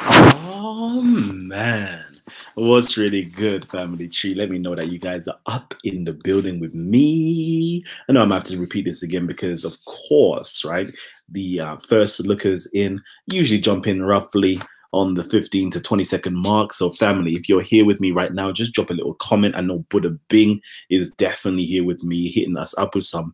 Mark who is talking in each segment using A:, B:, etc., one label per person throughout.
A: Oh man, what's really good, family tree? Let me know that you guys are up in the building with me. I know I'm gonna have to repeat this again because, of course, right? The first lookers in usually jump in roughly on the 15 to 20-second mark. So, family, if you're here with me right now, just drop a little comment. I know Buddha Bing is definitely here with me, hitting us up with some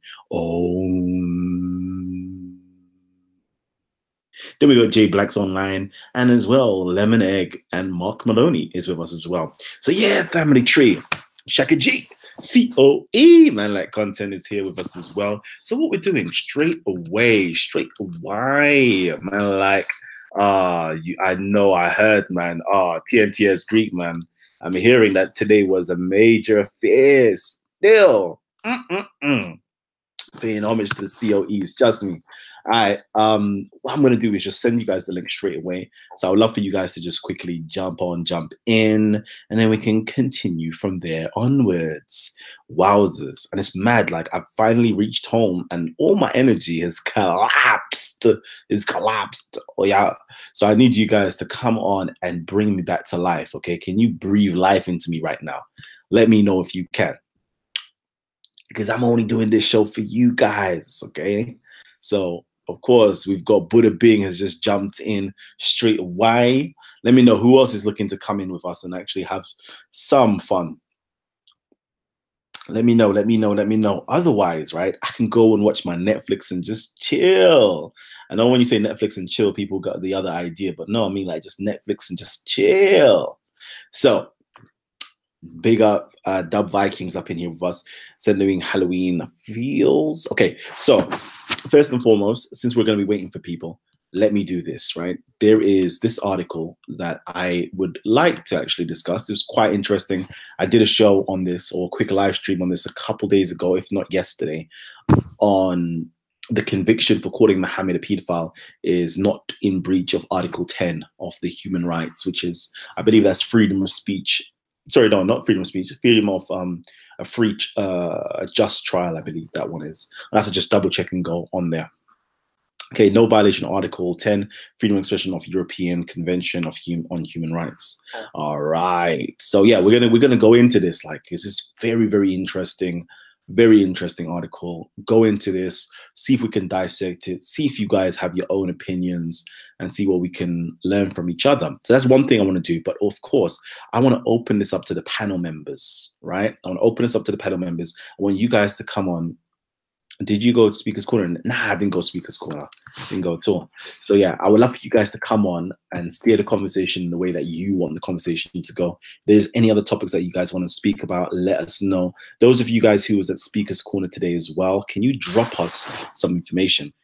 A: Then we got Jay Blacks online, and as well, Lemon Egg and Mark Maloney is with us as well. So yeah, family tree, Shaka G, COE, man, like content is here with us as well. So what we're doing straight away, man, like, I know, I heard, man, TNTS Greek, man. I'm hearing that today was a major affair still. Paying homage to the COEs, trust me. All right. What I'm gonna do is just send you guys the link straight away. So I would love for you guys to just quickly jump in, and then we can continue from there onwards. Wowzers. And it's mad, like I've finally reached home and all my energy has collapsed. Oh yeah. So I need you guys to come on and bring me back to life. Okay. Can you breathe life into me right now? Let me know if you can. Because I'm only doing this show for you guys, okay? So, of course, we've got Buddha Bing has just jumped in straight away. Let me know who else is looking to come in with us and actually have some fun. Let me know. Otherwise, right, I can go and watch my Netflix and just chill. I know when you say Netflix and chill, people got the other idea, but no, I mean like just Netflix and just chill. So, big up Dub Vikings up in here with us, sending Halloween feels. Okay, so first and foremost, since we're going to be waiting for people, let me do this, right? There is this article that I would like to actually discuss. It was quite interesting. I did a show on this, or a quick live stream on this a couple days ago, if not yesterday, on the conviction for calling Muhammad a pedophile is not in breach of Article 10 of the human rights, which is, I believe that's freedom of speech. Sorry, no, not freedom of speech, freedom of a free, just trial, I believe that one is. I have to just double check and go on there. Okay, no violation of Article 10, freedom of expression of European Convention of on Human Rights. All right, so yeah, we're gonna go into this. Like, this is very interesting article. Go into this, see if we can dissect it, see if you guys have your own opinions, and see what we can learn from each other. So that's one thing I want to do. But of course, I want to open this up to the panel members, right? I want to open this up to the panel members. I want you guys to come on. Did you go to Speaker's Corner? Nah, I didn't go Speaker's Corner. Didn't go at all. So yeah, I would love for you guys to come on and steer the conversation in the way that you want the conversation to go. If there's any other topics that you guys want to speak about, let us know. Those of you guys who was at Speaker's Corner today as well, can you drop us some information?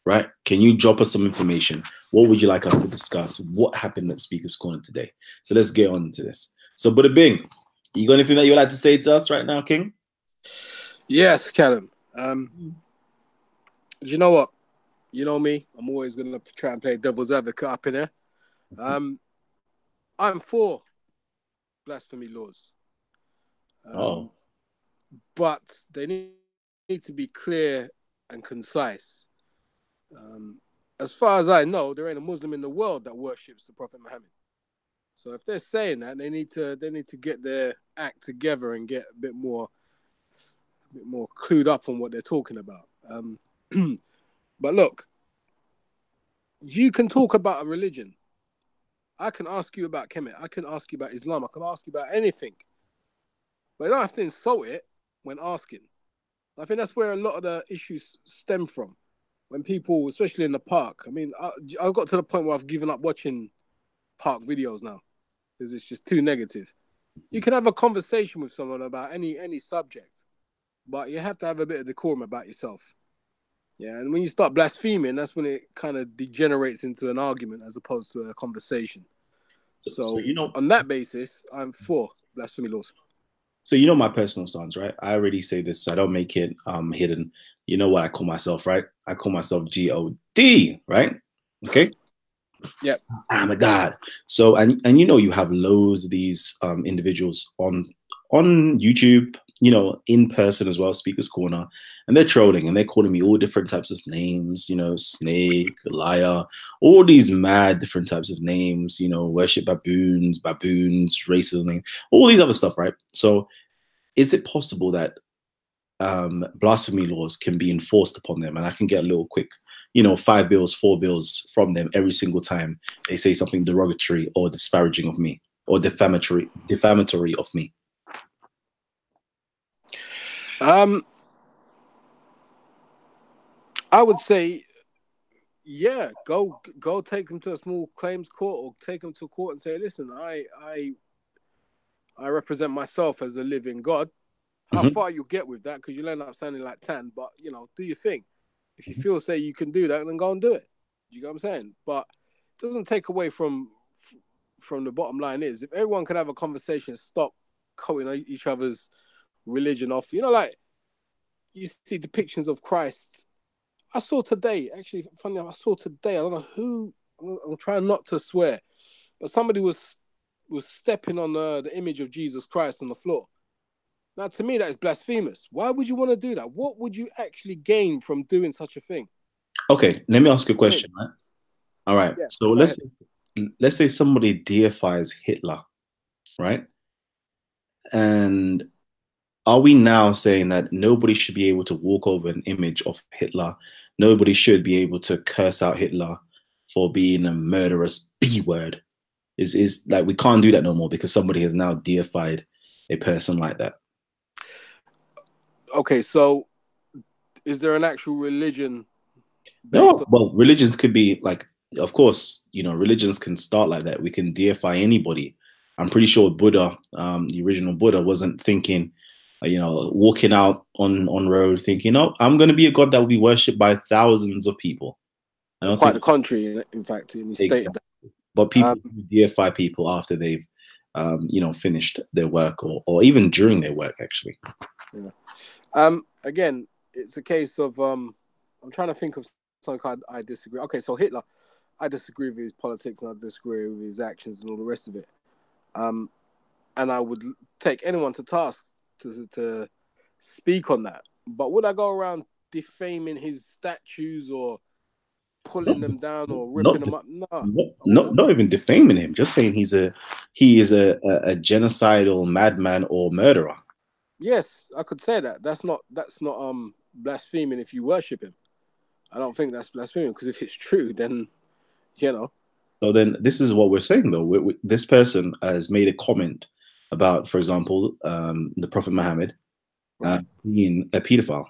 A: Right? Can you drop us some information? What would you like us to discuss? What happened at Speaker's Corner today? So let's get on to this. So Buddha Bing, you got anything that you'd like to say to us right now, King?
B: Yes, Kalam. You know what? You know me. I'm always going to try and play devil's advocate up in there. I'm for blasphemy laws. But they need to be clear and concise. As far as I know, there ain't a Muslim in the world that worships the Prophet Muhammad. So if they're saying that, they need to get their act together and get a bit more clued up on what they're talking about. But look, you can talk about a religion. I can ask you about Kemet. I can ask you about Islam. I can ask you about anything. But you don't have to insult it when asking. I think that's where a lot of the issues stem from. When people, especially in the park, I mean, I've got to the point where I've given up watching park videos now because it's just too negative. You can have a conversation with someone about any subject, but you have to have a bit of decorum about yourself. Yeah, and when you start blaspheming, that's when it kind of degenerates into an argument as opposed to a conversation. So you know, on that basis, I'm for blasphemy laws.
A: So you know my personal stance, right? I already say this, so I don't make it hidden. You know what I call myself, right? I call myself God, right? Okay.
B: Yeah.
A: I'm a God. So and you know you have loads of these individuals on on YouTube, in person as well, Speaker's Corner, and they're trolling and they're calling me all different types of names, snake, liar, all these mad different types of names, worship baboons, racism, all these other stuff, right? So is it possible that blasphemy laws can be enforced upon them, and I can get a little quick, 5 bills, 4 bills from them every single time they say something derogatory or disparaging of me or defamatory of me?
B: I would say, yeah, go take them to a small claims court or take them to court and say, listen, I represent myself as a living God. How far you get with that, because you'll end up sounding like Tan, but, do your thing. If you feel, say, you can do that, then go and do it. You get what I'm saying? But it doesn't take away from the bottom line is, if everyone could have a conversation, stop quoting each other's religion off. Like, you see depictions of Christ. I saw today, actually, funny enough, I don't know who, I'm trying not to swear, but somebody was stepping on the image of Jesus Christ on the floor. Now, to me, that is blasphemous. Why would you want to do that? What would you actually gain from doing such a thing?
A: Okay, let me ask you a question, right? All right.
B: Yeah,
A: so let's say somebody deifies Hitler, right? And are we now saying that nobody should be able to walk over an image of Hitler? Nobody should be able to curse out Hitler for being a murderous B word? Is like, we can't do that no more because somebody has now deified a person like that.
B: Okay, so is there an actual religion?
A: No, well, religions could be like, of course, religions can start like that. We can deify anybody. I'm pretty sure Buddha, the original Buddha, wasn't thinking, walking out on road thinking, oh, I'm going to be a god that will be worshipped by thousands of people. I don't
B: quite
A: think
B: the contrary, in fact, and he stated that.
A: But people deify people after they've, finished their work or even during their work, actually.
B: Yeah. Again, it's a case of I'm trying to think of something I disagree. Okay, so Hitler, I disagree with his politics and I disagree with his actions and all the rest of it. And I would take anyone to task to speak on that. But would I go around defaming his statues or pulling them down or ripping them up? No.
A: Not even defaming him. Just saying he is a genocidal madman or murderer.
B: Yes, I could say that. That's not blaspheming if you worship him. I don't think that's blaspheming, because if it's true, then
A: So then this is what we're saying, though. This person has made a comment about, for example, the Prophet Muhammad being a pedophile.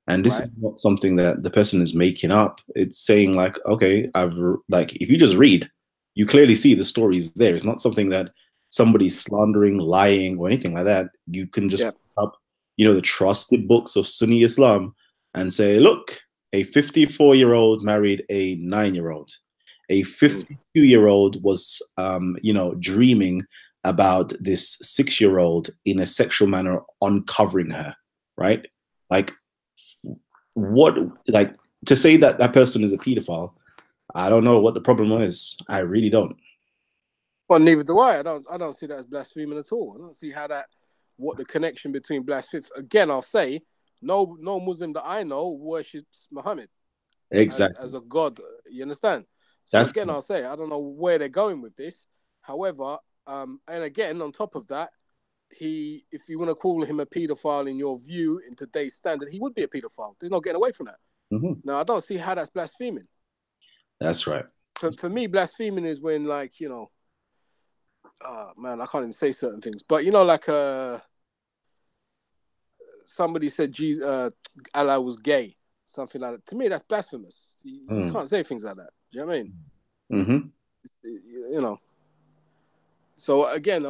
A: And this is not something that the person is making up. It's saying like, okay, if you just read, you clearly see the story is there. It's not something that somebody's slandering, lying, or anything like that. You can just pick up, the trusted books of Sunni Islam and say, look, a 54-year-old married a 9-year-old. A 52-year-old was, dreaming about this 6-year-old in a sexual manner, uncovering her, right? Like, to say that that person is a pedophile, I don't know what the problem is. I really don't.
B: Well, neither do I. I don't see that as blaspheming at all. I don't see what the connection between blasphemy. Again, I'll say, no Muslim that I know worships Muhammad
A: exactly
B: as a god. You understand? So again, I'll say, I don't know where they're going with this. However, and again, on top of that, if you want to call him a pedophile in your view, in today's standard, he would be a pedophile. There's no getting away from that. Now, I don't see how that's blaspheming.
A: That's right.
B: For me, blaspheming is when, like, man, I can't even say certain things, but like somebody said Allah was gay, something like that. To me, that's blasphemous. You can't say things like that. Do you know what I mean? So again,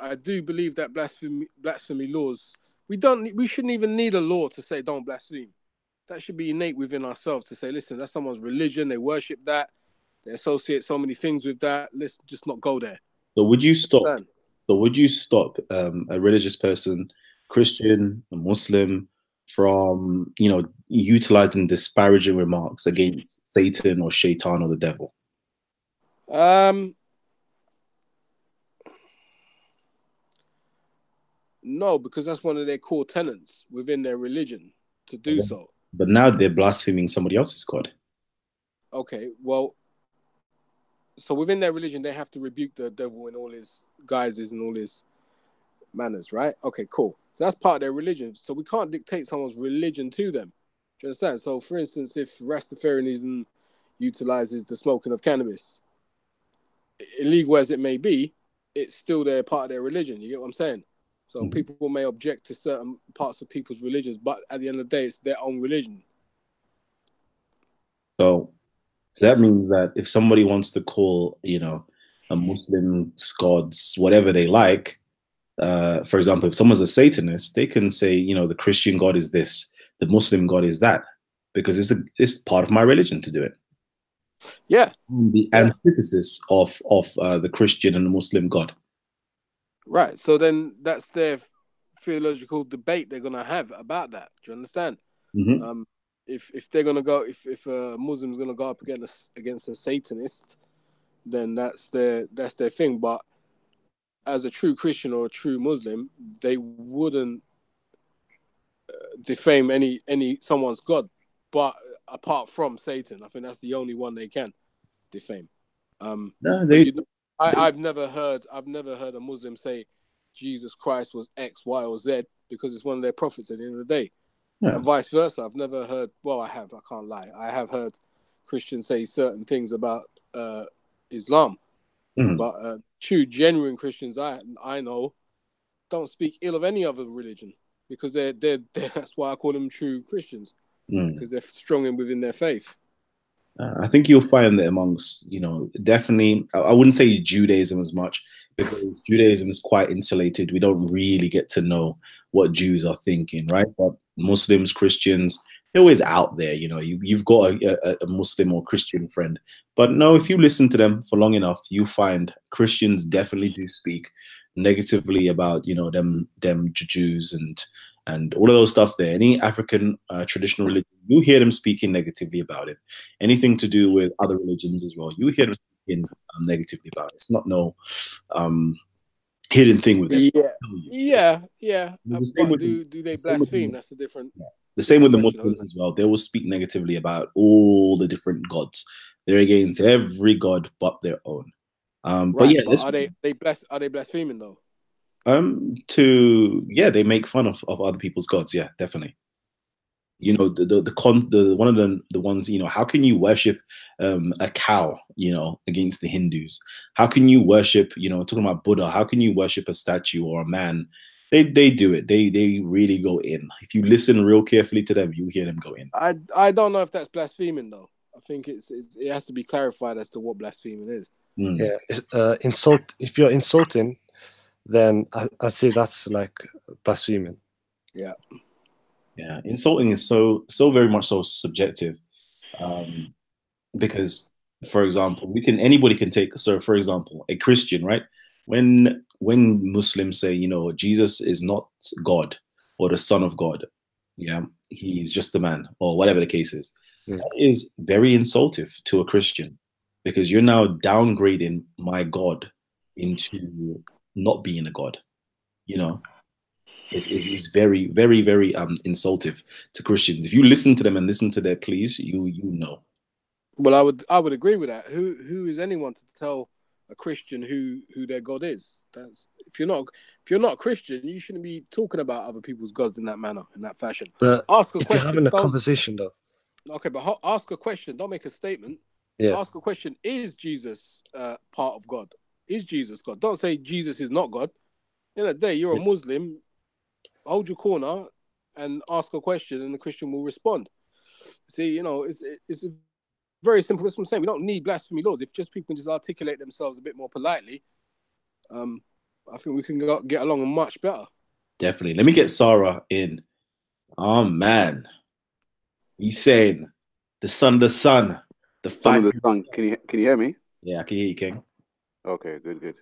B: I do believe that blasphemy laws, we shouldn't even need a law to say don't blaspheme. That should be innate within ourselves to say, listen, that's someone's religion, they worship that, they associate so many things with that. Let's just not go there.
A: So would you stop? A religious person, Christian, a Muslim, from utilizing disparaging remarks against Satan or Shaitan or the devil?
B: No, because that's one of their core tenets within their religion to do so.
A: But now they're blaspheming somebody else's God.
B: Okay, well, so within their religion, they have to rebuke the devil in all his guises and all his manners, right? Okay, cool. So that's part of their religion. So we can't dictate someone's religion to them. Do you understand? So, for instance, if Rastafarianism utilizes the smoking of cannabis, illegal as it may be, it's still their part of their religion. You get what I'm saying? So people may object to certain parts of people's religions, but at the end of the day, it's their own religion.
A: So that means that if somebody wants to call, you know, a Muslim's gods whatever they like, for example, if someone's a Satanist, they can say, you know, the Christian God is this, the Muslim God is that, because it's part of my religion to do it.
B: Yeah.
A: The antithesis of the Christian and the Muslim God.
B: Right. So then that's their theological debate they're gonna have about that. Do you understand?
A: Mm-hmm.
B: If they're gonna go, if a Muslim's gonna go up against a Satanist, then that's their thing. But as a true Christian or a true Muslim, they wouldn't defame any someone's God, but apart from Satan, I think that's the only one they can defame. I've never heard a Muslim say Jesus Christ was X, Y, or Z because it's one of their prophets at the end of the day. Yeah. And vice versa. I've never heard, well, I can't lie. I have heard Christians say certain things about Islam. But true, genuine Christians I know don't speak ill of any other religion because they're that's why I call them true Christians, because they're strong within their faith.
A: I think you'll find that amongst, you know, definitely, I wouldn't say Judaism as much because Judaism is quite insulated. We don't really get to know what Jews are thinking, right? But Muslims, Christians, they're always out there. You know, you've got a Muslim or Christian friend. But no, if you listen to them for long enough, you find Christians definitely do speak negatively about, you know, them Jews and all of those stuff there. Any African traditional religion, you hear them speaking negatively about it. Anything to do with other religions as well, you hear them speaking negatively about it. It's not no hidden thing with them.
B: Yeah. But do they blaspheme? That's a different.
A: Yeah. The same with the Muslims as well. They will speak negatively about all the different gods. They're against every god but their own. But yeah,
B: but are they blaspheming though?
A: They make fun of other people's gods. Yeah, definitely. You know, the one of the ones, you know, how can you worship a cow, you know, against the Hindus? How can you worship, you know, talking about Buddha, how can you worship a statue or a man? They do it. They really go in. If you listen real carefully to them, you hear them go in.
B: I don't know if that's blaspheming though. I think it has to be clarified as to what blaspheming is.
C: Yeah, insult. If you're insulting, then I'd say that's like blaspheming.
B: Yeah.
A: Yeah, insulting is so very much so subjective, because, for example, anybody can take. So, for example, a Christian, right? When Muslims say, you know, Jesus is not God or the Son of God, yeah, he's just a man or whatever the case is, that is very insultive to a Christian because you're now downgrading my God into not being a God, you know. Is very, very, very insultive to Christians. If you listen to them and listen to their pleas, you know.
B: Well, I would agree with that. Who is anyone to tell a Christian who their God is? That's if you're not a Christian, you shouldn't be talking about other people's gods in that manner, in that fashion.
C: But ask a question. If you're having a conversation, though.
B: Okay, but ask a question. Don't make a statement.
C: Yeah.
B: Ask a question. Is Jesus part of God? Is Jesus God? Don't say Jesus is not God. In the day, you're a Muslim. Hold your corner and ask a question, and the Christian will respond. See, you know, it's very simple. That's what I'm saying. We don't need blasphemy laws. If just people can just articulate themselves a bit more politely, I think we can get along much better.
A: Definitely. Let me get Sarah in. Oh man, he's saying the sun, the
D: son of the sun. Can you hear me?
A: Yeah, I can hear you, King.
D: Okay, good.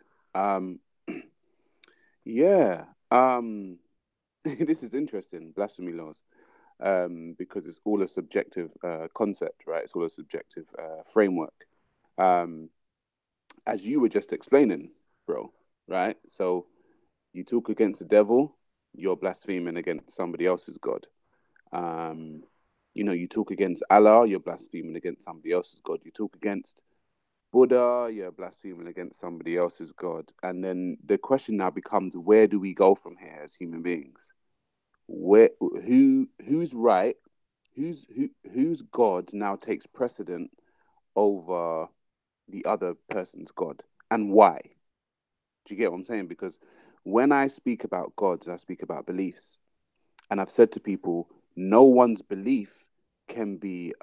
D: Yeah. This is interesting, blasphemy laws, because it's all a subjective concept, right? It's all a subjective framework. As you were just explaining, bro, right? So you talk against the devil, you're blaspheming against somebody else's God. You know, you talk against Allah, you're blaspheming against somebody else's God. You talk against Buddha, you're blaspheming against somebody else's God. And then the question now becomes, where do we go from here as human beings? Who's right? Whose God now takes precedent over the other person's God, and why? Do you get what I'm saying? Because when I speak about gods, I speak about beliefs. And I've said to people, no one's belief can be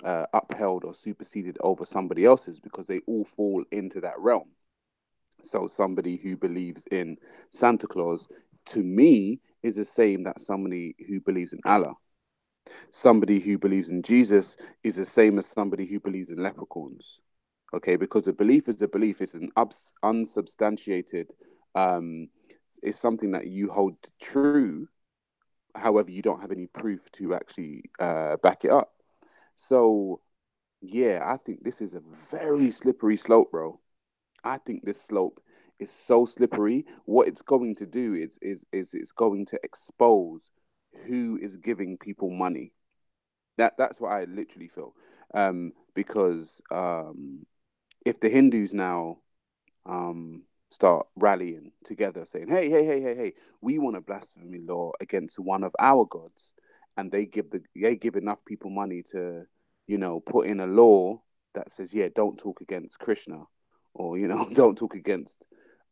D: upheld or superseded over somebody else's, because they all fall into that realm. So somebody who believes in Santa Claus, to me, is the same that somebody who believes in Allah. Somebody who believes in Jesus is the same as somebody who believes in leprechauns. Okay, because a belief is a belief. It's an unsubstantiated, it's something that you hold true. However, you don't have any proof to actually back it up. So, yeah, I think this is a very slippery slope, bro. I think this slope is so slippery. What it's going to do is it's going to expose who is giving people money. That's what I literally feel. Because if the Hindus now start rallying together, saying, hey, we want a blasphemy law against one of our gods, and they give enough people money to, you know, put in a law that says, yeah, don't talk against Krishna, or, you know, don't talk against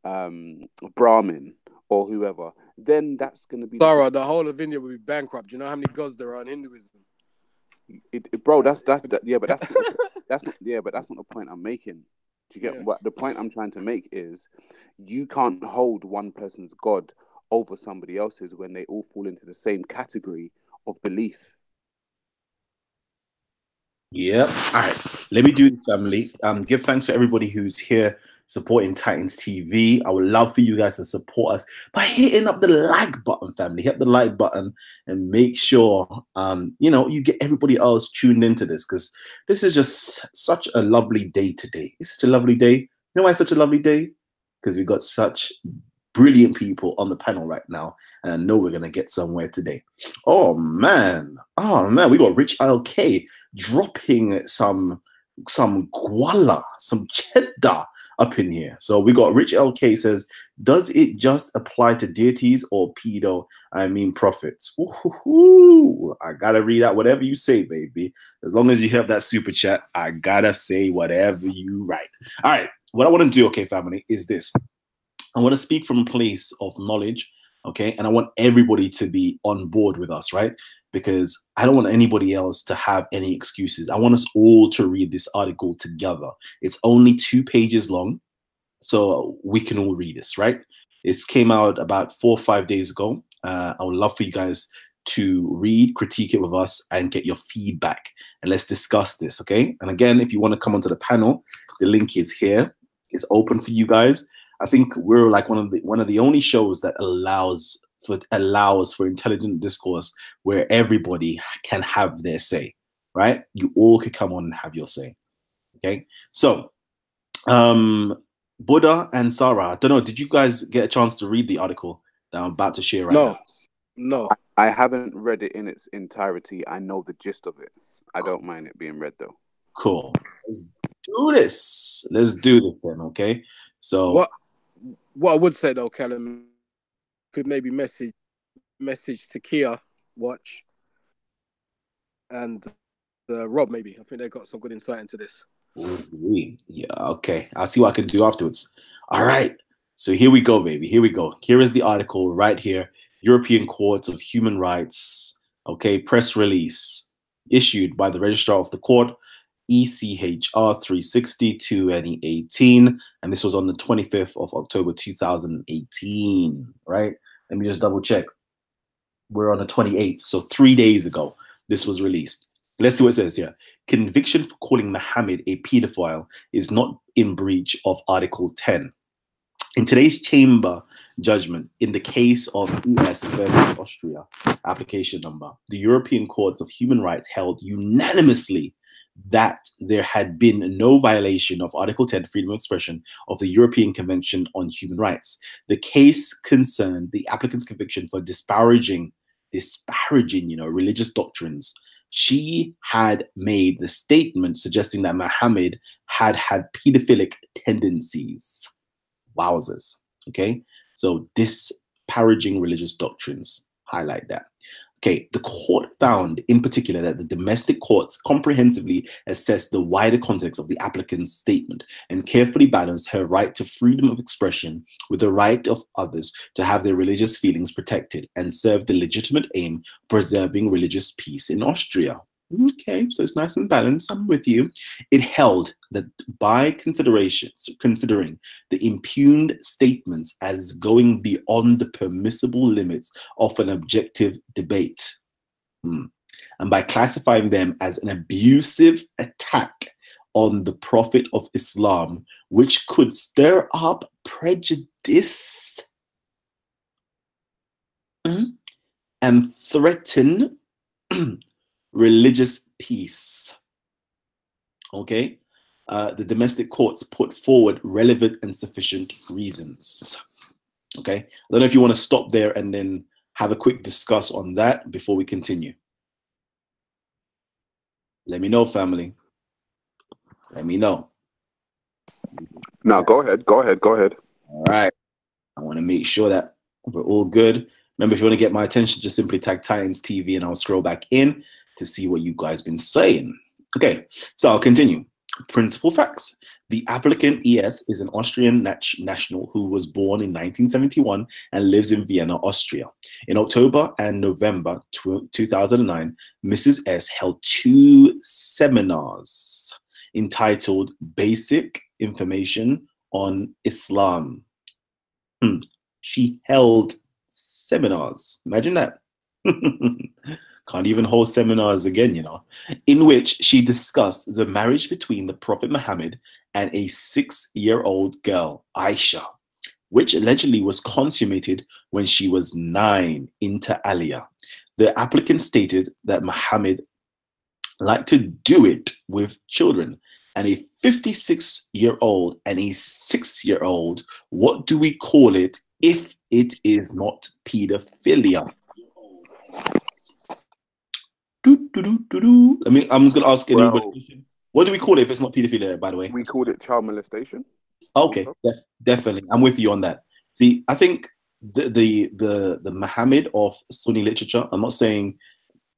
D: Brahmin or whoever, then that's going to be
B: Sarah, the whole of India will be bankrupt. Do you know how many gods there are in Hinduism?
D: Bro, that's but that's not the point I'm making. Do you get what the point I'm trying to make is? You can't hold one person's God over somebody else's when they all fall into the same category of belief.
A: Yep. All right. Let me do this, family. Give thanks to everybody who's here supporting Titans TV. I would love for you guys to support us by hitting up the like button, family. Hit the like button and make sure you know, you get everybody else tuned into this, because this is just such a lovely day today. It's such a lovely day. You know why it's such a lovely day? Because we got such brilliant people on the panel right now, and I know we're gonna get somewhere today. Oh man, we got Rich LK dropping some guala, some cheddar up in here. So we got Rich LK says, does it just apply to deities or prophets? Ooh, I gotta read out whatever you say, baby. As long as you have that super chat, I gotta say whatever you write. All right, what I want to do, okay, family, is this. I want to speak from a place of knowledge, okay? And I want everybody to be on board with us, right? Because I don't want anybody else to have any excuses. I want us all to read this article together. It's only 2 pages long, so we can all read this, right? This came out about 4 or 5 days ago. I would love for you guys to read, critique it with us, and get your feedback. And let's discuss this, okay? And again, if you want to come onto the panel, the link is here. It's open for you guys. I think we're like one of the only shows that allows for intelligent discourse where everybody can have their say, right? You all could come on and have your say. Okay. So Buddha and Sarah, I don't know, did you guys get a chance to read the article that I'm about to share right now?
B: No.
D: I haven't read it in its entirety. I know the gist of it. I don't mind it being read though. Cool.
A: Let's do this. Let's do this then, okay? So
B: what I would say though, Kalam, could maybe message to Kia, watch, and Rob maybe. I think they got some good insight into this.
A: Yeah, okay. I'll see what I can do afterwards. All right. So here we go, baby. Here we go. Here is the article right here. European Court of Human Rights. Okay, press release issued by the Registrar of the Court, ECHR 360 2018, and this was on the 25th of October 2018, right? Let me just double check. We're on the 28th, so 3 days ago this was released. Let's see what it says here. Conviction for calling Mohammed a pedophile is not in breach of Article 10. In today's chamber judgment, in the case of US versus Austria, application number, the European Courts of Human Rights held unanimously that there had been no violation of Article 10, freedom of expression of the European Convention on Human Rights. The case concerned the applicant's conviction for disparaging, religious doctrines. She had made the statement suggesting that Muhammad had pedophilic tendencies. Wowzers. Okay, so disparaging religious doctrines. Highlight that. Okay, the court found in particular that the domestic courts comprehensively assessed the wider context of the applicant's statement and carefully balanced her right to freedom of expression with the right of others to have their religious feelings protected and served the legitimate aim of preserving religious peace in Austria. Okay, so it's nice and balanced. I'm with you. It held that by considering the impugned statements as going beyond the permissible limits of an objective debate, and by classifying them as an abusive attack on the Prophet of Islam, which could stir up prejudice and threaten religious peace. Okay, the domestic courts put forward relevant and sufficient reasons. Okay, I don't know if you want to stop there and then have a quick discuss on that before we continue. Let me know, family. Let me know.
D: No, go ahead. Go ahead. Go ahead.
A: All right. I want to make sure that we're all good. Remember, if you want to get my attention, just simply tag Titans TV and I'll scroll back in to see what you guys been saying. Okay, so I'll continue. Principal facts. The applicant ES is an Austrian national who was born in 1971 and lives in Vienna, Austria. In October and November 2009, Mrs. S held 2 seminars entitled Basic Information on Islam. She held seminars. Imagine that. Can't even hold seminars again, you know, in which she discussed the marriage between the Prophet Muhammad and a 6-year-old girl, Aisha, which allegedly was consummated when she was 9, inter alia. The applicant stated that Muhammad liked to do it with children, and a 56-year-old and a 6-year-old, what do we call it if it is not pedophilia? I'm just going to ask anybody. What do we call it if it's not pedophilia, by the way?
D: We called it child molestation.
A: Okay, definitely. I'm with you on that. See, I think the Muhammad of Sunni literature, I'm not saying,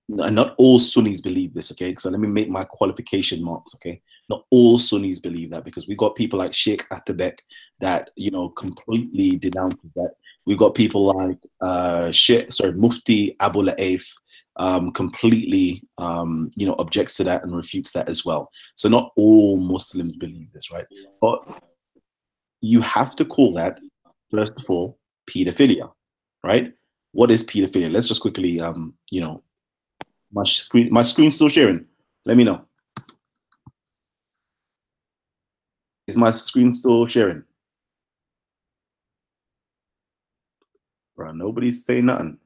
A: not all Sunnis believe this, okay? So let me make my qualification marks, okay? Not all Sunnis believe that, because we got people like Sheikh Atabek that, you know, completely denounces that. We've got people like Mufti Abu Laif, completely you know, objects to that and refutes that as well. So not all Muslims believe this, right? But you have to call that, first of all, pedophilia, right? What is pedophilia? Let's just quickly you know, my screen's still sharing. Let me know. Is my screen still sharing? Bro, nobody's saying nothing.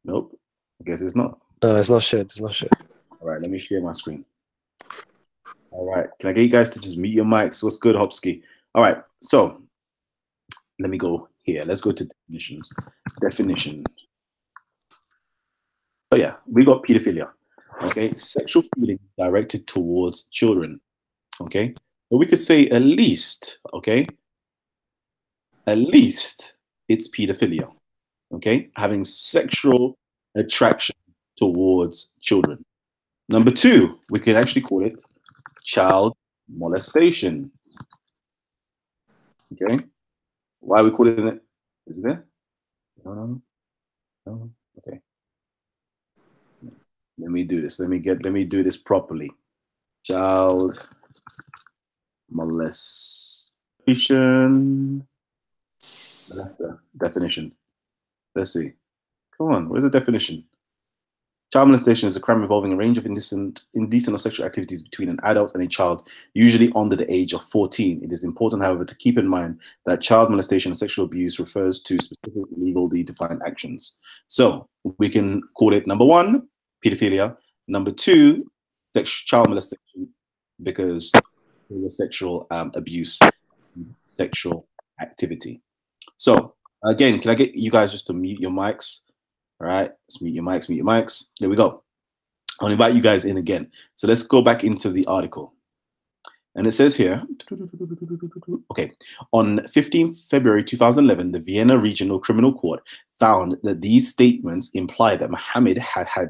A: Nope. I guess it's not.
C: No, it's not shared. It's not shared.
A: All right, let me share my screen. All right. Can I get you guys to just mute your mics? What's good, Hopsky? All right. So let me go here. Let's go to definitions. Definition. Oh, yeah. We got pedophilia. Okay. Sexual feeling directed towards children. Okay. So we could say at least, okay, at least it's pedophilia. Okay, having sexual attraction towards children. Number 2, we could actually call it child molestation. Okay, why are we calling it? Is it there? No. Okay, let me do this. Let me do this properly. Child molestation. That's the definition. Let's see. Come on, where's the definition? Child molestation is a crime involving a range of indecent or sexual activities between an adult and a child, usually under the age of 14. It is important, however, to keep in mind that child molestation and sexual abuse refers to specific legally defined actions. So we can call it number 1, pedophilia. Number 2, child molestation because there was sexual abuse, sexual activity. So again, can I get you guys just to mute your mics? All right, let's mute your mics, mute your mics. There we go. I'll invite you guys in again. So let's go back into the article. And it says here, okay, on 15th February 2011, the Vienna Regional Criminal Court found that these statements imply that Mohammed had had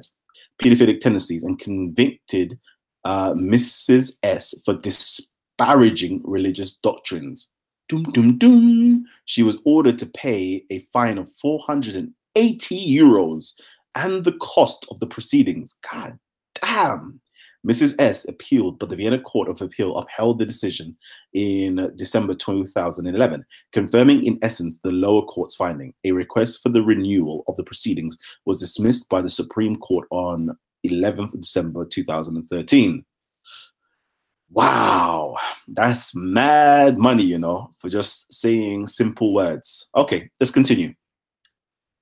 A: pedophilic tendencies and convicted Mrs. S for disparaging religious doctrines. Dum, dum, dum. She was ordered to pay a fine of 480 euros and the cost of the proceedings. God damn. Mrs. S appealed, but the Vienna Court of Appeal upheld the decision in December 2011, confirming in essence the lower court's finding. A request for the renewal of the proceedings was dismissed by the Supreme Court on 11th December 2013. Wow, that's mad money, you know, for just saying simple words. Okay, let's continue.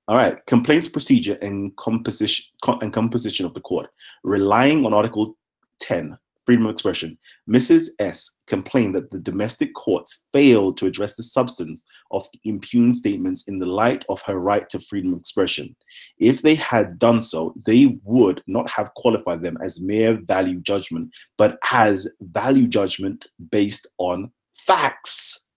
A: All right, complaints procedure and composition of the court. Relying on Article 10, freedom of expression, Mrs. S complained that the domestic courts failed to address the substance of the impugned statements in the light of her right to freedom of expression. If they had done so, they would not have qualified them as mere value judgment, but as value judgment based on facts.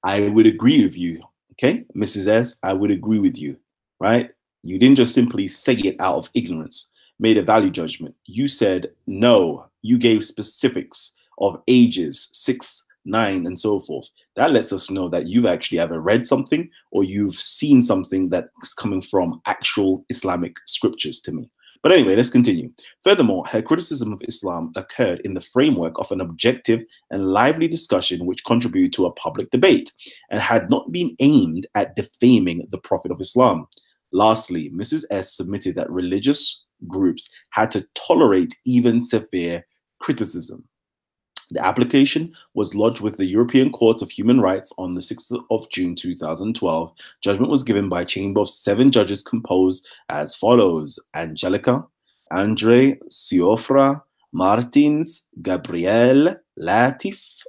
A: I would agree with you, okay, Mrs. S, I would agree with you, right? You didn't just simply say it out of ignorance. Made a value judgment. You said no. You gave specifics of ages, 6, 9, and so forth. That lets us know that you've actually either read something or you've seen something that's coming from actual Islamic scriptures to me. But anyway, let's continue. Furthermore, her criticism of Islam occurred in the framework of an objective and lively discussion which contributed to a public debate and had not been aimed at defaming the Prophet of Islam. Lastly, Mrs. S submitted that religious groups had to tolerate even severe criticism. The application was lodged with the European Court of Human Rights on the 6th of June 2012. Judgment was given by a chamber of 7 judges composed as follows: Angelica, Andre, Siofra, Martins, Gabriel, Latif,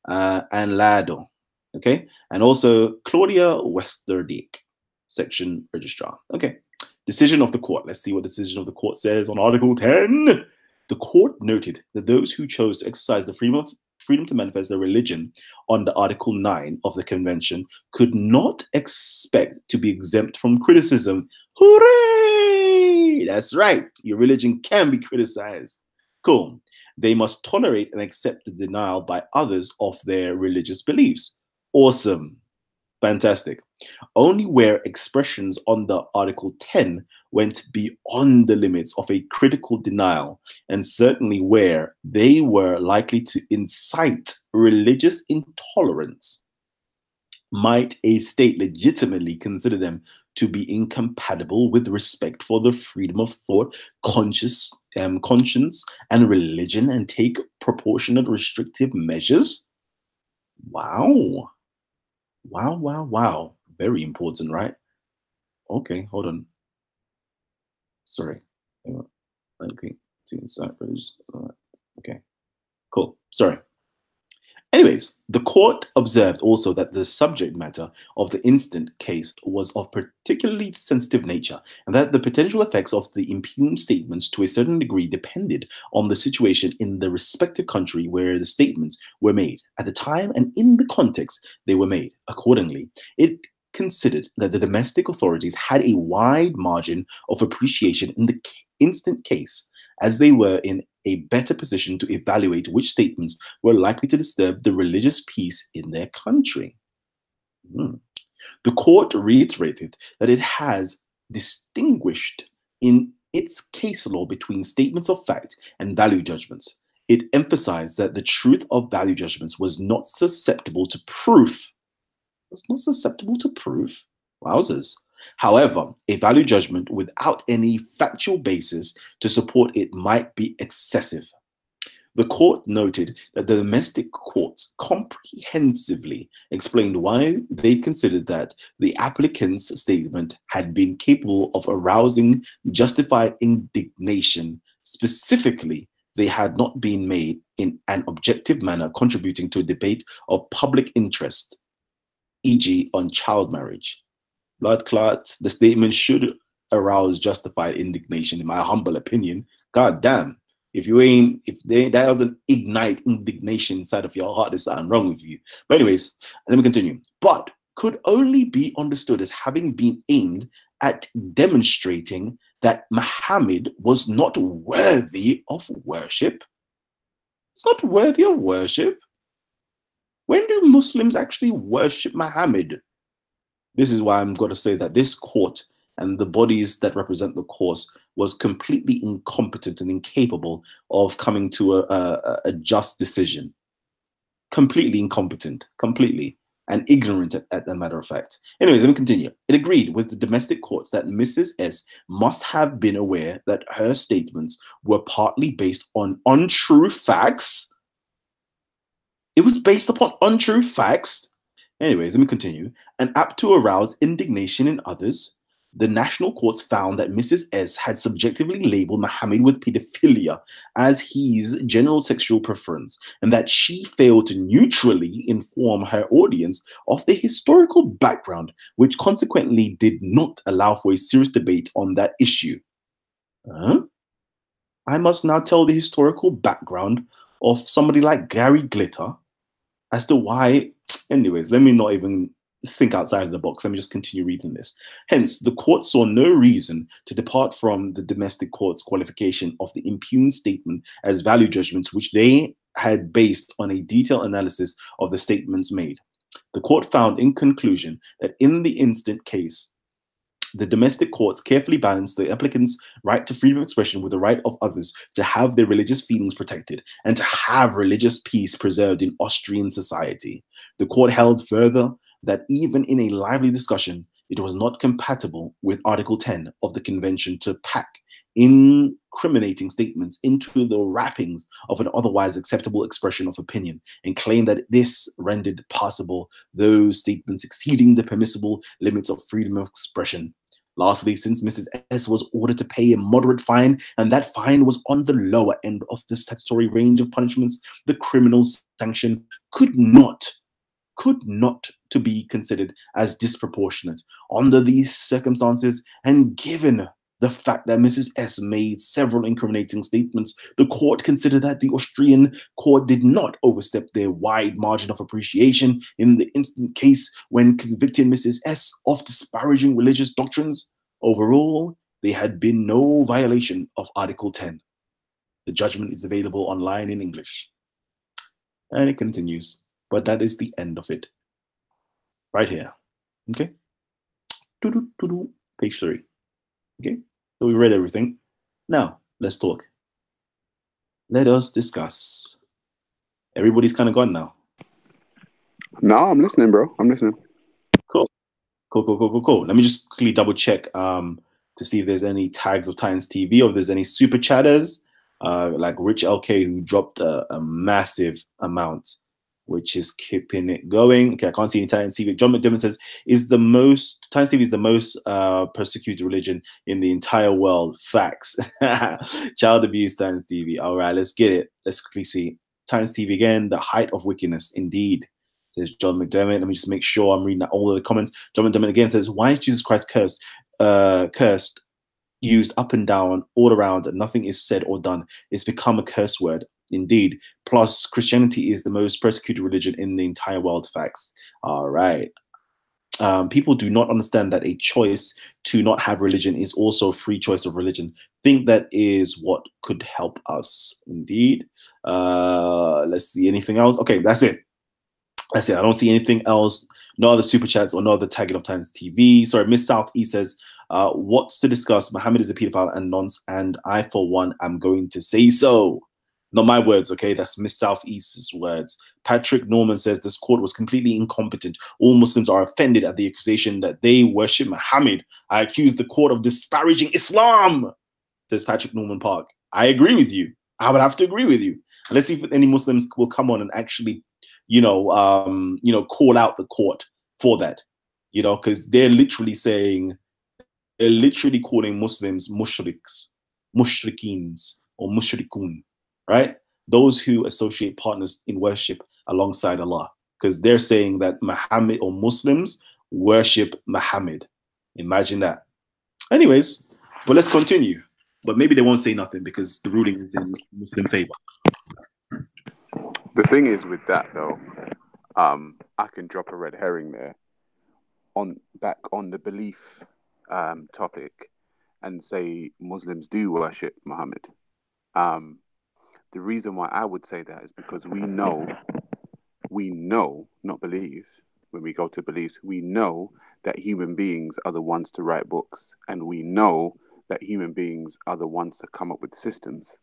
A: and Lado. Okay, and also Claudia Westerdyk, section registrar. Okay. Decision of the court. Let's see what the decision of the court says on Article 10. The court noted that those who chose to exercise the freedom to manifest their religion under Article 9 of the Convention could not expect to be exempt from criticism. Hooray! That's right. Your religion can be criticized. Cool. They must tolerate and accept the denial by others of their religious beliefs. Awesome. Fantastic. Only where expressions under Article 10 went beyond the limits of a critical denial, and certainly where they were likely to incite religious intolerance, might a state legitimately consider them to be incompatible with respect for the freedom of thought, conscience, and religion, and take proportionate restrictive measures. Wow. Wow, wow, wow. Very important, right? Okay, hold on. Sorry. Okay, okay, cool. Sorry. Anyways, the court observed also that the subject matter of the instant case was of particularly sensitive nature, and that the potential effects of the impugned statements to a certain degree depended on the situation in the respective country where the statements were made, at the time and in the context they were made. Accordingly, it considered that the domestic authorities had a wide margin of appreciation in the instant case, as they were in a better position to evaluate which statements were likely to disturb the religious peace in their country. The court reiterated that it has distinguished in its case law between statements of fact and value judgments. It emphasized that the truth of value judgments was not susceptible to proof. Wowzers. However, a value judgment without any factual basis to support it might be excessive. The court noted that the domestic courts comprehensively explained why they considered that the applicant's statement had been capable of arousing justified indignation, Specifically, they had not been made in an objective manner contributing to a debate of public interest, e.g. on child marriage. Blood clots, the statement should arouse justified indignation, in my humble opinion. God damn. If that doesn't ignite indignation inside of your heart, there's something wrong with you. But anyways, let me continue. But could only be understood as having been aimed at demonstrating that Muhammad was not worthy of worship. It's not worthy of worship. When do Muslims actually worship Muhammad? This is why I'm going to say that this court and the bodies that represent the cause was completely incompetent and incapable of coming to a just decision. Completely incompetent, completely, and ignorant at the matter of fact. Anyways, let me continue. It agreed with the domestic courts that Mrs. S must have been aware that her statements were partly based on untrue facts. It was based upon untrue facts. Anyways, let me continue. And apt to arouse indignation in others. The national courts found that Mrs. S had subjectively labeled Muhammad with pedophilia as his general sexual preference, and that she failed to neutrally inform her audience of the historical background, which consequently did not allow for a serious debate on that issue. I must now tell the historical background of somebody like Gary Glitter as to why. Anyways, let me not even think outside of the box. Let me just continue reading this. Hence, the court saw no reason to depart from the domestic court's qualification of the impugned statement as value judgments, which they had based on a detailed analysis of the statements made. The court found in conclusion that in the instant case, the domestic courts carefully balanced the applicant's right to freedom of expression with the right of others to have their religious feelings protected and to have religious peace preserved in Austrian society. The court held further that even in a lively discussion, it was not compatible with Article 10 of the Convention to pack incriminating statements into the wrappings of an otherwise acceptable expression of opinion and claim that this rendered possible those statements exceeding the permissible limits of freedom of expression. Lastly, since Mrs. S was ordered to pay a moderate fine, and that fine was on the lower end of the statutory range of punishments, the criminal sanction could not to be considered as disproportionate. Under these circumstances, and given the fact that Mrs. S made several incriminating statements, the court considered that the Austrian court did not overstep their wide margin of appreciation in the instant case when convicting Mrs. S of disparaging religious doctrines. Overall, there had been no violation of Article 10. The judgment is available online in English. And it continues, but that is the end of it. Right here. Okay? Page 3. Okay? So we read everything. Now, let's talk. Let us discuss. Everybody's kind of gone now.
D: No, I'm listening, bro. I'm listening.
A: Cool. Let me just quickly double check to see if there's any tags of Titans TV or if there's any super chatters like Rich LK who dropped a massive amount, which is keeping it going. Okay, I can't see any Titans TV. John McDermott says, Titans TV is the most persecuted religion in the entire world. Facts. Child abuse, Titans TV. All right, let's get it. Let's quickly see. Titans TV again, the height of wickedness, indeed, says John McDermott. Let me just make sure I'm reading all of the comments. John McDermott again says, why is Jesus Christ cursed, used up and down, all around, and nothing is said or done? It's become a curse word. Indeed. Plus, Christianity is the most persecuted religion in the entire world. Facts. All right. People do not understand that a choice to not have religion is also a free choice of religion. Think that is what could help us. Indeed. Let's see. Anything else? Okay, that's it. That's it. I don't see anything else. No other super chats or no other tagging of Titans TV. Sorry, Miss Southeast says, what's to discuss? Muhammad is a pedophile and nonce, and I, for one, am going to say so. Not my words, okay? That's Miss Southeast's words. Patrick Norman says this court was completely incompetent. All Muslims are offended at the accusation that they worship Muhammad. I accuse the court of disparaging Islam, says Patrick Norman Park. I agree with you. I would have to agree with you. Let's see if any Muslims will come on and actually, call out the court for that. Because they're literally calling Muslims mushrikeens or mushrikun, right? Those who associate partners in worship alongside Allah, because they're saying that Muhammad or Muslims worship Muhammad. Imagine that. Anyways, but let's continue. But maybe they won't say nothing because the ruling is in Muslim favor.
D: The thing is with that though, I can drop a red herring there back on the belief topic and say Muslims do worship Muhammad. The reason why I would say that is because we know, not believe, when we go to beliefs, we know that human beings are the ones to write books, and we know that human beings are the ones to come up with systems.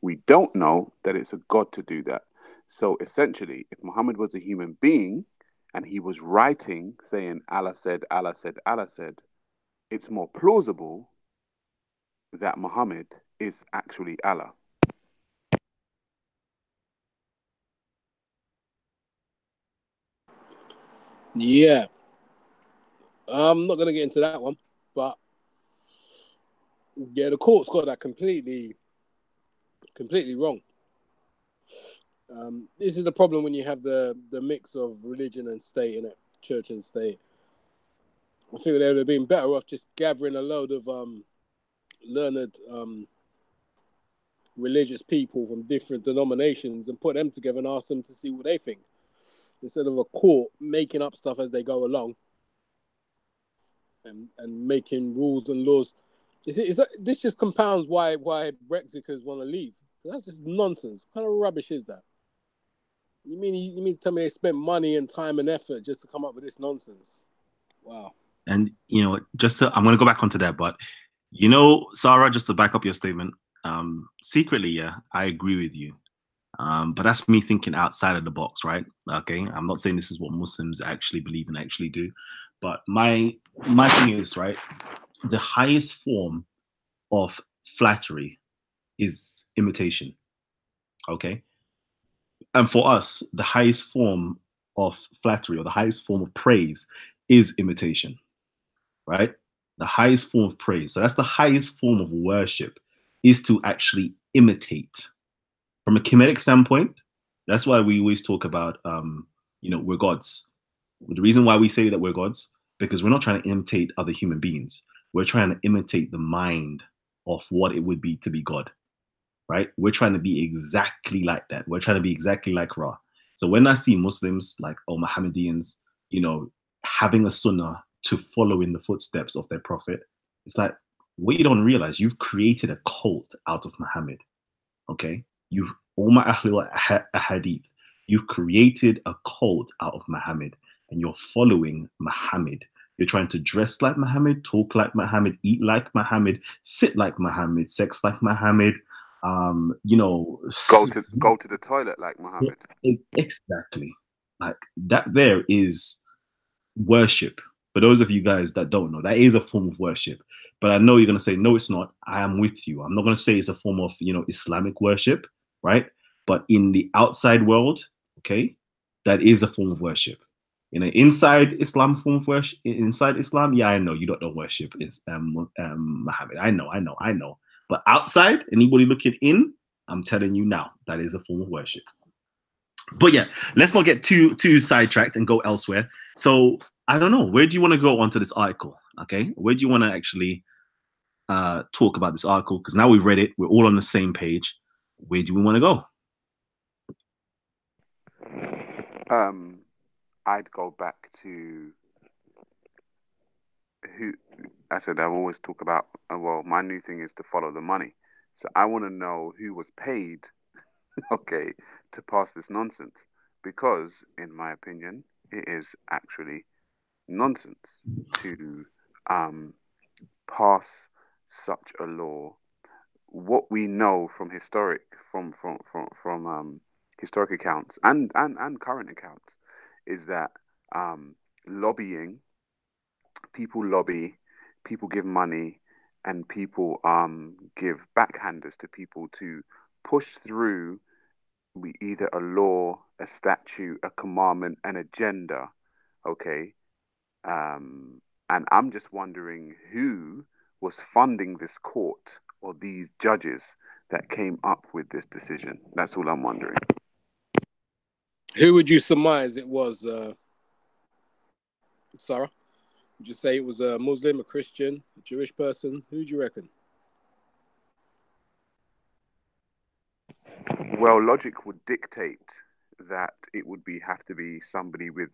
D: We don't know that it's a God to do that. So essentially, if Muhammad was a human being and he was writing, saying Allah said, Allah said, Allah said, it's more plausible that Muhammad is actually Allah.
B: Yeah. I'm not going to get into that one, but yeah, the court's got that completely wrong. This is the problem when you have the mix of religion and state, in it, church and state. I think they would have been better off just gathering a load of learned religious people from different denominations and put them together and ask them to see what they think, instead of a court making up stuff as they go along and making rules and laws. This just compounds why Brexiters want to leave. That's just nonsense. What kind of rubbish is that? You mean to tell me they spent money and time and effort just to come up with this nonsense? Wow.
A: And I'm going to go back onto that, but Sarah, just to back up your statement, secretly, yeah, I agree with you. But that's me thinking outside of the box, right? Okay, I'm not saying this is what Muslims actually believe and actually do, but my thing is, right, the highest form of flattery is imitation. Okay, and for us, the highest form of flattery or the highest form of praise is imitation, right? The highest form of praise. So that's the highest form of worship, is to actually imitate. From a Kemetic standpoint, that's why we always talk about, we're gods. The reason why we say that we're gods, because we're not trying to imitate other human beings. We're trying to imitate the mind of what it would be to be God, right? We're trying to be exactly like that. We're trying to be exactly like Ra. So when I see Muslims like Mohammedans, having a sunnah to follow in the footsteps of their prophet, it's like, what you don't realize, you've created a cult out of Muhammad, okay? You've created a cult out of Muhammad, and you're following Muhammad. You're trying to dress like Muhammad, talk like Muhammad, eat like Muhammad, sit like Muhammad, sex like Muhammad,
D: go to the toilet like Muhammad.
A: Exactly. Like that there is worship. For those of you guys that don't know, that is a form of worship. But I know you're going to say, no, it's not. I am with you. I'm not going to say it's a form of, Islamic worship, right? But in the outside world, okay, that is a form of worship. Inside Islam, form of worship, inside Islam, yeah, I know you don't worship Muhammad. I know. But outside, anybody looking in, I'm telling you now, that is a form of worship. But yeah, let's not get too sidetracked and go elsewhere. So I don't know, where do you want to go onto this article? Okay, where do you want to actually talk about this article? Because now we've read it, we're all on the same page. Where do we want to go?
D: I'd go back to who I said I always talk about. Well, my new thing is to follow the money. So I want to know who was paid, okay, to pass this nonsense, because in my opinion, it is actually nonsense to pass such a law. What we know from historic accounts and current accounts is that lobbying, people lobby, people give money, and people give backhanders to people to push through either a law, a statute, a commandment, an agenda, okay? And I'm just wondering who was funding this court or these judges that came up with this decision? That's all I'm wondering.
B: Who would you surmise it was, Sarah? Would you say it was a Muslim, a Christian, a Jewish person? Who do you reckon?
D: Well, logic would dictate that it would have to be somebody with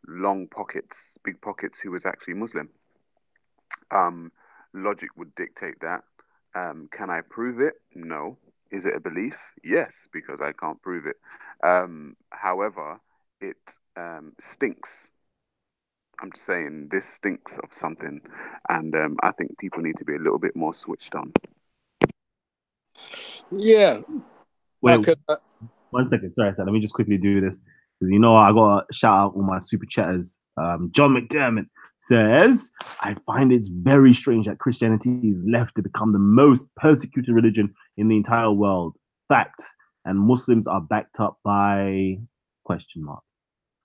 D: long pockets, big pockets, who was actually Muslim. Logic would dictate that. Can I prove it? No. Is it a belief? Yes, because I can't prove it. However, it stinks. I'm just saying this stinks of something, and I think people need to be a little bit more switched on.
B: Yeah.
A: Wait, 1 second. Sorry, let me just quickly do this because I got to shout out all my super chatters. John McDermott says, I find it's very strange that Christianity is left to become the most persecuted religion in the entire world. Fact. And Muslims are backed up by ?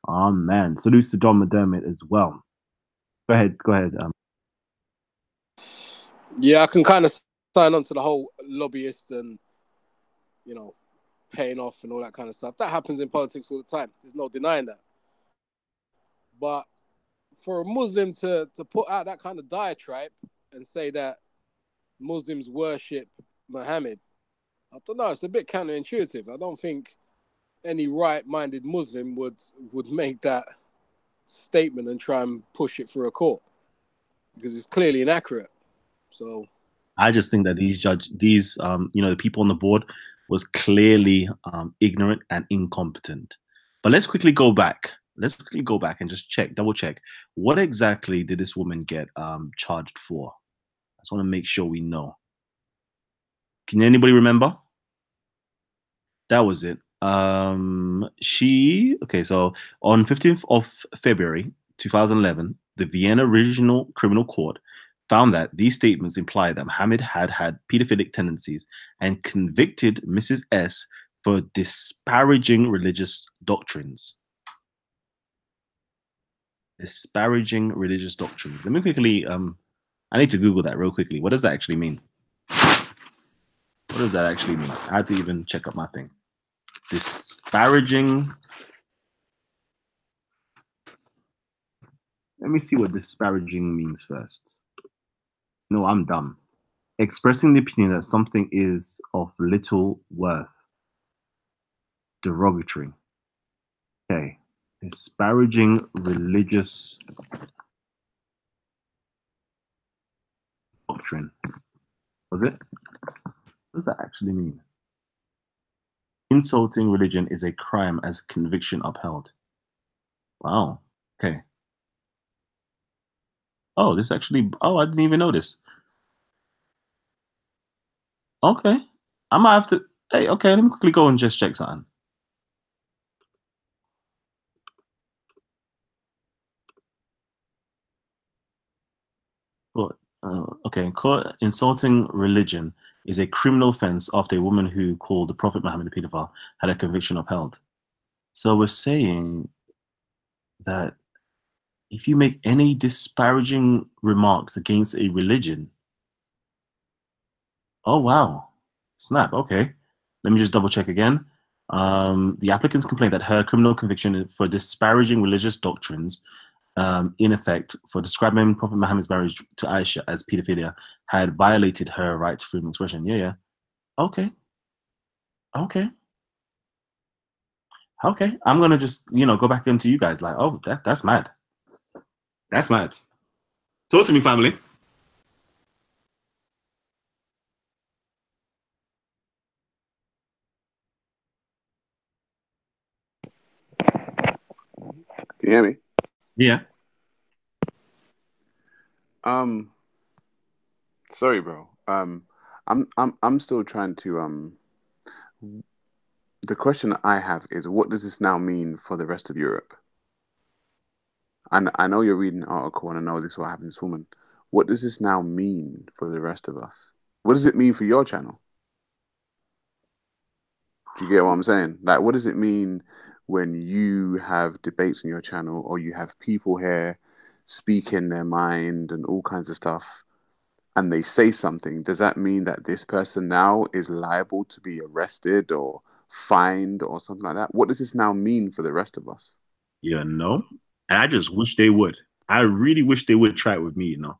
A: Oh man. Salutes to John McDermott as well. Go ahead.
B: Yeah, I can kind of sign on to the whole lobbyist and, paying off and all that kind of stuff. That happens in politics all the time. There's no denying that. But for a Muslim to put out that kind of diatribe and say that Muslims worship Muhammad, I don't know, it's a bit counterintuitive. I don't think any right-minded Muslim would make that statement and try and push it through a court because it's clearly inaccurate. So
A: I just think that the people on the board was clearly ignorant and incompetent. But let's quickly go back. And just double check. What exactly did this woman get charged for? I just want to make sure we know. Can anybody remember? That was it. So on 15th of February 2011, the Vienna Regional Criminal Court found that these statements imply that Muhammad had pedophilic tendencies and convicted Mrs. S for disparaging religious doctrines. Disparaging religious doctrines. Let me quickly, I need to Google that real quickly. What does that actually mean? What does that actually mean? I had to even check up my thing. Disparaging. Let me see what disparaging means first. No, I'm dumb. Expressing the opinion that something is of little worth. Derogatory. Okay. Disparaging religious doctrine. Was it? What does that actually mean? Insulting religion is a crime as conviction upheld. Wow. Okay. Oh, I didn't even know this. Okay. I might have to, okay, let me quickly go and just check something. Okay, insulting religion is a criminal offense after a woman who called the Prophet Muhammad a pedophile had a conviction upheld. So we're saying that if you make any disparaging remarks against a religion, oh wow, snap, okay. Let me just double check again. The applicants complained that her criminal conviction for disparaging religious doctrines, in effect, for describing Prophet Muhammad's marriage to Aisha as pedophilia, had violated her right to freedom of expression. Yeah. Okay. I'm gonna just go back into you guys like, oh, that's mad. That's mad. Talk to me, family.
D: Can you hear me?
A: Yeah.
D: Sorry, bro. I'm still trying to the question I have is, what does this now mean for the rest of Europe? And I know you're reading an article, and I know this is what happened to this woman. What does this now mean for the rest of us? What does it mean for your channel? Do you get what I'm saying? Like, what does it mean when you have debates on your channel, or you have people here speaking their mind and all kinds of stuff? and they say something, does that mean that this person now is liable to be arrested or fined or something like that? What does this now mean for the rest of us?
A: You know, and I just wish they would. I really wish they would try it with me, you know.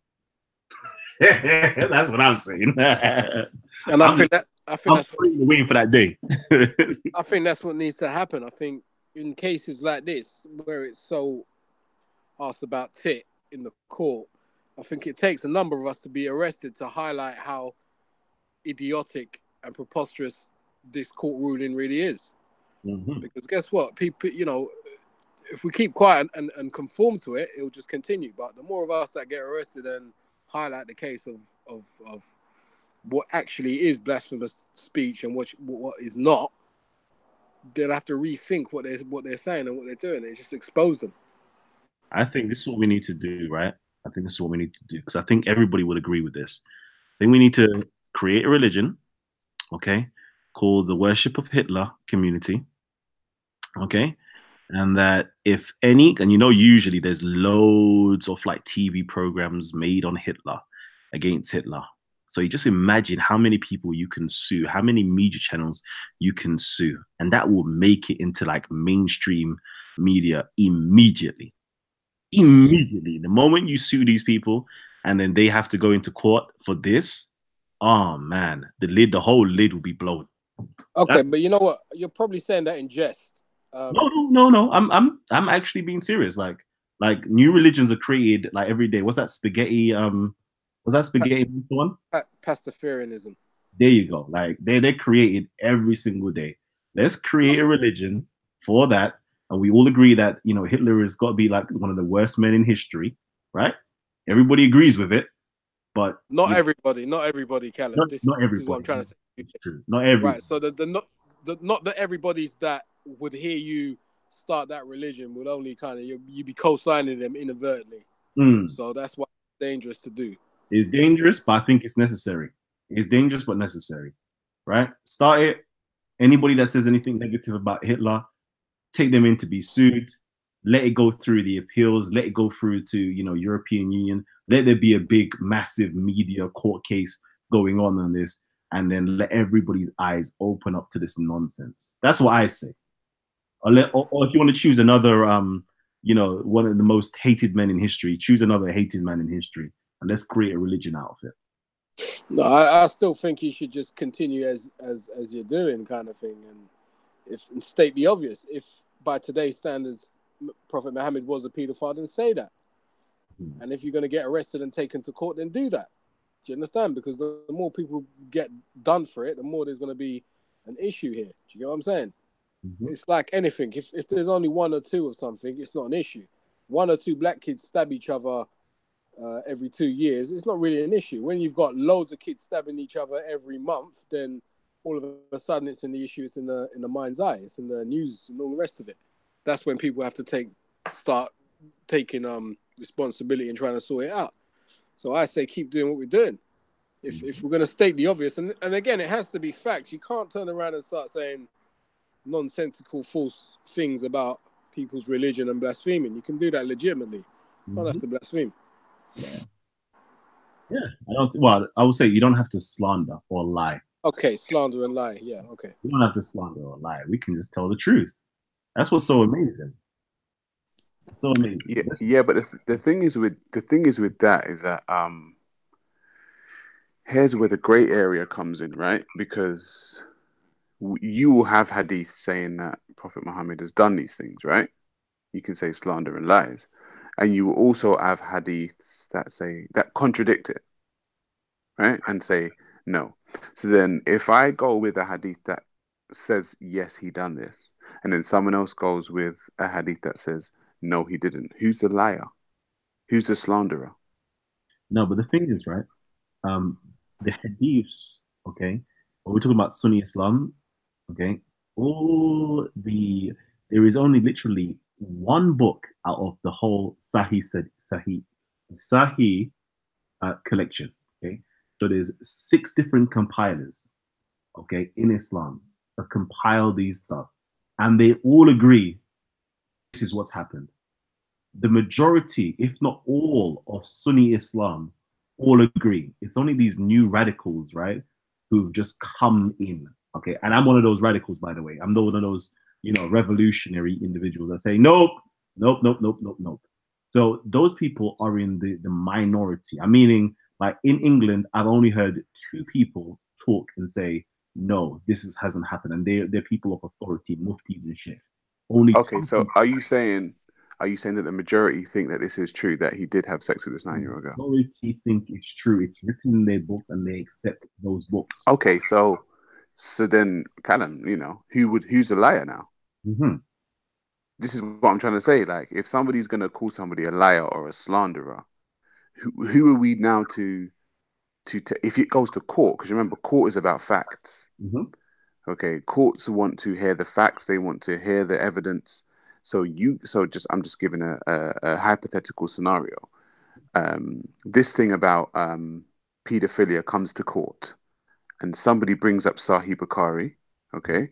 A: That's what I'm saying.
B: And I think
A: I'm waiting for that day.
B: I think that's what needs to happen. I think in cases like this, where it's so asked about tit in the court, I think it takes a number of us to be arrested to highlight how idiotic and preposterous this court ruling really is.
A: Mm-hmm.
B: Because guess what? People, you know, if we keep quiet and conform to it, it'll just continue. But the more of us that get arrested and highlight the case of what actually is blasphemous speech and what is not, they'll have to rethink what they're saying and what they're doing. They just expose them.
A: I think this is what we need to do, right? I think this is what we need to do, because I think everybody would agree with this. I think we need to create a religion, okay, called the Worship of Hitler Community, okay? And that if any, and you know, usually there's loads of like TV programs made on Hitler, against Hitler. So you just imagine how many people you can sue, how many media channels you can sue, and that will make it into like mainstream media immediately. Immediately. The moment you sue these people and then they have to go into court for this, oh man, the whole lid will be blown.
B: Okay, but you know what? You're probably saying that in jest.
A: No. I'm actually being serious. Like new religions are created like every day. What's that spaghetti? Was that spaghetti one?
B: Pastafarianism.
A: There you go. Like they're created every single day. Let's create a religion for that. And we all agree that, you know, Hitler has got to be like one of the worst men in history, right? Everybody agrees with it, but
B: not everybody, Kalam. This is what I'm trying to say.
A: True. Not everybody.
B: Right. So not that everybody's that would hear you start that religion would only kind of you be co-signing them inadvertently. So that's why it's dangerous to do.
A: It's dangerous, but I think it's necessary. It's dangerous but necessary, right? Start it. Anybody that says anything negative about Hitler, take them in to be sued. Let it go through the appeals. Let it go through to, you know, European Union. Let there be a big, massive media court case going on this, and then let everybody's eyes open up to this nonsense. That's what I say. Or if you want to choose another, you know, one of the most hated men in history, choose another hated man in history, and let's create a religion out of it.
B: No, I still think you should just continue as you're doing, kind of thing, and state the obvious. If by today's standards, Prophet Muhammad was a paedophile, then say that. And if you're going to get arrested and taken to court, then do that. Do you understand? Because the more people get done for it, the more there's going to be an issue here. Do you get what I'm saying? It's like anything. If there's only one or two of something, it's not an issue. One or two black kids stab each other every 2 years, it's not really an issue. When you've got loads of kids stabbing each other every month, then all of a sudden it's in the issue, it's in the mind's eye, it's in the news and all the rest of it. That's when people have to start taking responsibility and trying to sort it out. So I say keep doing what we're doing. If we're going to state the obvious, and again, it has to be facts. You can't turn around and start saying nonsensical, false things about people's religion and blaspheming. You can do that legitimately. You don't have to blaspheme.
A: Well, I would say you don't have to slander or lie.
B: Okay, slander and lie. Yeah, okay.
A: You don't have to slander or lie. We can just tell the truth. That's what's so amazing. So amazing.
D: Yeah, but the thing is with that is that here's where the gray area comes in, right? Because you will have hadith saying that Prophet Muhammad has done these things, right? You can say slander and lies. And you will also have hadiths that contradict it, right? And say no. So then if I go with a hadith that says, yes, he done this, and then someone else goes with a hadith that says, no, he didn't, who's the liar? Who's the slanderer?
A: No, but the thing is, right, the hadiths, okay, when we're talking about Sunni Islam, okay, there is only literally one book out of the whole Sahih collection, okay? So there's 6 different compilers, okay, in Islam that compile these stuff, and they all agree this is what's happened. The majority, if not all, of Sunni Islam all agree. It's only these new radicals, right, who've just come in. Okay, and I'm one of those radicals, by the way. I'm one of those, revolutionary individuals that say nope, nope, nope, nope, nope, nope. So those people are in the minority. I'm meaning, like in England, I've only heard 2 people talk and say no, hasn't happened, and they're people of authority, muftis and shit. Only
D: Okay, so are you saying that the majority think that this is true, that he did have sex with this 9-year-old girl?
A: majority think it's true. It's written in their books, and they accept those books.
D: Okay, so then, Callum, who's a liar now?
A: Mm-hmm.
D: This is what I'm trying to say. Like, if somebody's gonna call somebody a liar or a slanderer, who are we now to if it goes to court? Because remember, court is about facts.
A: Mm-hmm.
D: Okay, courts want to hear the facts. They want to hear the evidence. I'm just giving a hypothetical scenario. This thing about pedophilia comes to court, and somebody brings up Sahih Bukhari, okay,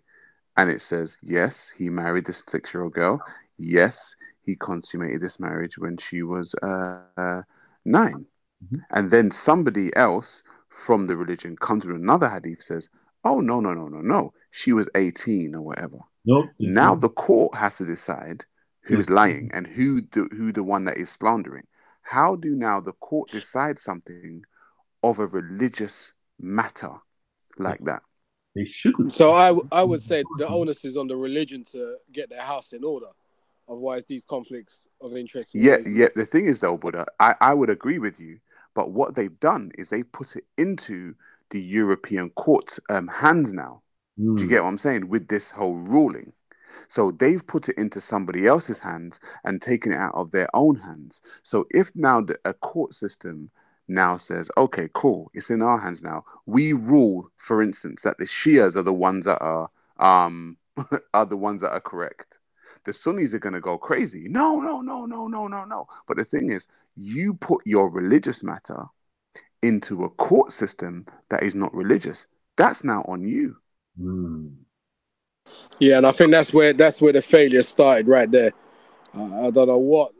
D: and it says, yes, he married this 6-year-old girl. Yes, he consummated this marriage when she was 9. Mm-hmm. And then somebody else from the religion comes with another hadith, says, oh, no. She was 18 or whatever.
A: Nope.
D: Now the court has to decide who's lying and who the one that is slandering. How do now the court decide something of a religious matter like that?
A: They shouldn't.
B: So I would say the onus is on the religion to get their house in order. Otherwise, these conflicts of interest.
D: Yeah. The thing is, though, Buddha, I would agree with you. But what they've done is they've put it into the European court hands now. Do you get what I'm saying? With this whole ruling. So they've put it into somebody else's hands and taken it out of their own hands. So if now a court system now says, okay, cool, it's in our hands now. We rule, for instance, that the Shias are the ones that are the ones that are correct. The Sunnis are going to go crazy. No. But the thing is, you put your religious matter into a court system that is not religious. That's now on you.
B: Yeah, and I think that's where the failure started right there. I don't know what.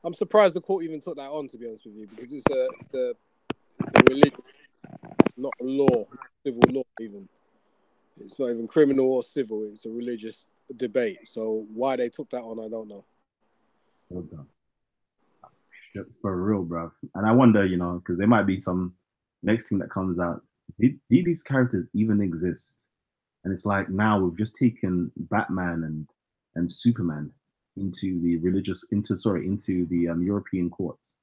B: I'm surprised the court even took that on, to be honest with you, because it's a religious, not a law, civil law even. It's not even criminal or civil. It's a religious debate. So why they took that on, I don't know.
A: For real, bro. And I wonder, because there might be some next thing that comes out. Did these characters even exist? And it's like now we've just taken Batman and Superman into the European courts.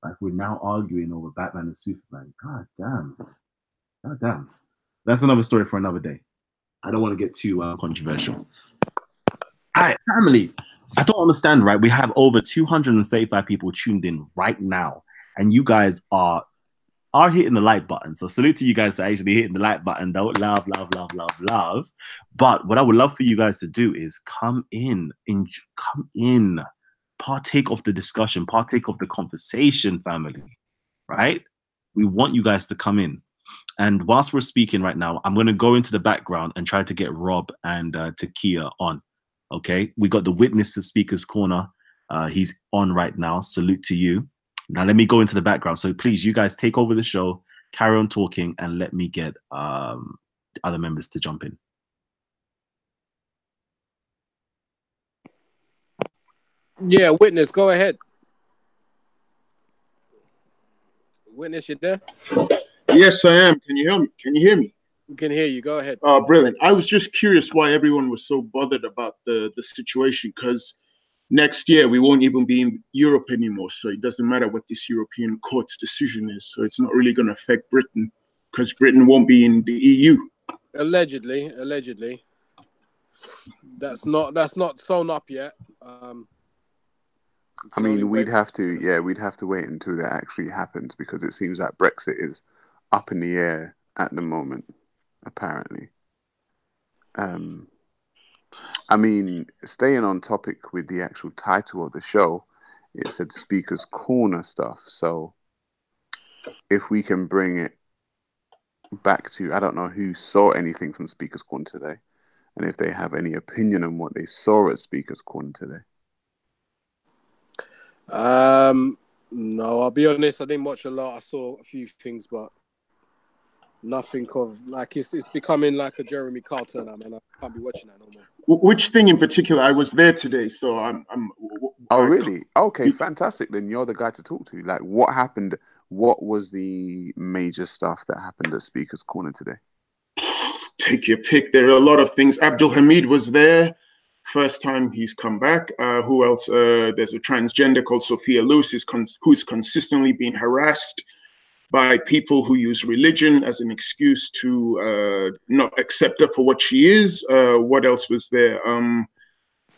A: Like we're now arguing over Batman and Superman. God damn. That's another story for another day. I don't want to get too controversial. All right, family. I don't understand, right? We have over 235 people tuned in right now, and you guys are hitting the like button. So salute to you guys for actually hitting the like button. Though, love. But what I would love for you guys to do is come in, partake of the discussion, partake of the conversation, family. Right? We want you guys to come in. And whilst we're speaking right now, I'm going to go into the background and try to get Rob and Takia on. Okay, we got the witness to Speaker's Corner. He's on right now. Salute to you. Now let me go into the background. So please, you guys take over the show, carry on talking, and let me get other members to jump in.
B: Yeah, witness, go ahead. Witness, you there?
E: Yes, I am. Can you hear me?
B: We can hear you. Go ahead.
E: Oh, brilliant. I was just curious why everyone was so bothered about the situation, because next year we won't even be in Europe anymore. So it doesn't matter what this European court's decision is. So it's not really going to affect Britain because Britain won't be in the EU.
B: Allegedly. That's not sewn up yet.
D: I mean, we'd have to wait until that actually happens, because it seems like Brexit is up in the air at the moment, apparently. I mean, staying on topic with the actual title of the show, it said Speaker's Corner stuff. So if we can bring it back to, I don't know who saw anything from Speaker's Corner today, and if they have any opinion on what they saw at Speaker's Corner today.
B: No, I'll be honest. I didn't watch a lot. I saw a few things, but nothing of like it's becoming like a Jeremy Carlton now, man. I can't be watching that no more.
E: Which thing in particular? I was there today, so
D: Oh, really? Okay, fantastic. Then you're the guy to talk to. Like, what happened? What was the major stuff that happened at Speaker's Corner today?
E: Take your pick. There are a lot of things. Abdul Hamid was there. First time he's come back. Who else? There's a transgender called Sophia Lewis who's consistently been harassed by people who use religion as an excuse to not accept her for what she is. What else was there?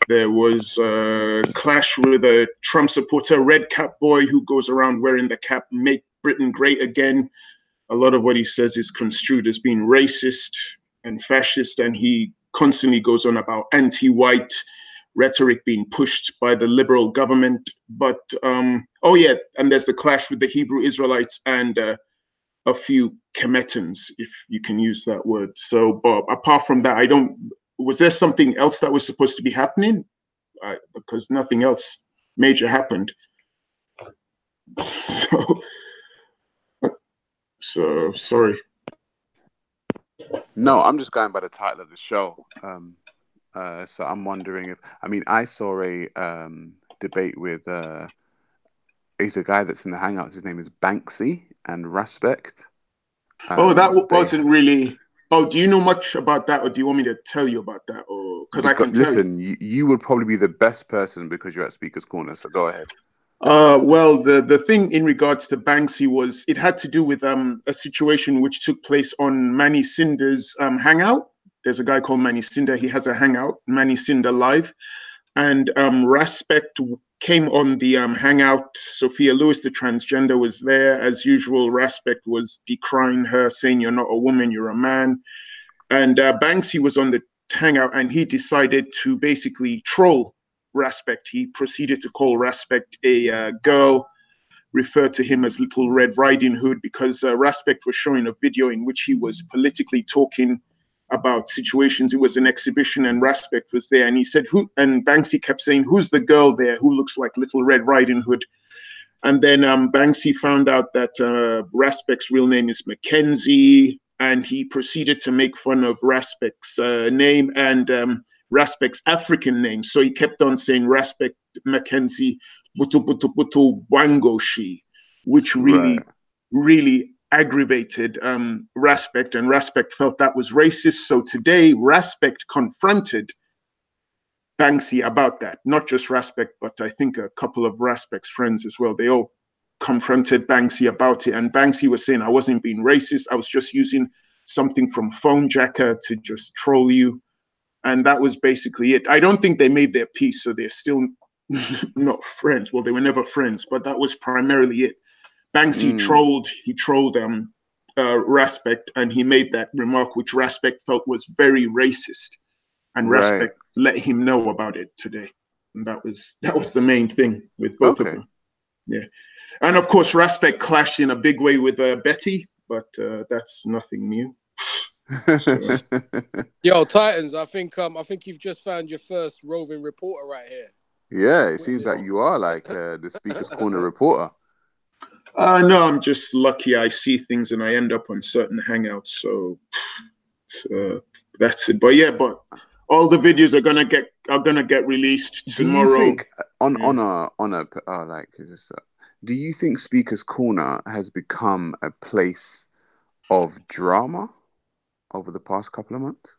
E: There was a clash with a Trump supporter, Red Cap Boy, who goes around wearing the cap, "Make Britain Great Again." A lot of what he says is construed as being racist and fascist, and he constantly goes on about anti-white rhetoric being pushed by the liberal government. But, oh yeah, and there's the clash with the Hebrew Israelites and a few Kemetans, if you can use that word. So, but apart from that, was there something else that was supposed to be happening? Because nothing else major happened. So sorry.
D: No, I'm just going by the title of the show. So I'm wondering if, I saw a debate with, he's a guy that's in the Hangouts. His name is Banksy and Respect.
E: Wasn't really. Oh, do you know much about that, or do you want me to tell you about that? Or because I can tell you.
D: Listen, you would probably be the best person because you're at Speaker's Corner. So go ahead.
E: Well, the thing in regards to Banksy was it had to do with a situation which took place on Manny Cinder's hangout. There's a guy called Manny Cinder. He has a hangout, Manny Cinder Live, and Respect came on the hangout. Sophia Lewis, the transgender, was there as usual. Respect was decrying her, saying you're not a woman, you're a man. And Banksy was on the hangout, and he decided to basically troll Respect. He proceeded to call Respect a girl, referred to him as Little Red Riding Hood, because Respect was showing a video in which he was politically talking about situations. It was an exhibition and Respect was there, and he said, "Who?" And Banksy kept saying, "Who's the girl there who looks like Little Red Riding Hood?" And then Banksy found out that Respect's real name is Mackenzie, and he proceeded to make fun of Respect's name and Respect's African name. So he kept on saying Respect Mackenzie Butu Butu Butu Wangoshi, which really aggravated Respect, and Respect felt that was racist. So today, Respect confronted Banksy about that. Not just Respect, but I think a couple of Respect's friends as well. They all confronted Banksy about it. And Banksy was saying, I wasn't being racist. I was just using something from Phone Jacker to just troll you. And that was basically it. I don't think they made their peace, so they're still not friends. Well, they were never friends, but that was primarily it. Banksy trolled Respect, and he made that remark which Respect felt was very racist, and Respect let him know about it today. And that was the main thing with both of them. Yeah, and of course Respect clashed in a big way with Betty, but that's nothing new.
B: So. Yo, Titans, I think you've just found your first roving reporter right here.
D: Yeah, it seems like you are like the Speaker's Corner reporter.
E: No, I'm just lucky. I see things and I end up on certain hangouts, so that's it. But yeah, all the videos are gonna get released tomorrow.
D: Do you think do you think Speaker's Corner has become a place of drama over the past couple of months?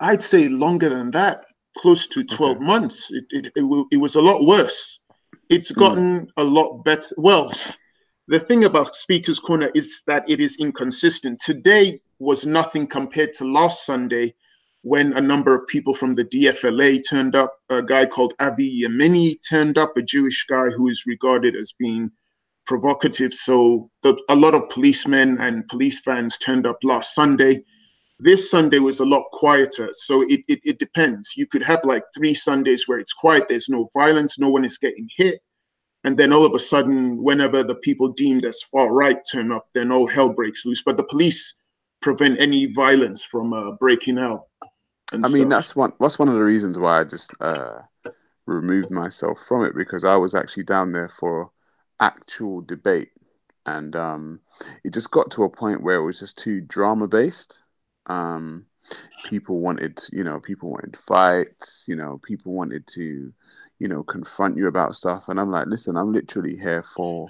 E: I'd say longer than that, close to 12 months. It was a lot worse. It's gotten a lot better. Well, the thing about Speaker's Corner is that it is inconsistent. Today was nothing compared to last Sunday, when a number of people from the DFLA turned up. A guy called Avi Yemeni turned up, a Jewish guy who is regarded as being provocative. So a lot of policemen and police fans turned up last Sunday. This Sunday was a lot quieter, so it depends. You could have like 3 Sundays where it's quiet, there's no violence, no one is getting hit. And then all of a sudden, whenever the people deemed as far right turn up, then all hell breaks loose. But the police prevent any violence from breaking out.
D: That's one of the reasons why I just removed myself from it, because I was actually down there for actual debate, and it just got to a point where it was just too drama based. People wanted, people wanted fights. People wanted to, confront you about stuff, and I'm like, listen, I'm literally here for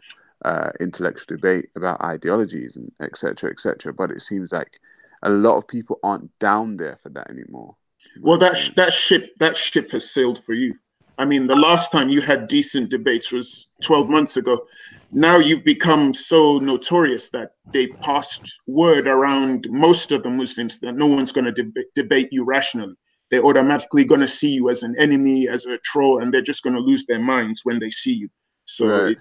D: intellectual debate about ideologies and etc. etc. But it seems like a lot of people aren't down there for that anymore.
E: Well, that ship has sailed for you. I mean, the last time you had decent debates was 12 months ago. Now you've become so notorious that they passed word around most of the Muslims that no one's going to debate you rationally. They're automatically going to see you as an enemy, as a troll, and they're just going to lose their minds when they see you. So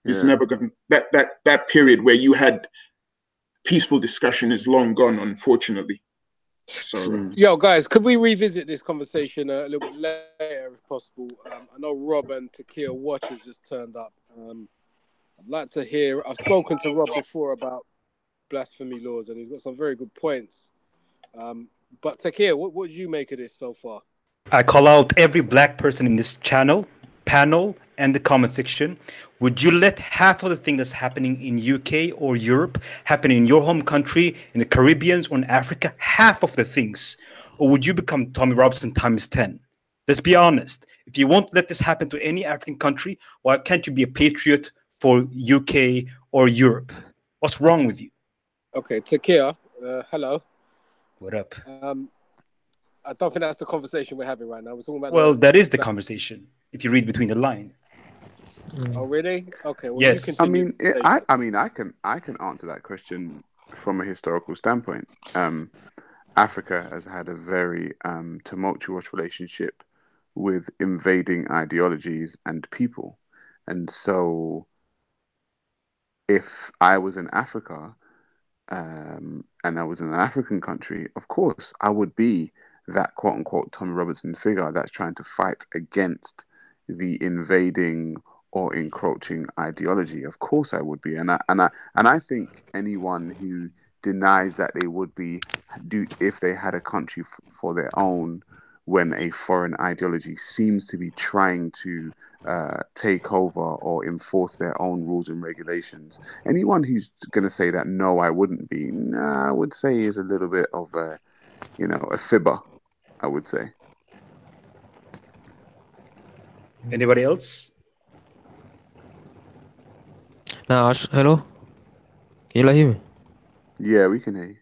E: it's never going to, that period where you had peaceful discussion is long gone, unfortunately. So,
B: yo, guys, could we revisit this conversation a little bit later, if possible? I know Rob and Takia Watchers just turned up. I'd like to hear. I've spoken to Rob before about blasphemy laws, and he's got some very good points. But Takia, what did you make of this so far?
F: I call out every black person in this panel, and the comment section. Would you let half of the thing that's happening in UK or Europe happen in your home country, in the Caribbean or in Africa? Half of the things. Or would you become Tommy Robinson times 10? Let's be honest. If you won't let this happen to any African country, why can't you be a patriot for UK or Europe? What's wrong with you?
B: Okay, Takia, hello.
F: What up?
B: I don't think that's the conversation we're having right now. We're talking about
F: that is the conversation. If you read between the lines.
B: Oh, really? Okay. Well,
F: yes.
B: You continue.
D: I can answer that question from a historical standpoint. Africa has had a very tumultuous relationship with invading ideologies and people, and so if I was in Africa, and I was in an African country, of course I would be that quote unquote Tommy Robinson figure that's trying to fight against the invading or encroaching ideology. Of course I would be. And I think anyone who denies that they would be if they had a country for their own when a foreign ideology seems to be trying to take over or enforce their own rules and regulations. Anyone who's going to say that, no, I wouldn't be, I would say is a little bit of a fibber, I would say.
F: Anybody else?
G: Now, hello? Can you hear me?
D: Yeah, we can hear you.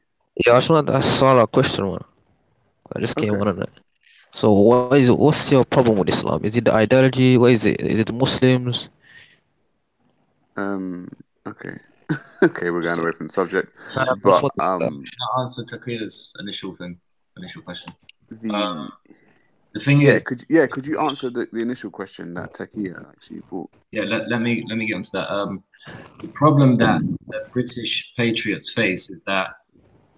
G: Yeah, I just wanted to ask Salah a question, man. I just came on it. So, what's your problem with Islam? Is it the ideology? What is it? Is it the Muslims?
D: Okay. Okay, we're going away from the subject.
H: But should I answer Takia's initial question? The thing is,
D: could you answer the initial question that Takia actually brought?
H: Yeah, let me get onto that. The problem that the British patriots face is that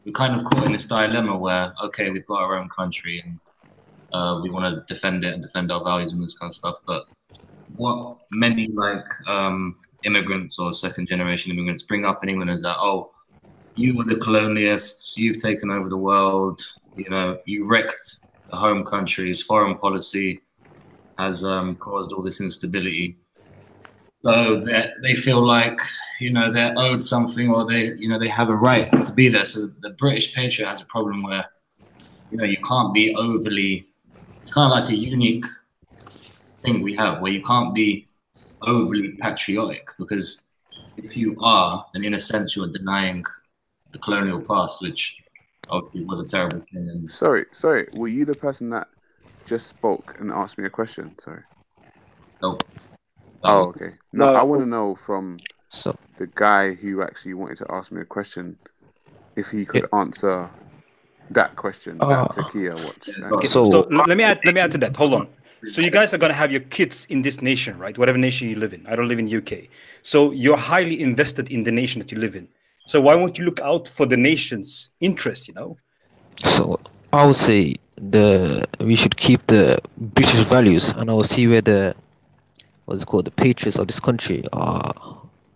H: we're kind of caught in this dilemma where, okay, we've got our own country and we want to defend it and defend our values and this kind of stuff, but what many immigrants or second-generation immigrants bring up in England is that, oh, you were the colonialists, you've taken over the world, you wrecked the home country's foreign policy has caused all this instability. So they feel like, they're owed something, or they have a right to be there. So the British patriot has a problem where, you can't be overly, it's kind of like a unique thing we have where you can't be overly patriotic, because if you are, then in a sense you're denying the colonial past, which obviously was a terrible thing. And
D: Sorry. Were you the person that just spoke and asked me a question? Sorry.
H: No.
D: Oh, okay. No, I want to know from the guy who actually wanted to ask me a question if he could answer that question that Takia watched.
F: So let me add to that. Hold on. So you guys are going to have your kids in this nation, right? Whatever nation you live in. I don't live in UK. So you're highly invested in the nation that you live in. So why won't you look out for the nation's interests,
G: So I would say we should keep the British values, and I will see where the patriots of this country are,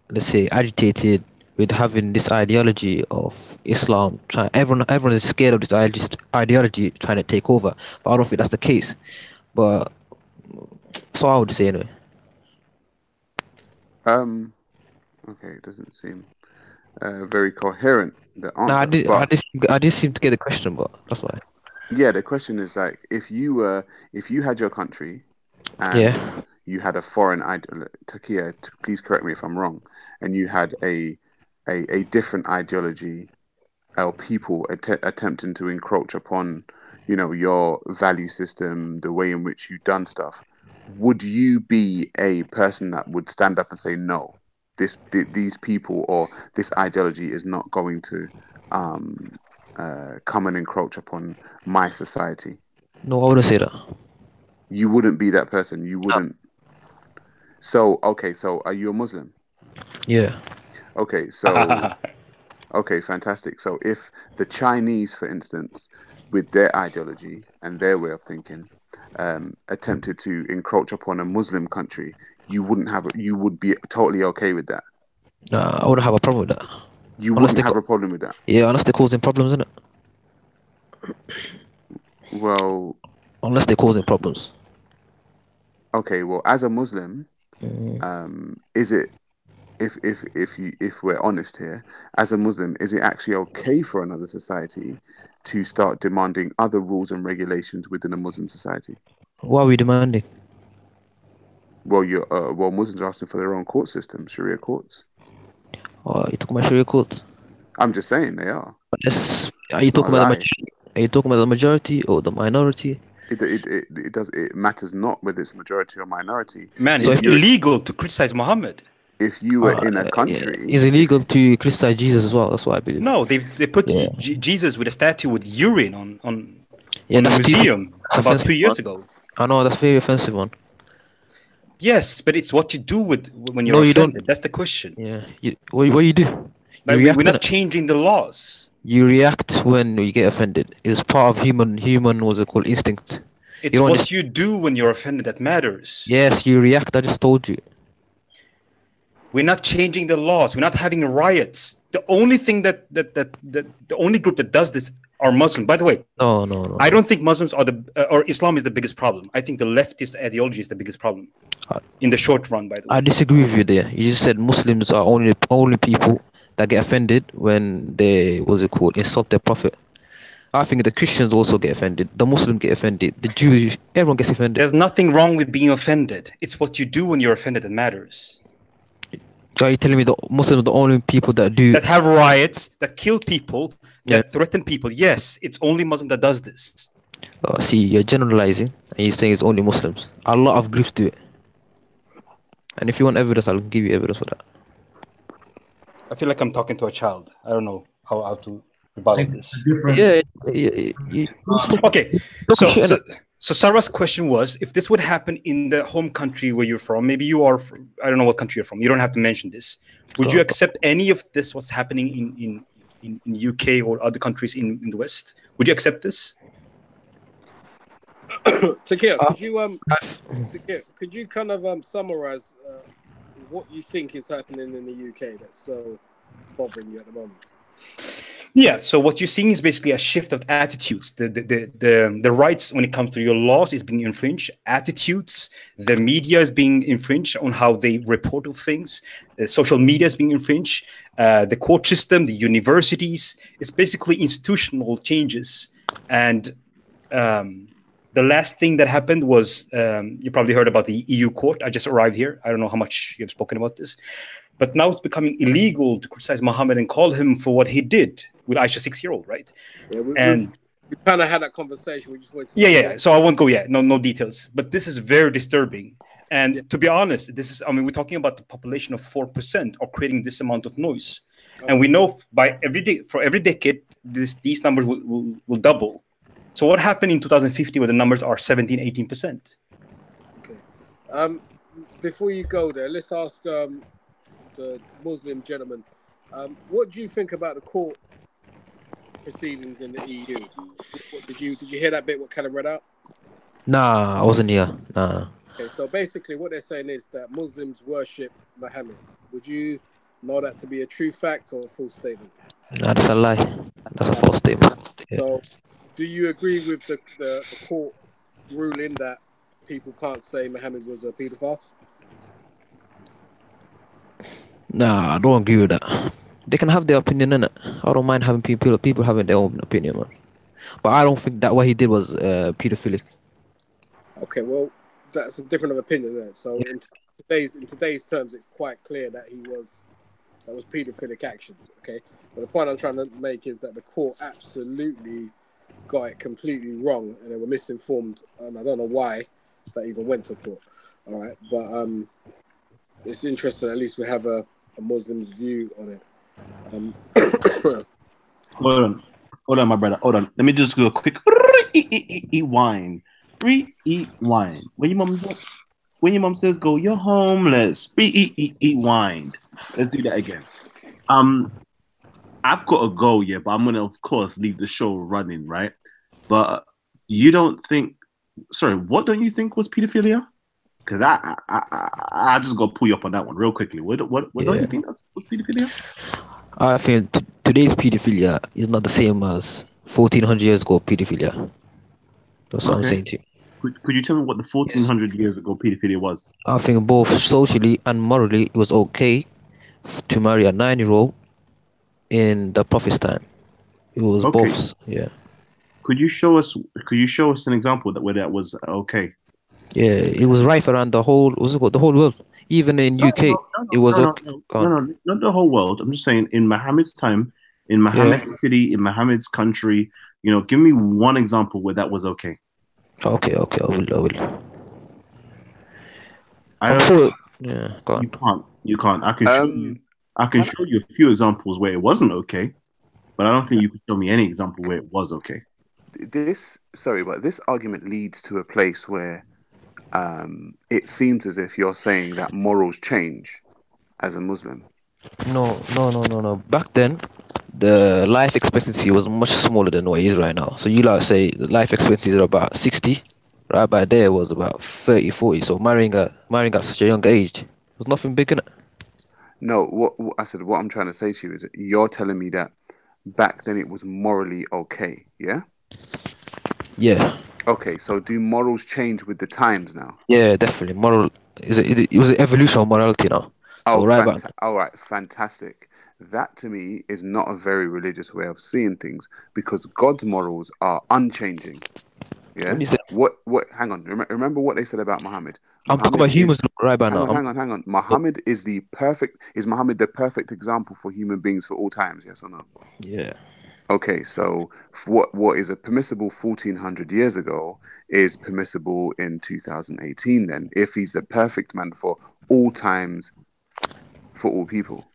G: let's say, agitated with having this ideology of Islam. Everyone is scared of this ideology trying to take over. But I don't think that's the case. But so I would say anyway.
D: Okay, it doesn't seem very coherent, the
G: No,
D: answer. But
G: I did seem to get the question, but that's why.
D: yeah, the question is like, if you had your country and
G: Yeah.
D: you had a foreign Takia, please correct me if I'm wrong, and you had a different ideology or people attempting to encroach upon, your value system, the way in which you've done stuff, would you be a person that would stand up and say, no, these people or this ideology is not going to come and encroach upon my society?
G: No, I wouldn't say that.
D: You wouldn't be that person. You wouldn't. So, okay, so are you a Muslim?
G: Yeah.
D: Okay, so okay, fantastic. So if the Chinese, for instance, with their ideology and their way of thinking, attempted to encroach upon a Muslim country, you would be totally okay with that.
G: Nah, I wouldn't have a problem with that.
D: You
G: Unless
D: wouldn't
G: they
D: have
G: co-
D: a problem with that.
G: Yeah, unless they're causing problems, innit?
D: Well,
G: Unless they're causing problems.
D: okay, well, as a Muslim, is it if we're honest here, as a Muslim, is it actually okay for another society to start demanding other rules and regulations within a Muslim society?
G: What are we demanding?
D: Well, Muslims are asking for their own court system, Sharia courts.
G: Oh, you talking about Sharia courts?
D: I'm just saying they are.
G: But are you
D: It's not
G: talking
D: a
G: about
D: lie.
G: Are you talking about the majority or the minority?
D: It matters not whether it's majority or minority.
F: Man,
G: So
F: it's
G: if you
F: illegal to criticize Muhammad.
D: If you were in a country,
G: it's illegal to criticize Jesus as well. That's what I believe.
F: No, they put
G: Yeah.
F: Jesus with a statue with urine on
G: Yeah,
F: the
G: that's
F: museum
G: That's
F: about
G: offensive
F: 2 years
G: one.
F: ago.
G: I know that's very offensive one.
F: Yes, but it's what you do when you're
G: No, you don't.
F: offended. That's the question.
G: Yeah, what you do?
F: Like,
G: You react
F: we're
G: to
F: not
G: it.
F: changing the laws.
G: You react when you get offended. It's part of human what's it called, instinct.
F: It's
G: You don't
F: what
G: just-
F: you do when you're offended that matters.
G: Yes, you react. I just told you.
F: We're not changing the laws. We're not having riots. The only thing that the only group that does this are Muslims. By the way,
G: No.
F: I don't think Muslims are or Islam is the biggest problem. I think the leftist ideology is the biggest problem in the short run. By the way,
G: I disagree with you there. You just said Muslims are only people that get offended when they insult their prophet. I think the Christians also get offended. The Muslims get offended. The Jews, everyone gets offended.
F: there's nothing wrong with being offended. It's what you do when you're offended that matters.
G: So are you telling me the Muslims are the only people that
F: have riots, that kill people,
G: Yeah.
F: that threaten people? Yes, it's only Muslim that does this.
G: See, you're generalizing and you're saying it's only Muslims. A lot of groups do it. And if you want evidence, I'll give you evidence for that.
F: I feel like I'm talking to a child. I don't know how to rebuttal this.
G: Yeah.
F: Okay, so Sarah's question was, if this would happen in the home country where you're from, maybe you are, I don't know what country you're from, you don't have to mention this. Would you accept any of this, what's happening in UK or other countries in the West? Would you accept this?
B: Takir, could you kind of summarize what you think is happening in the UK that's so bothering you at the moment?
F: Yeah, so what you're seeing is basically a shift of attitudes. The rights when it comes to your laws is being infringed. Attitudes, the media is being infringed on how they report of things. The social media is being infringed. The court system, the universities, it's basically institutional changes. And the last thing that happened was, you probably heard about the EU court. I just arrived here. I don't know how much you've spoken about this. But now it's becoming illegal to criticize Muhammad and call him for what he did with Aisha, 6-year-old, right?
B: Yeah, we kind of had that conversation. We just went.
F: Yeah. So I won't go yet. No details. But this is very disturbing. And to be honest, we're talking about the population of 4% are creating this amount of noise. And we know for every decade, these numbers will double. So what happened in 2050 where the numbers are 17, 18%?
B: Okay. Before you go there, let's ask the Muslim gentleman, what do you think about the court proceedings in the EU? Did you hear that bit what Kalam read out?
G: Nah, I wasn't here. Nah.
B: Okay, so basically what they're saying is that Muslims worship Muhammad. Would you know that to be a true fact or a false statement?
G: Nah, that's a lie. That's a false statement. Yeah.
B: So do you agree with the court ruling that people can't say Muhammad was a paedophile?
G: Nah, I don't agree with that. They can have their opinion in it. I don't mind having people having their own opinion, man. But I don't think that what he did was pedophilic.
B: Okay, well, that's a different of opinion there. So in today's terms, it's quite clear that that was paedophilic actions. Okay, but the point I'm trying to make is that the court absolutely got it completely wrong, and they were misinformed, and I don't know why that even went to court. All right, but it's interesting. At least we have a Muslim's view on it.
A: Hold on, my brother. Hold on. Let me just do a quick rewind. Rewind. When your mom says go, you're homeless. Rewind. Let's do that again. I've got to go, yeah, but I'm gonna of course leave the show running, right? But you don't think? Sorry, what don't you think was pedophilia? Because I just got to pull you up on that one real quickly. What don't you think was pedophilia?
G: I think today's pedophilia is not the same as 1400 years ago pedophilia. That's what I'm saying to you.
A: Could you tell me what the 1400 years ago pedophilia was?
G: I think both socially and morally it was okay to marry a 9-year-old in the Prophet's time. It was both, yeah.
A: Could you show us an example where that was okay?
G: Yeah, it was rife around the whole world. Even in UK, it was okay.
A: No, not the whole world. I'm just saying in Muhammad's time, in Muhammad's city, in Muhammad's country, give me one example where that was okay.
G: Okay, I will.
A: Yeah, go on. You can't. I can show you a few examples where it wasn't okay, but I don't think you can show me any example where it was okay.
D: This argument leads to a place where it seems as if you're saying that morals change as a Muslim.
G: No. Back then, the life expectancy was much smaller than what it is right now. So you say the life expectancy is about 60. Right by there was about 30, 40. So marrying at such a young age was nothing big in it.
D: No, what I'm trying to say to you is that you're telling me that back then it was morally okay, yeah?
G: Yeah.
D: Okay, so do morals change with the times now?
G: Yeah, definitely. It was an evolution of morality now.
D: All right, fantastic. That to me is not a very religious way of seeing things because God's morals are unchanging. Yeah. What? Hang on. Remember what they said about Muhammad.
G: I'm talking about humans right by now.
D: Hang on. Muhammad is the perfect example for human beings for all times? Yes or no?
G: Yeah.
D: Okay, so what is a permissible 1400 years ago is permissible in 2018 then, if he's the perfect man for all times, for all people.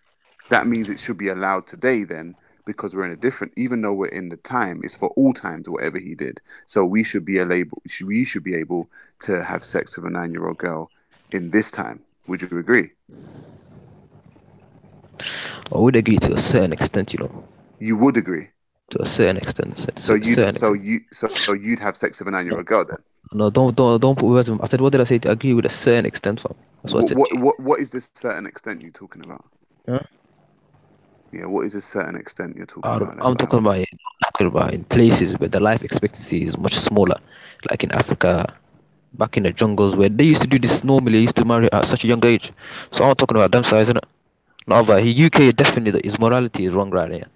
D: That means it should be allowed today then, because we're in a different, even though we're in the time, it's for all times, whatever he did. So we should be able to have sex with a 9-year-old girl in this time. Would you agree?
G: I would agree to a certain extent,
D: You would agree?
G: To a certain extent.
D: So you'd have sex with a 9-year-old girl then?
G: No, don't put words in. I said, what did I say? To agree with a certain extent, fam. That's what I said.
D: What is this certain extent you're talking about?
G: Huh?
D: Yeah, what is a certain extent you're talking about?
G: I'm talking about in places where the life expectancy is much smaller, like in Africa, back in the jungles where they used to do this normally. They used to marry at such a young age. So I'm talking about them size, isn't it? No, but UK definitely his morality is wrong right here.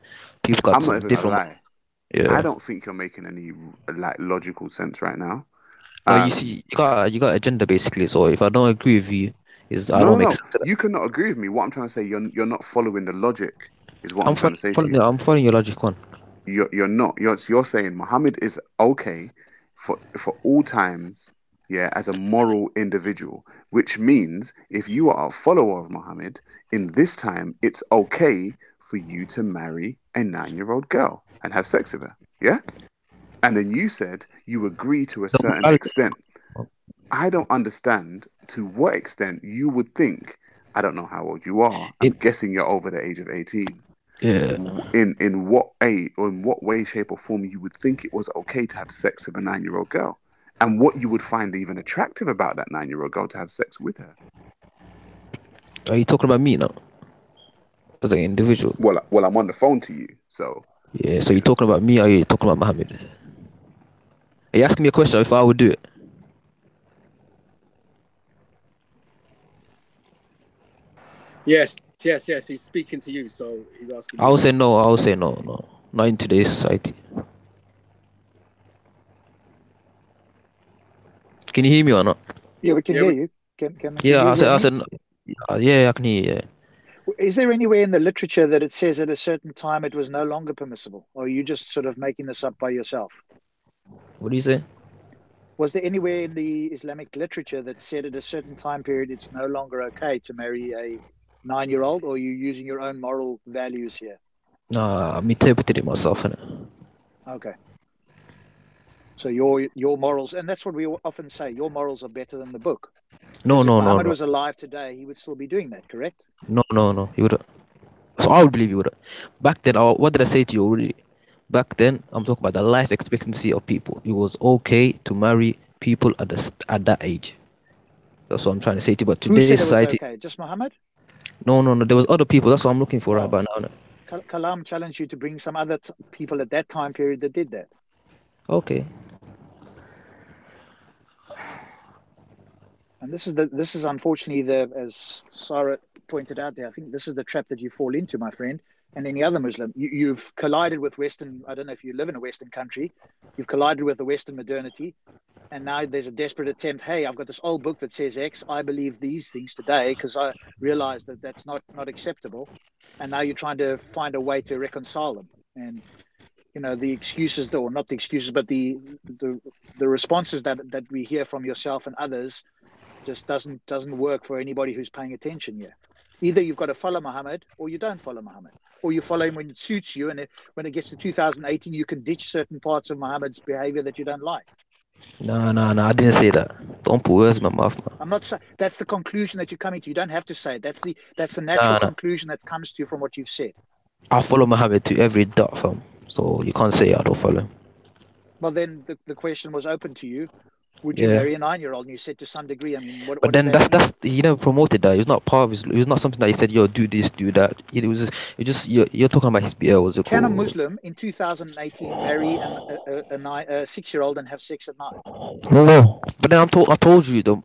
G: People got some different.
D: Lie. Yeah. I don't think you're making any logical sense right now.
G: No, you see, you got agenda basically. So if I don't agree with you, I don't make sense.
D: You cannot agree with me. What I'm trying to say, you're not following the logic. Is what I'm trying to say to you.
G: I'm following your logic, one.
D: You're not. You're saying Muhammad is okay for all times, yeah, as a moral individual. Which means if you are a follower of Muhammad in this time, it's okay for you to marry a 9-year-old girl and have sex with her, yeah. And then you said you agree to a certain extent. I don't understand to what extent you would think. I don't know how old you are. I'm guessing you're over the age of 18.
G: Yeah.
D: In what way, shape, or form you would think it was okay to have sex with a 9-year-old girl, and what you would find even attractive about that 9-year-old girl to have sex with her.
G: Are you talking about me now? As an individual?
D: Well, I'm on the phone to you, so.
G: Yeah. So you're talking about me, or are you talking about Muhammad? Are you asking me a question if I would do it?
B: Yes. Yes. He's speaking to you, so he's asking.
G: I would say no. I would say no. Not in today's society. Can you hear me or not?
I: Yeah, we can
B: Yeah,
I: hear
B: we-
I: you. Can
G: Yeah,
I: you
G: I said.
I: hear
G: I
I: me?
G: said. Yeah, I can hear you. Yeah.
I: Is there anywhere in the literature that it says at a certain time it was no longer permissible? Or are you just sort of making this up by yourself?
G: What do you say?
I: Was there anywhere in the Islamic literature that said at a certain time period it's no longer okay to marry a 9-year-old, or are you using your own moral values here?
G: Nah, I'm interpreting it myself, innit?
I: Okay. So your morals, and that's what we often say, your morals are better than the book.
G: No,
I: If
G: no, no,
I: Muhammad
G: no,
I: was alive today, he would still be doing that, correct?
G: no. He would. So I would believe he would. Back then, what did I say to you already? Back then, I'm talking about the life expectancy of people. It was okay to marry people at that age. That's what I'm trying to say to you. But
I: Who said
G: today's
I: it was
G: society,
I: okay? Just Muhammad?
G: no. There was other people. That's what I'm looking for right
I: Oh.
G: about now. innit?
I: Kalam challenged you to bring some other people at that time period that did that.
G: Okay.
I: And this is unfortunately as Sarah pointed out there, I think this is the trap that you fall into, my friend, and any other Muslim. You've collided with Western, I don't know if you live in a Western country, you've collided with the Western modernity, and now there's a desperate attempt, hey, I've got this old book that says X, I believe these things today because I realize that that's not acceptable, and now you're trying to find a way to reconcile them. And the excuses, or not the excuses, but the responses that we hear from yourself and others just doesn't work for anybody who's paying attention here. Either you've got to follow Muhammad or you don't follow Muhammad, or you follow him when it suits you, and when it gets to 2018 you can ditch certain parts of Muhammad's behavior that you don't like.
G: No, I didn't say that. Don't put words in my mouth, man.
I: I'm not saying that's the conclusion that you're coming to. You don't have to say it. That's the natural conclusion that comes to you from what you've said.
G: I follow Muhammad to every dot, fam. So you can't say I don't follow him.
I: Well, then the question was open to you. Would you marry a 9-year-old? And you said to some degree. I mean,
G: But then that's he never promoted that. It was not part of his. It was not something that he said, "Yo, do this, do that." It was just you're talking about his BL. Was it?
I: Can a Muslim in 2018 marry a 6-year-old and have sex at night?
G: No. But then I told you though,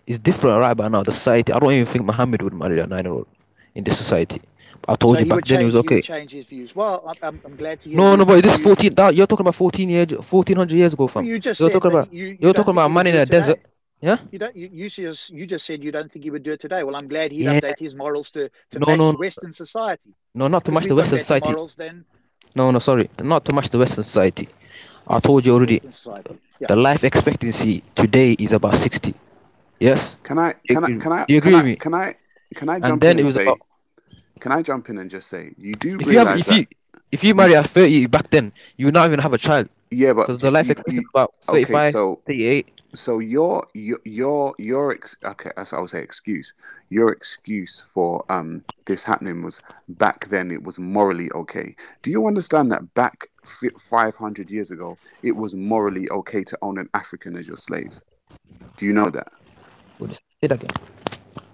G: it's different right by now. The society. I don't even think Muhammad would marry a 9-year-old in this society. I told you back then it was okay.
I: He would change his views. Well, I'm glad to hear.
G: No, but this 14. You're talking about 1400 years ago, fam.
I: You're
G: talking about a man in a desert. Yeah.
I: You just said you don't think he would do it today. Well, I'm glad he'd update his morals to match Western society.
G: No, not to match the Western society. No, sorry, not to match the Western society. I told you already. The life expectancy today is about 60. Yes.
D: Can I?
G: Do you agree with me?
D: Can I jump
G: and then
D: in
G: it was
D: and say,
G: about.
D: Can I jump in and just say you do realize
G: if you marry at 30 back then, you would not even have a child.
D: Yeah, but
G: because the life expectancy is about 35, 38.
D: So your okay, as I would say, excuse. Your excuse for this happening was back then it was morally okay. Do you understand that back 500 years ago it was morally okay to own an African as your slave? Do you know that?
G: Say that again.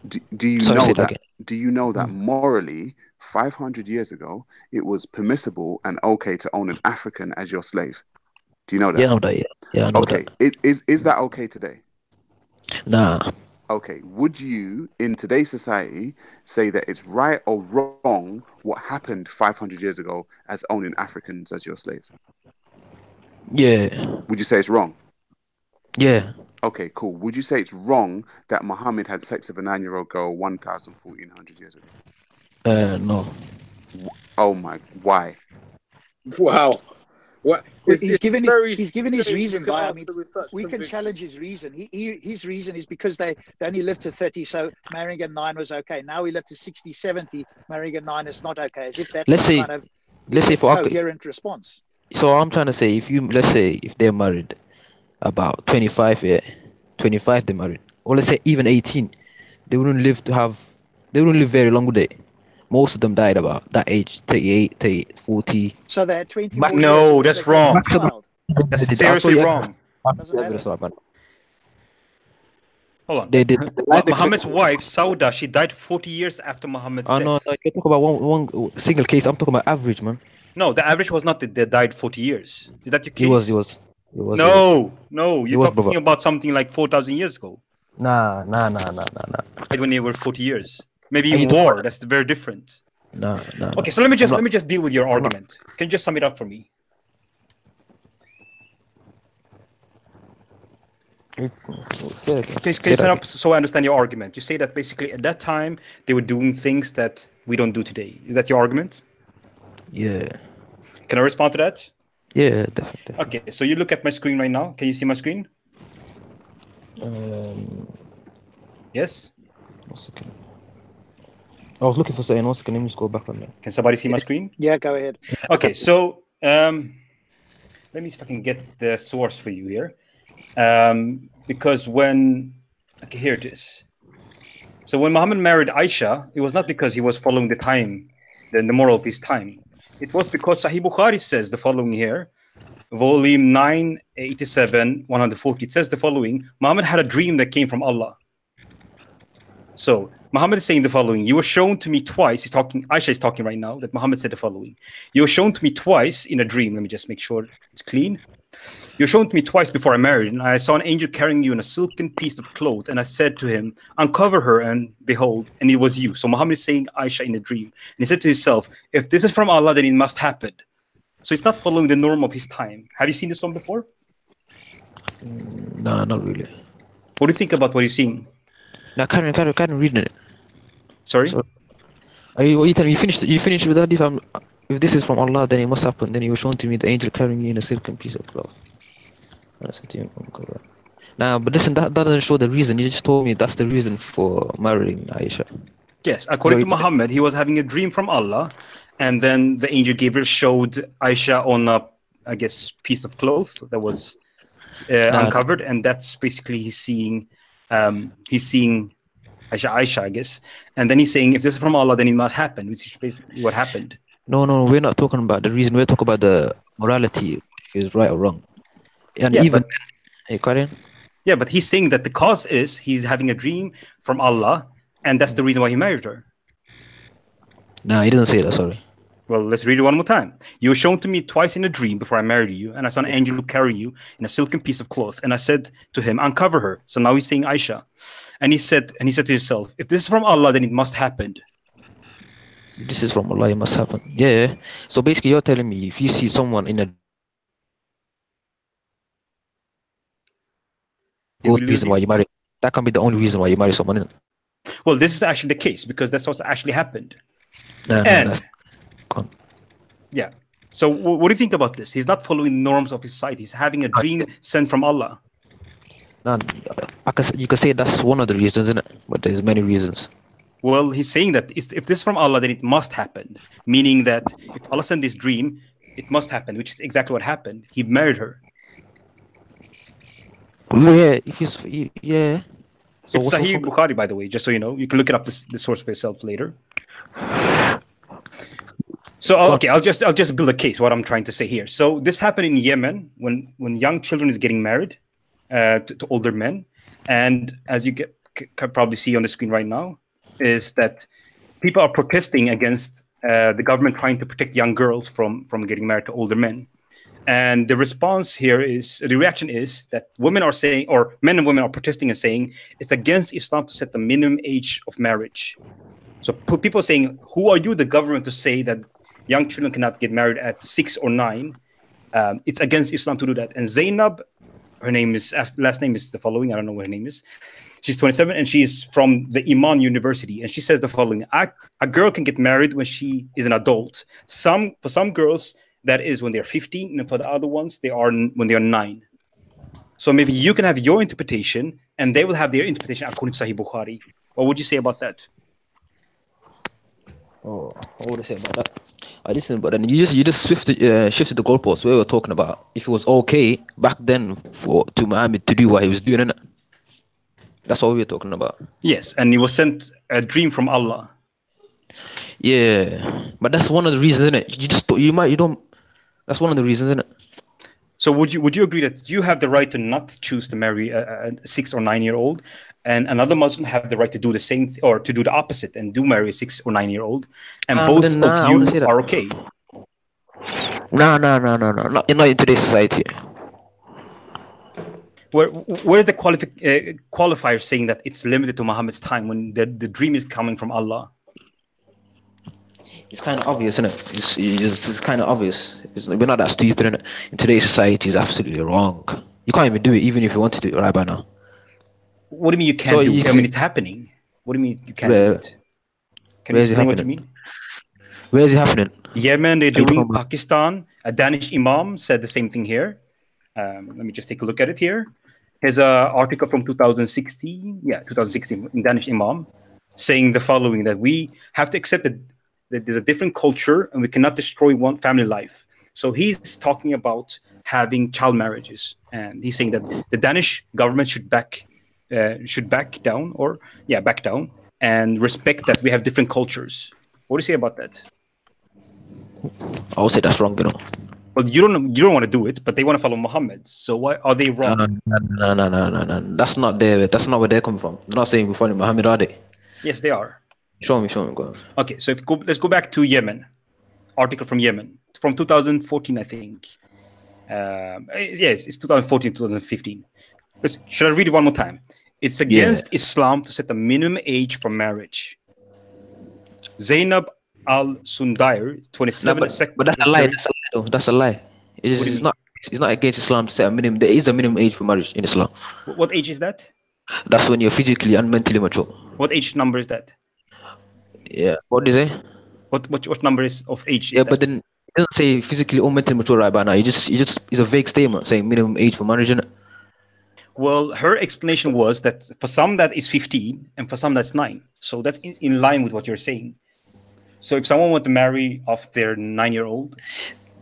D: Do you know that? Do you know that morally, 500 years ago, it was permissible and okay to own an African as your slave? Do you know that?
G: Yeah, I know that. Yeah, I know
D: that. Is that okay today?
G: Nah.
D: Okay. Would you, in today's society, say that it's right or wrong what happened 500 years ago as owning Africans as your slaves?
G: Yeah.
D: Would you say it's wrong?
G: Yeah.
D: Okay, cool. Would you say it's wrong that Muhammad had sex with a 9-year-old girl 1,400 years ago?
G: No.
D: Oh my! Why?
B: Wow. What?
I: He's given his reason. I mean, we can challenge his reason. His reason is because they only lived to 30, so marrying at 9 was okay. Now we live to 60, 70, marrying at 9 is not okay. As if that's let's say for coherent response.
G: So I'm trying to say, if they're married about 25, 25 they're married, or let's say even 18, they wouldn't live very long, would they? Most of them died about that age, 38, 38, 40.
I: So they had 20
F: No, that's wrong. That's seriously wrong. Hold on. Muhammad's wife, Sauda, she died 40 years after Muhammad's death.
G: No, you're talking about one single case. I'm talking about average, man.
F: No, the average was not that they died 40 years. Is that your case?
G: It was.
F: No, you're talking about something like 4,000 years ago.
G: Nah.
F: When they were 40 years. Maybe
G: Are you
F: in
G: talking
F: war.
G: about-
F: That's very different.
G: No.
F: Okay, so let me
G: I'm not-
F: just deal with your
G: I'm not-
F: argument. Can you just sum it up for me?
G: Say that again.
F: Can
G: Say
F: you
G: that
F: sum up
G: again.
F: so I understand your argument? You say that basically at that time they were doing things that we don't do today. Is that your argument?
G: Yeah.
F: Can I respond to that?
G: Yeah, definitely.
F: Okay, so you look at my screen right now. Can you see my screen? Yes?
G: 1 second. I was looking for something. 1 second. Let me just go back on that.
F: Can somebody see my screen?
I: Yeah, go ahead.
F: Okay, so let me see if I can get the source for you here. Because when, okay, here it is. So when Muhammad married Aisha, it was not because he was following the time, the moral of his time. It was because Sahih Bukhari says the following here, volume 9, 87, 140. It says the following: Muhammad had a dream that came from Allah. So Muhammad is saying the following: you were shown to me twice. He's talking, Aisha is talking right now, that Muhammad said the following: you were shown to me twice in a dream. Let me just make sure it's clean. You were shown to me twice before I married, and I saw an angel carrying you in a silken piece of cloth, and I said to him, uncover her, and behold, and it was you. So Muhammad is saying Aisha in the dream. And he said to himself, if this is from Allah, then it must happen. So he's not following the norm of his time. Have you seen this one before?
G: No, not really.
F: What do you think about what you're seeing?
G: No, I can't read it.
F: Sorry?
G: So, what are you telling me? You finished with that? If this is from Allah, then it must happen. Then you were shown to me the angel carrying you in a silken piece of cloth. Nah, but listen, that doesn't show the reason. You just told me that's the reason for marrying Aisha.
F: Yes, according
G: So
F: to Muhammad, he was having a dream from Allah, and then the angel Gabriel showed Aisha on a, I guess, piece of cloth that was uncovered, and that's basically he's seeing Aisha, I guess. And then he's saying, if this is from Allah, then it must happen, which is basically what happened.
G: No, we're not talking about the reason. We're talking about the morality, if it's right or wrong. And
F: Yeah,
G: even,
F: but-
G: hey, Karim?
F: Yeah, but he's saying that the cause is he's having a dream from Allah, and that's the reason why he married her.
G: No, he didn't say that, sorry.
F: Well, let's read it one more time. You were shown to me twice in a dream before I married you, and I saw an angel carry you in a silken piece of cloth, and I said to him, uncover her. So now he's saying Aisha. And he said to himself, if this is from Allah, then it must happen.
G: This is from Allah, it must happen. Yeah. So basically, you're telling me if you see someone in a good reason why you marry, that can be the only reason why you marry someone. Innit?
F: Well, this is actually the case because that's what actually happened.
G: No,
F: yeah. So what do you think about this? He's not following the norms of his society. He's having a dream sent from Allah.
G: No, you can say that's one of the reasons, isn't it? But there's many reasons.
F: Well, he's saying that if this is from Allah, then it must happen. Meaning that if Allah sent this dream, it must happen, which is exactly what happened. He married her.
G: Yeah, yeah. So
F: it's Sahih Bukhari, by the way, just so you know. You can look it up the source for yourself later. So okay, I'll just build a case. What I'm trying to say here. So this happened in Yemen when young children is getting married to older men, and as you can probably see on the screen right now, is that people are protesting against the government trying to protect young girls from getting married to older men. And the response here is, the reaction is that women are saying, or men and women are protesting and saying, it's against Islam to set the minimum age of marriage. So people are saying, who are you, the government, to say that young children cannot get married at 6 or 9? It's against Islam to do that. And Zainab, her last name is the following. I don't know what her name is. She's 27 and she's from the Iman University. And she says the following: a girl can get married when she is an adult. For some girls, that is when they're 15, and for the other ones, they are when they are 9. So maybe you can have your interpretation, and they will have their interpretation according to Sahih Bukhari. What would you say about that?
G: Oh, what would I say about that? Listen, but then you just shifted the goalposts. We were talking about if it was okay back then to Muhammad to do what he was doing, innit? That's what we were talking about.
F: Yes, and he was sent a dream from Allah.
G: Yeah, but that's one of the reasons, isn't it? That's one of the reasons, isn't it?
F: So would you agree that you have the right to not choose to marry a 6 or 9-year-old, and another Muslim have the right to do the same or to do the opposite and do marry a 6 or 9-year-old, and both of you are okay?
G: No, not in today's society.
F: where's the qualifier saying that it's limited to Muhammad's time when the dream is coming from Allah?
G: It's kind of obvious, isn't it? It's kind of obvious. We're not that stupid, innit? In today's society, it's absolutely wrong. You can't even do it, even if you want to do it right by now.
F: What do you mean you can't do it? I mean, it's happening. What do you mean you can't do it? Can you explain what you mean?
G: Where is it happening?
F: Yemen, they're doing. Pakistan, a Danish imam said the same thing here. Let me just take a look at it here. Here's an article from 2016. Yeah, 2016, in Danish imam, saying the following, that we have to accept that there's a different culture and we cannot destroy one family life. So he's talking about having child marriages, and he's saying that the Danish government should back down and respect that we have different cultures. What do you say about that?
G: I would say that's wrong, you know.
F: Well, you don't want to do it, but they want to follow Muhammad. So why are they wrong?
G: No. That's not where they're coming from. They're not saying we follow Muhammad, are they?
F: Yes, they are.
G: Show me, go on.
F: Okay, so let's go back to Yemen. Article from Yemen from 2014, I think. Yes, it's 2014, 2015. Should I read it one more time? It's against Islam to set a minimum age for marriage. Zainab al-Sundair, 27.
G: But that's a lie. That's a lie. It's not against Islam to set a minimum. There is a minimum age for marriage in Islam.
F: What age is that?
G: That's when you're physically and mentally mature.
F: What age number is that?
G: Yeah. What do you say?
F: What number is of age?
G: Yeah, but then it doesn't say physically or mentally mature right by now. It's a vague statement saying minimum age for marriage, isn't it?
F: Well, her explanation was that for some that is 15 and for some that's 9. So that's in line with what you're saying. So if someone wants to marry off their 9-year-old,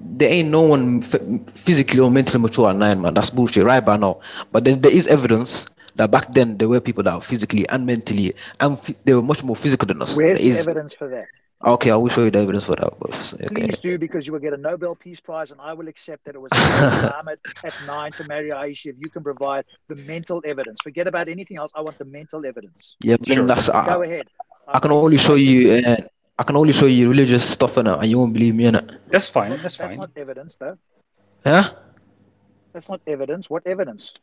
G: there ain't no one physically or mentally mature at 9, man. That's bullshit right by now. But then there is evidence that back then there were people that were physically and mentally, and they were much more physical than us.
I: Where's the evidence for that?
G: Okay, I will show you the evidence for that. Okay.
I: Please do, because you will get a Nobel Peace Prize, and I will accept that it was Muhammad at 9 to marry Aisha. If you can provide the mental evidence, forget about anything else. I want the mental evidence.
G: Yeah, but then that's
I: go ahead.
G: I can only show you. I can only show you religious stuff in it, and you won't believe me in it.
F: That's fine. That's fine.
I: That's not evidence, though.
G: Huh?
I: That's not evidence. What evidence?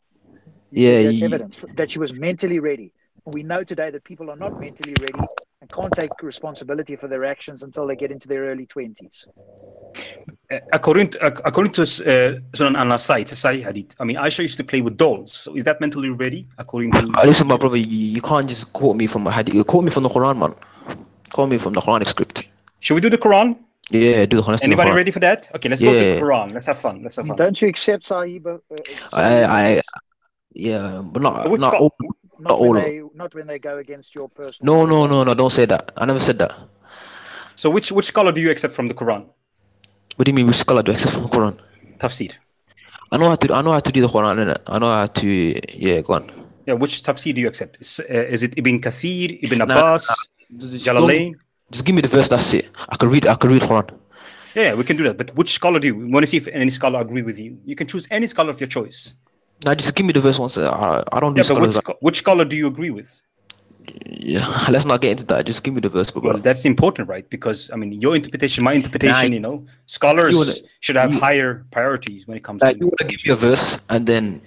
I: Evidence that she was mentally ready. We know today that people are not mentally ready and can't take responsibility for their actions until they get into their early 20s.
F: According to Sunan al-Nasai, Sahih Hadith, I mean, Aisha used to play with dolls. So is that mentally ready? According to
G: listen, my brother, you can't just quote me from a hadith. You quote me from the Quran, man. Quote me from the Quranic script.
F: Should we do the Quran?
G: Yeah, do the Quran.
F: Anybody ready for that? Okay, let's go to the Quran. Let's have fun.
I: Don't you accept Sahiba?
G: But not all.
I: Not when they go against your personal.
G: No, don't say that. I never said that.
F: So which scholar do you accept from the Quran?
G: What do you mean which scholar do you accept from the Quran?
F: Tafsir.
G: I know how to do the Quran, innit? I know how to go on.
F: Yeah, which tafsir do you accept? Is it Ibn Kathir, Ibn Abbas, Jalalain?
G: Just give me the verse, that's it. I can read Quran.
F: Yeah, we can do that. But which scholar do you want to see if any scholar agree with you? You can choose any scholar of your choice.
G: Now just give me the verse once. I don't do scholars.
F: Which scholar do you agree with?
G: Yeah, let's not get into that. Just give me the verse, bro.
F: Well, that's important, right? Because I mean, your interpretation, my interpretation. Scholars should have higher priorities when it comes to.
G: You want to give me a verse, and then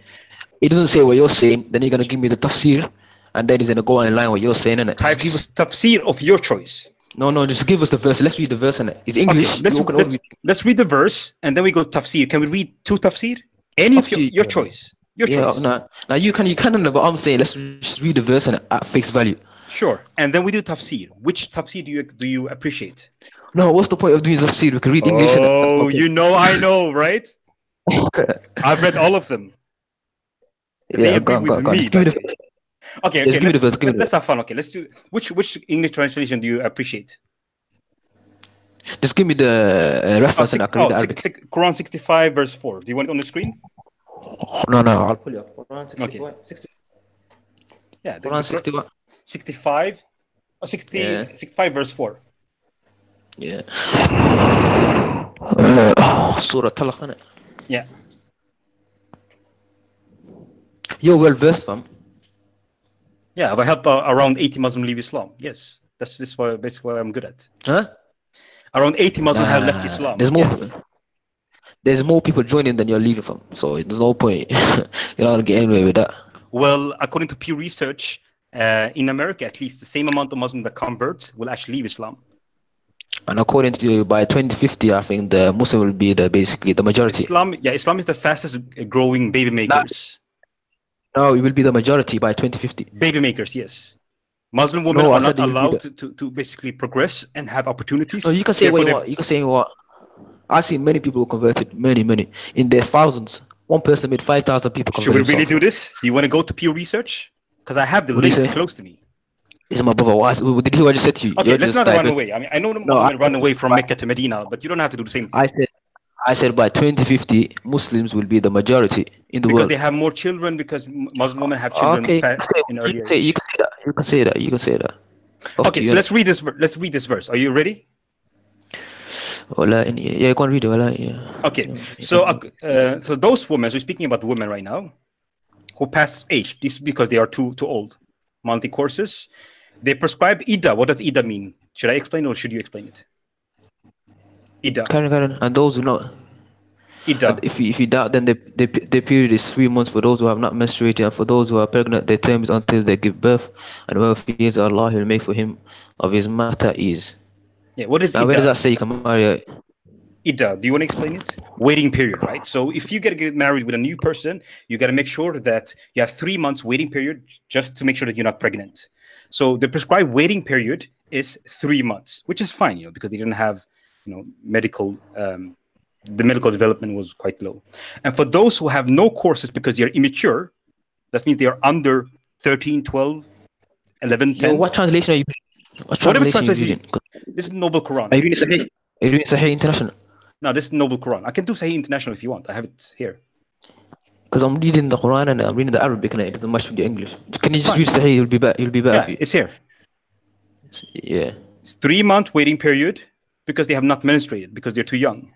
G: it doesn't say what you're saying. Then you're gonna give me the tafsir, and then he's gonna go on in line what you're saying, innit?
F: Give us tafsir of your choice.
G: No, just give us the verse. Let's read the verse, innit? It's English.
F: Okay, let's read the verse, and then we go tafsir. Can we read 2 tafsir? Any of your choice. Your choice.
G: Now you can, but I'm saying let's just read the verse and at face value.
F: Sure, and then we do tafsir. Which tafsir do you appreciate?
G: No, what's the point of doing tafsir? We can read English.
F: Oh, okay. I know, right? I've read all of them.
G: Go on. Just give me the verse.
F: Okay.
G: Give me the verse.
F: Let's have fun. Okay, let's do which English translation do you appreciate?
G: Just give me the reference and I can read the Arabic.
F: Quran 65 verse 4. Do you want it on the screen?
G: No, I'll pull it up. Quran 65.
F: Okay.
G: 60.
F: Yeah,
G: Quran 61.
F: 65 or 60, 65 verse 4.
G: Yeah. Surah Talaq, innit?
F: Yeah.
G: You're well versed, fam.
F: Yeah, I help around 80 Muslims leave Islam. Yes, that's basically what I'm good at.
G: Huh?
F: Around 80 Muslims have left Islam.
G: There's more.
F: Yes.
G: there's more people joining than you're leaving from. So there's no point. You're not gonna get anywhere with that.
F: Well, according to Pew Research, in America, at least the same amount of Muslims that convert will actually leave Islam.
G: And according to by 2050, I think the Muslim will be basically the majority.
F: Islam is the fastest growing baby makers.
G: No, it will be the majority by 2050.
F: Baby makers, yes. Muslim women are not allowed to basically progress and have opportunities.
G: No, you can say what you want. You can say what. I've seen many people who converted, many. In their thousands. One person made 5,000 people convert.
F: Should we really do this? Do you want to go to Pew Research? Because I have the link close to me.
G: Is my brother? Did you hear what I just said to you?
F: Okay, let's not run away. I mean, I know Muhammad run away from Mecca to Medina, but you don't have to do the same thing.
G: I said by 2050, Muslims will be the majority in the world.
F: Because they have more children, because Muslim women have children in early age.
G: You can say that.
F: Okay, so let's read this verse. Are you ready?
G: Yeah, go and read it. Yeah.
F: Okay, so those women, so we're speaking about women right now, who pass age, this is because they are too old. Monthly courses, they prescribe Ida. What does Ida mean? Should I explain or should you explain it? Ida.
G: Karen. And those who not.
F: Ida.
G: If you doubt, then the period is 3 months for those who have not menstruated, and for those who are pregnant, their term is until they give birth. And whoever fears Allah, He will make for him of his matter ease.
F: Yeah. What is
G: now?
F: Ida?
G: Where does that say you can marry?
F: Ida, do you want to explain it? Waiting period, right? So if you get married with a new person, you got to make sure that you have 3 months waiting period just to make sure that you're not pregnant. So the prescribed waiting period is 3 months, which is fine, because they didn't have, medical, the medical development was quite low. And for those who have no courses because they're immature, that means they are under 13, 12, 11, 10.
G: Yo, what translation are you reading?
F: Whatever translation. This is Noble Quran.
G: Are you reading Sahih International?
F: No, this is Noble Quran. I can do Sahih International if you want. I have it here.
G: Because I'm reading the Quran and I'm reading the Arabic and it doesn't match with the English. Can you just read Sahih? You'll be better for you.
F: It's here.
G: Yeah.
F: It's 3 month waiting period because they have not menstruated, because they're too young.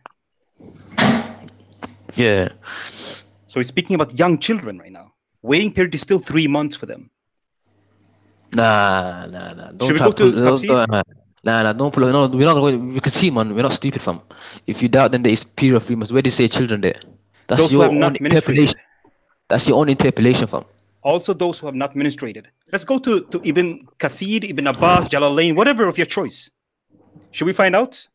G: Yeah.
F: So he's speaking about young children right now. Waiting period is still 3 months for them.
G: Nah.
F: Should we go to Tafseer?
G: Nah, don't pull it. No, we're not going. We can see, man. We're not stupid, fam. If you doubt, then there is period of 3 months. Where do you say children there? That's
F: those
G: your
F: who have not
G: interpolation. That's your own interpolation, fam.
F: Also, those who have not menstruated. Let's go to Ibn Kathir, Ibn Abbas, Jalalain, whatever of your choice. Should we find out?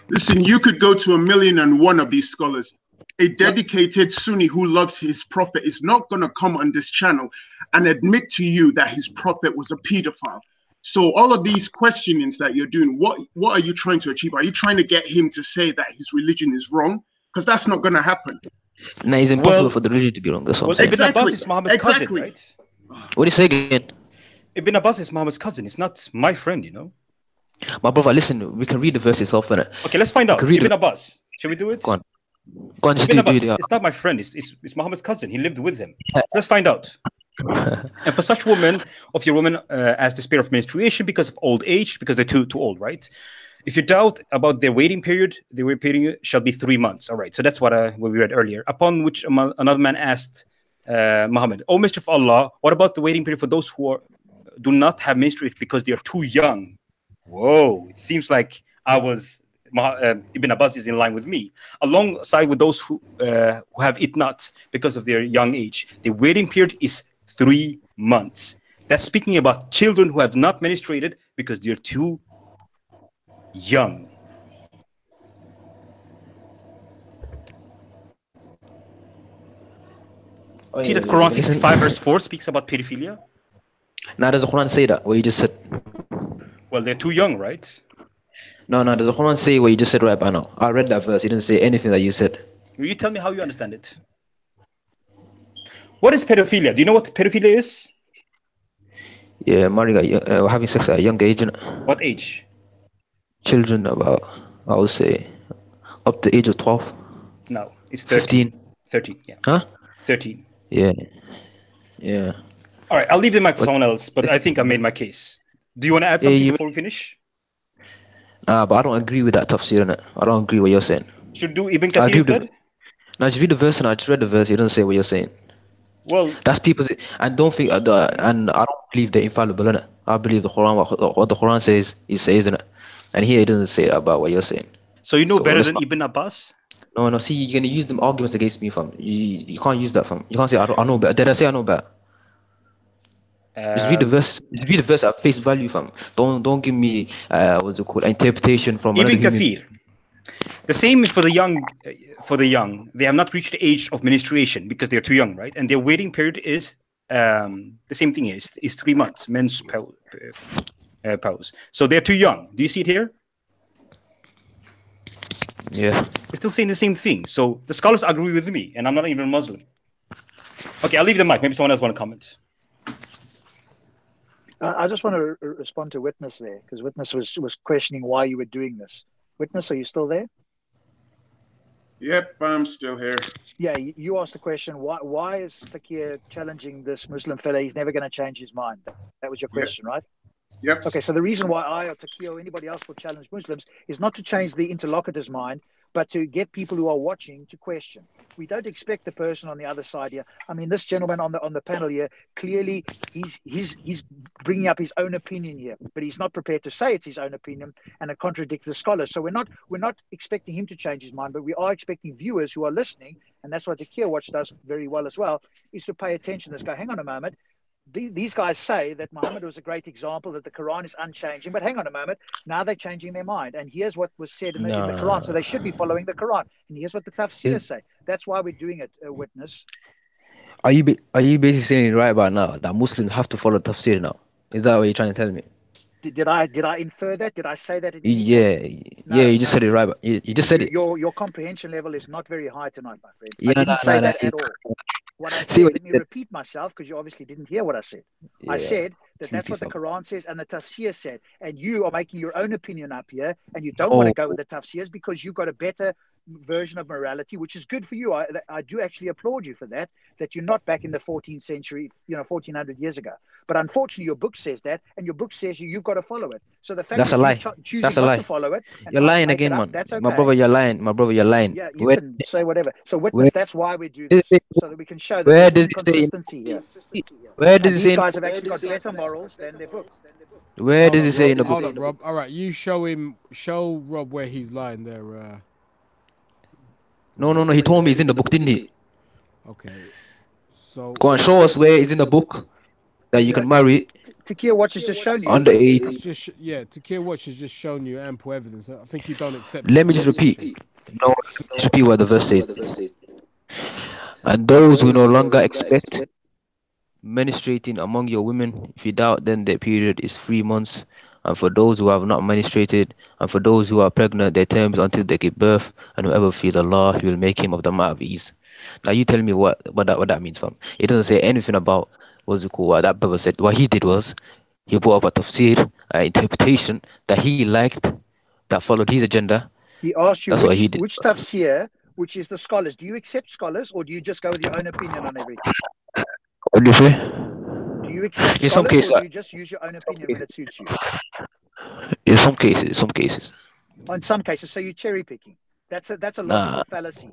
E: Listen, you could go to 1,000,001 of these scholars. A dedicated Sunni who loves his prophet is not going to come on this channel and admit to you that his prophet was a pedophile. So all of these questionings that you're doing, what are you trying to achieve? Are you trying to get him to say that his religion is wrong? Because that's not going to happen.
G: No, it's impossible for the religion to be wrong. That's what I'm saying.
F: Ibn Abbas is Muhammad's cousin, right?
G: What do you say again?
F: Ibn Abbas is Muhammad's cousin. It's not my friend,
G: My brother, listen, we can read the verse itself.
F: Okay, let's find out. Ibn Abbas. Should we do it?
G: Go on, just do it.
F: It's not my friend. It's Muhammad's cousin. He lived with him. Let's find out. And for such women, of your women as the spirit of menstruation because of old age, because they're too old, right? If you doubt about their waiting period, their waiting period shall be 3 months. All right, so that's what we read earlier. Upon which another man asked Muhammad, "O Messenger of Allah, what about the waiting period for those who do not have menstruation because they are too young?" Whoa, it seems like Ibn Abbas is in line with me, alongside with those who have it not because of their young age. The waiting period is 3 months. That's speaking about children who have not menstruated because they're too young. See that Quran 65 verse 4 speaks about pedophilia?
G: Now does the Quran say that, what you just said?
F: Well, they're too young, right?
G: No, does the Quran say what you just said right by now? I read that verse. It didn't say anything that you said.
F: Will you tell me how you understand it? What is pedophilia? Do you know what pedophilia is?
G: Yeah, marrying having sex at a young age.
F: What age?
G: Children about, I would say, up to the age of 12.
F: No, it's 13.
G: 15.
F: 13, yeah.
G: Huh?
F: 13.
G: Yeah.
F: All right, I'll leave the mic for someone else, but I think I made my case. Do you want to add something before we finish?
G: But I don't agree with that Tafseer, innit? I don't agree with what you're saying.
F: Should do Ibn Kathir instead?
G: No, just read the verse, and I just read the verse. It doesn't say what you're saying.
F: Well,
G: that's people's. And don't think, and I don't believe they're infallible, innit? I believe the Quran. What the Quran says, it says, innit? And here it doesn't say about what you're saying.
F: So you know better than Ibn Abbas?
G: No, no. See, you're gonna use them arguments against me, fam. You can't use that, fam. You can't say I know better. Did I say I know better? Just read the verse. Just read the verse at face value, fam. Don't give me what's it called? Interpretation from another
F: Ibn
G: human.
F: Kathir. The same for the young. They have not reached the age of menstruation because they're too young, right? And their waiting period is the same thing. Is 3 months men's pause. So they're too young. Do you see it here?
G: Yeah.
F: We're still saying the same thing. So the scholars agree with me, and I'm not even Muslim. Okay, I'll leave the mic. Maybe someone else want to comment.
I: I just want to respond to Witness there, because Witness was questioning why you were doing this. Witness, are you still there?
E: Yep, I'm still here.
I: Yeah, you asked the question, why is Fakir challenging this Muslim fella? He's never going to change his mind. That was your question, right?
E: Yep.
I: Okay, so the reason why I or Taki or anybody else will challenge Muslims is not to change the interlocutor's mind, but to get people who are watching to question. We don't expect the person on the other side here. I mean, this gentleman on the panel here, clearly he's bringing up his own opinion here, but he's not prepared to say it's his own opinion, and it contradicts the scholars. So we're not expecting him to change his mind, but we are expecting viewers who are listening, and that's what the Kia Watch does very well as well, is to pay attention. Let's go, hang on a moment. These guys say that Muhammad was a great example, that the Quran is unchanging, but hang on a moment, now they're changing their mind, and here's what was said in the Quran, so they should be following the Quran, and here's what the Tafseer say. That's why we're doing it, Witness.
G: Are you basically saying right about now that Muslims have to follow Tafseer now? Is that what you're trying to tell me?
I: Did I infer that? Did I say that?
G: You just said it right. You just said it.
I: Your comprehension level is not very high tonight, my friend.
G: Yeah,
I: I didn't say that at all. What I said, let me repeat myself, because you obviously didn't hear what I said. Yeah. I said that's what the Quran says and the Tafseer said, and you are making your own opinion up here, and you don't want to go with the Tafseers because you've got a better version of morality, which is good for you. I do actually applaud you for that you're not back in the 14th century, 1400 years ago. But unfortunately, your book says that, and your book says you've got to follow it. So the fact
G: that's
I: that
G: a lie.
I: you're choosing
G: that's a
I: not
G: lie.
I: to follow it,
G: you're lying again, man.
I: That's okay.
G: My brother, you're lying.
I: Yeah, you can say whatever. So Witness, that's why we do this, so that we can show that there's inconsistency here.
G: Where does it say?
I: These guys have actually got better morals than their book.
G: Where does it say in the book?
B: Hold on, Rob. All right, you show Rob where he's lying there.
G: No. He told me he's in the book, didn't he?
B: Okay. So
G: go and show us where it's in the book that you can marry.
I: Takia Watch has just shown you.
G: Underage.
B: Takia Watch has just shown you ample evidence. I think you don't accept.
G: Let me just repeat. No, just repeat what the verse says. And those who no longer expect menstruating among your women, if you doubt, then their period is 3 months. And for those who have not menstruated, and for those who are pregnant, their terms until they give birth, and whoever fears Allah, He will make him of the matter of ease. Now you tell me what that means, fam. It doesn't say anything about what that brother said. What he did was he brought up a tafsir, interpretation that he liked, that followed his agenda.
I: He asked you which tafsir, which is the scholars. Do you accept scholars, or do you just go with your own opinion on everything?
G: What do you say?
I: Do you accept
G: in
I: scholars,
G: some cases,
I: or do you just use your own opinion when it suits you?
G: In some cases.
I: In some cases, so you're cherry picking. That's a logical fallacy.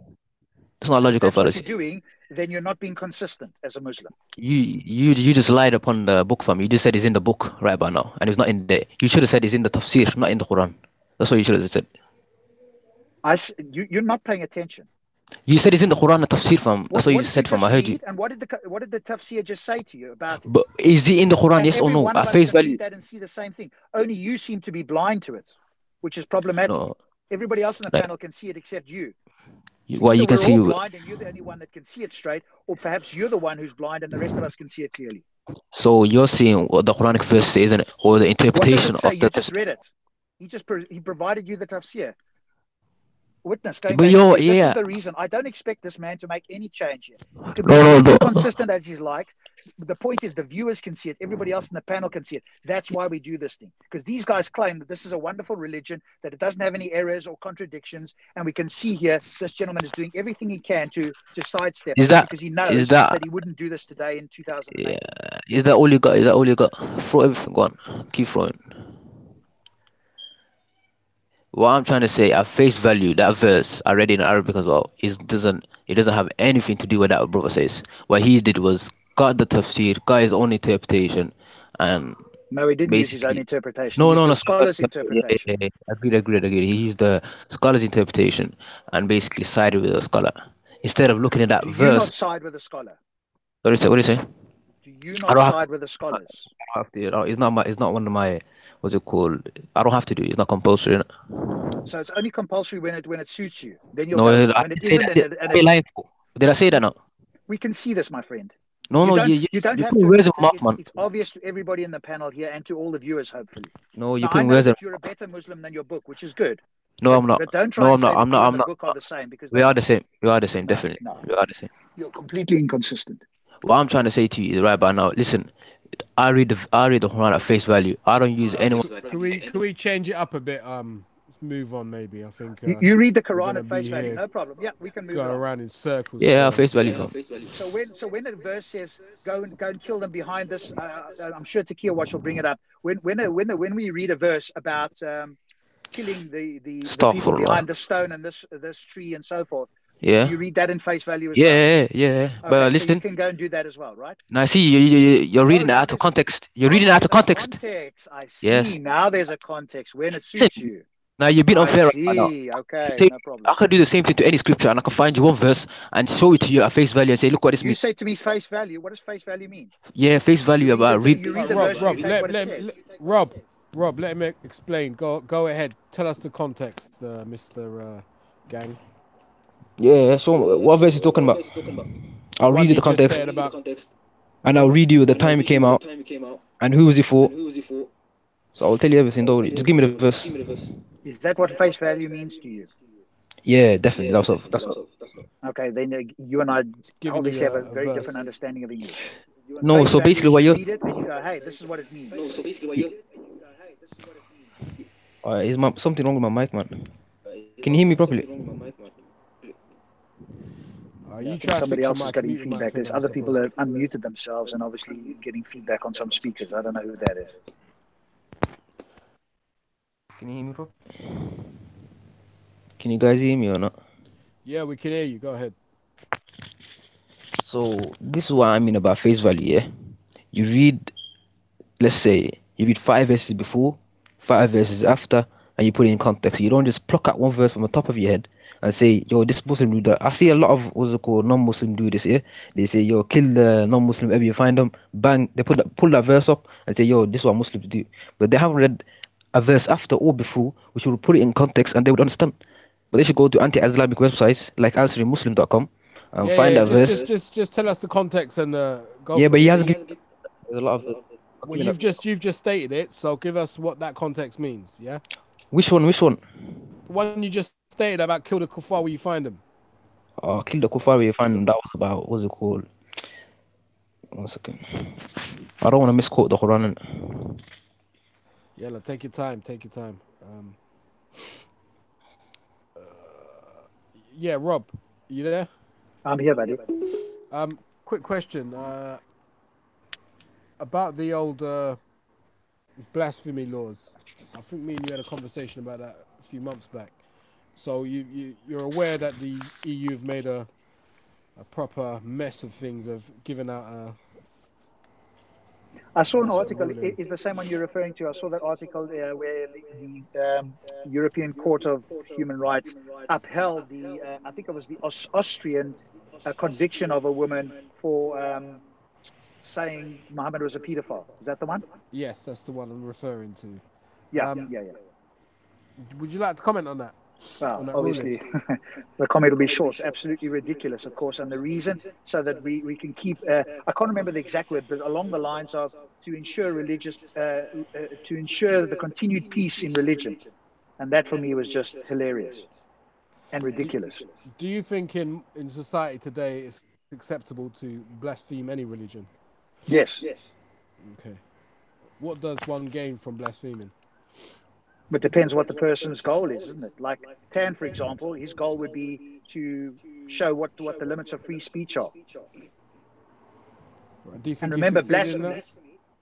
G: It's not a logical fallacy.
I: What you're doing, then you're not being consistent as a Muslim.
G: You just lied upon the book, fam. You just said it's in the book right by now, and it's not in there. You should have said it's in the tafsir, not in the Quran. That's what you should have said.
I: You're not paying attention.
G: You said it's in the Quran, the tafsir, fam. That's what you said, fam. I heard you.
I: And what did the tafsir just say to you about it?
G: But is it in the Quran, yes or no? At face value.
I: That and see the same thing. Only you seem to be blind to it, which is problematic.
G: No.
I: Everybody else in the panel can see it except you.
G: Well, you can see
I: you blind and you're the only one that can see it straight, or perhaps you're the one who's blind and the rest of us can see it clearly.
G: So you're seeing what the Quranic verse says, isn't it? Or the interpretation of the
I: You just read it. He provided you the tafsir. Witness, this is the reason. I don't expect this man to make any change here. He can be consistent as he's like. The point is the viewers can see it. Everybody else in the panel can see it. That's why we do this thing. Because these guys claim that this is a wonderful religion, that it doesn't have any errors or contradictions. And we can see here, this gentleman is doing everything he can to sidestep it because he knows that he wouldn't do this today in 2008.
G: Yeah. Is that all you got? Throw everything, go on. Keep throwing. What I'm trying to say, at face value, that verse, I read it in Arabic as well, it doesn't have anything to do with what brother says. What he did was got the tafsir, got his own interpretation, and
I: No, he didn't use his own
G: Basically,
I: interpretation.
G: no,
I: He used
G: no,
I: the
G: no.
I: scholar's
G: Yeah,
I: interpretation.
G: agreed. He used the scholar's interpretation and basically sided with the scholar instead of looking at that
I: Do you
G: verse.
I: not side with the scholar?
G: What do you say? What do you say?
I: Do you
G: I
I: not
G: don't have
I: side with the scholars?
G: I don't have to. It's not my. It's not one of my. What's it called? I don't have to do it. It's not compulsory. Innit?
I: So it's only compulsory when it suits you. Then you'll
G: No,
I: go.
G: I
I: When it
G: didn't say
I: isn't,
G: that.
I: and
G: Did I lie? Did I say that? No.
I: we can see this, my friend.
G: No, no.
I: You don't
G: You're
I: have
G: putting
I: to
G: words in
I: admit
G: my
I: it.
G: mouth, man.
I: It's obvious to everybody in the panel here and to all the viewers, hopefully.
G: No, you're
I: Now, I
G: putting
I: know
G: words in.
I: that you're a better Muslim than your book, which is good.
G: No, I'm not.
I: But don't try
G: No,
I: and
G: I'm
I: say
G: not.
I: that
G: I'm
I: you
G: not.
I: and
G: I'm
I: the
G: not.
I: book are the same, because
G: We are the same. We are the same. Definitely.
I: no.
G: We are the same.
I: You're completely inconsistent.
G: What I'm trying to say to you is right by now. Listen, I read the Quran at face value. I don't use anyone.
B: Can we change it up a bit? Let's move on. Maybe I think
I: You read the
B: we're
I: Quran
B: gonna
I: at face
B: be
I: value,
B: here
I: no problem. Yeah, we can move
B: going
I: on.
B: around in circles.
G: Yeah,
B: for-
G: face value.
I: So when a verse says go and kill them behind this, I'm sure Takia Watch will bring it up. When we read a verse about killing the people behind the stone and this tree and so forth,
G: Yeah.
I: you read that in face value as well.
G: Yeah.
I: Okay,
G: But
I: so
G: listen.
I: you can go and do that as well, right?
G: Now, see, you're reading it out of context. You're reading it out of context.
I: Context. I see.
G: Yes.
I: Now there's a context when it suits you.
G: Now you've been unfair.
I: I
G: Right now.
I: see. Okay,
G: Take-
I: no problem.
G: I can do the same thing to any scripture, and I can find you one verse and show it to you at face value and say, look what this
I: You
G: means.
I: say to me face value. What does face value mean?
G: Yeah, face value
I: You
G: about read.
I: You read the
B: Rob,
I: verse.
B: Rob,
I: You take what it
B: let,
I: says.
B: Rob, let me explain. Go ahead. Tell us the context, Mr. Gang.
G: Yeah, so what verse is talking about? I'll read you the context, and I'll read you the time it came out, and who was it for. So I'll tell you everything. Don't worry. Just give me the verse.
I: Is that what face value means to you?
G: Yeah, definitely. That's what.
I: Okay, then you and I
B: Giving
I: obviously
B: you
I: have a very
B: verse.
I: different understanding of English.
G: No,
I: Face
G: so
I: value,
G: basically
I: you
G: what
I: should
G: you're.
I: read it and you go, hey, this is what it means.
G: Is something wrong with my mic, man? Can you hear me properly?
B: You try
I: Somebody
B: fix
I: else
B: your
I: is
B: mic,
I: getting
B: mute your mic
I: feedback.
B: for
I: There's
B: now,
I: other
B: I
I: people
B: suppose.
I: that unmuted themselves and obviously getting feedback on some speakers. I don't know who that is.
G: Can you hear me properly? Can you guys hear me or not?
B: Yeah, we can hear you. Go ahead.
G: So this is what I mean about face value. Yeah, you read. Let's say you read 5 verses before, 5 verses after, and you put it in context. You don't just pluck out one verse from the top of your head and say, yo, this Muslim do that. I see a lot of what's it called, non-Muslim do this here. They say, yo, kill the non-Muslim wherever you find them. Bang, they pull that verse up and say, yo, this is what Muslims do. But they haven't read a verse after or before, which will put it in context and they would understand. But they should go to anti-Islamic websites like answerinmuslim.com and find that verse.
B: Just tell us the context and go.
G: Yeah, but he
B: it.
G: hasn't given a lot of.
B: Well, you've just stated it, so give us what that context means. Yeah.
G: Which one?
B: The one you just stated about kill the kuffar where you find them.
G: Oh, kill the kuffar where you find them. That was about what's it called? 1 second. I don't want to misquote the Quran.
B: Yeah, take your time. Yeah, Rob, you there?
I: I'm here, buddy.
B: Quick question. About the old blasphemy laws. I think me and you had a conversation about that a few months back. So you're aware that the EU have made a proper mess of things, of giving out
I: I saw an article. Is the same one you're referring to? I saw that article where the European Court of Human Rights upheld I think it was the Austrian conviction of a woman for saying Muhammad was a pedophile. Is that the one?
B: Yes, that's the one I'm referring to.
I: Yeah.
B: Would you like to comment on that?
I: Well, obviously, the comment will be short. Absolutely ridiculous, of course. And the reason, so that we can keep, I can't remember the exact word, but along the lines of to ensure to ensure the continued peace in religion. And that for me was just hilarious and ridiculous.
B: Do you think in society today it's acceptable to blaspheme any religion?
I: Yes.
B: Okay. What does one gain from blaspheming?
I: But depends what the person's goal is, isn't it? Like Tan, for example, his goal would be to show what the limits of free speech are. And remember, blasphemy.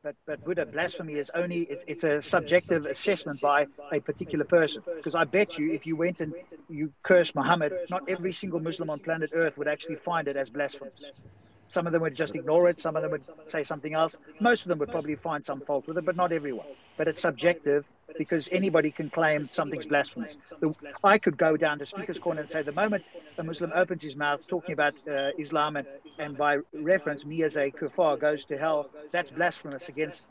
I: But Buddha, blasphemy is only it's a subjective assessment by a particular person. Because I bet you, if you went and you cursed Muhammad, not every single Muslim on planet Earth would actually find it as blasphemous. Some of them would just ignore it. Some of them would say something else. Most of them would probably find some fault with it, but not everyone. But it's subjective because anybody can claim something's blasphemous. I could go down to Speaker's Corner and say the moment a Muslim opens his mouth talking about Islam and by reference me as a kuffar goes to hell, that's blasphemous against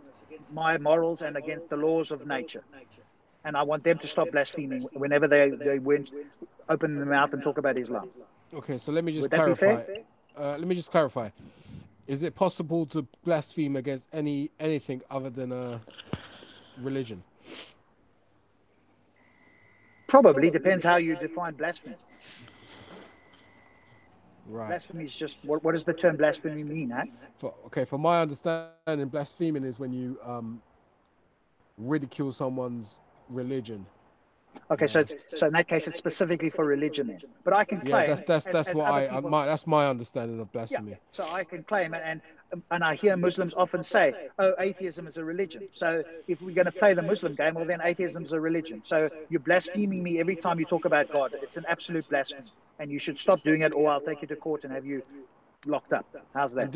I: my morals and against the laws of nature. And I want them to stop blaspheming whenever they went open their mouth and talk about Islam.
B: Okay, so let me just
I: Would that be
B: clarify.
I: fair?
B: Let me just clarify. Is it possible to blaspheme against anything other than a religion?
I: Probably depends how you define blasphemy.
B: Right.
I: Blasphemy is just what does the term blasphemy mean? Huh?
B: For my understanding, blaspheming is when you ridicule someone's religion.
I: Okay, so in that case, it's specifically for religion then. But I can claim.
B: Yeah, that's my understanding of blasphemy.
I: Yeah, so I can claim, and I hear Muslims often say, "Oh, atheism is a religion." So if we're going to play the Muslim game, well, then atheism is a religion. So you're blaspheming me every time you talk about God. It's an absolute blasphemy, and you should stop doing it, or I'll take you to court and have you locked up. How's that?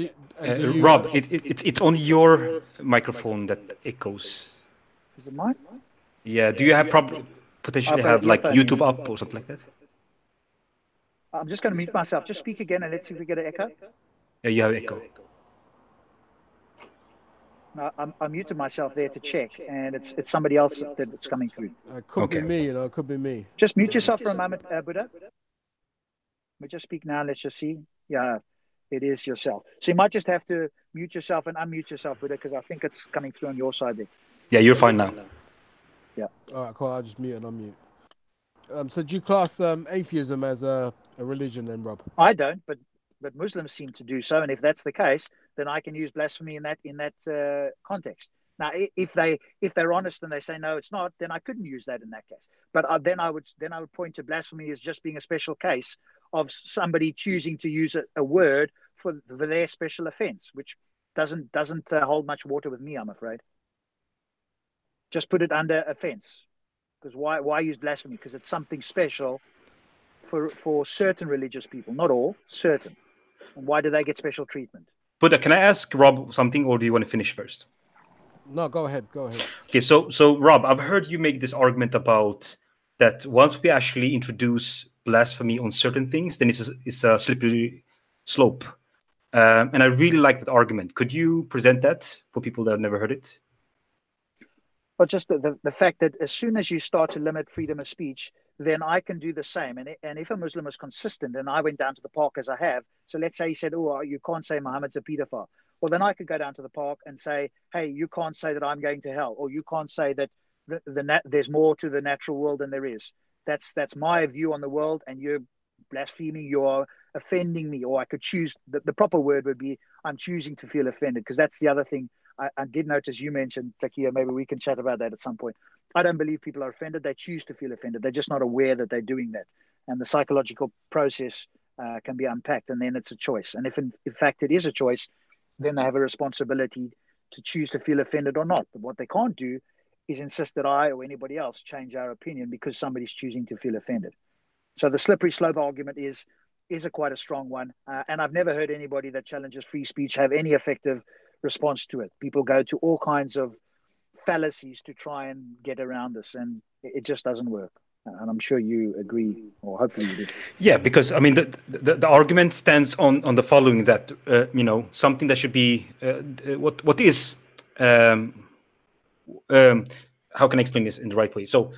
F: Rob, it's on your microphone that echoes.
I: Is it mine?
F: Yeah. Do you have potentially have like YouTube up or something like that?
I: I'm just going to mute myself. Just speak again and let's see if we get an echo.
F: Yeah, you have echo.
I: No, I muted myself there to check, and it's somebody else that's coming through.
B: Could be me, It could be me.
I: Just mute yourself for a moment, Buddha. We just speak now. Let's just see. Yeah, it is yourself. So you might just have to mute yourself and unmute yourself, Buddha, because I think it's coming through on your side there.
F: Yeah, you're fine now.
I: Yeah.
B: All right, cool. I'll just mute and unmute. So do you class atheism as a religion then, Rob?
I: I don't, but Muslims seem to do so, and if that's the case, then I can use blasphemy in that context. Now, if they're honest and they say no, it's not, then I couldn't use that in that case. But then I would point to blasphemy as just being a special case of somebody choosing to use a word for their special offense, which doesn't hold much water with me, I'm afraid. Just put it under offense, because why use blasphemy? Because it's something special for certain religious people, not all, certain. And why do they get special treatment?
F: Buddha, can I ask Rob something, or do you want to finish first?
B: No, go ahead.
F: Okay, so Rob, I've heard you make this argument about that once we actually introduce blasphemy on certain things, then it's a slippery slope. And I really like that argument. Could you present that for people that have never heard it?
I: Well, just the fact that as soon as you start to limit freedom of speech, then I can do the same. And if a Muslim is consistent, and I went down to the park as I have, so let's say he said, "Oh, you can't say Muhammad's a pedophile." Well, then I could go down to the park and say, "Hey, you can't say that I'm going to hell," or "You can't say that there's more to the natural world than there is." That's my view on the world, and you're blaspheming, you're offending me. Or I could choose the proper word would be, I'm choosing to feel offended, because that's the other thing. I did notice you mentioned, Takia, maybe we can chat about that at some point. I don't believe people are offended. They choose to feel offended. They're just not aware that they're doing that. And the psychological process can be unpacked, and then it's a choice. And if in fact it is a choice, then they have a responsibility to choose to feel offended or not. But what they can't do is insist that I or anybody else change our opinion because somebody's choosing to feel offended. So the slippery slope argument is quite a strong one. And I've never heard anybody that challenges free speech have any effective response to it. People go to all kinds of fallacies to try and get around this, and it just doesn't work. And I'm sure you agree, or hopefully you do.
F: Yeah, because I mean, the argument stands on the following, that something that should be what is how can I explain this in the right way? So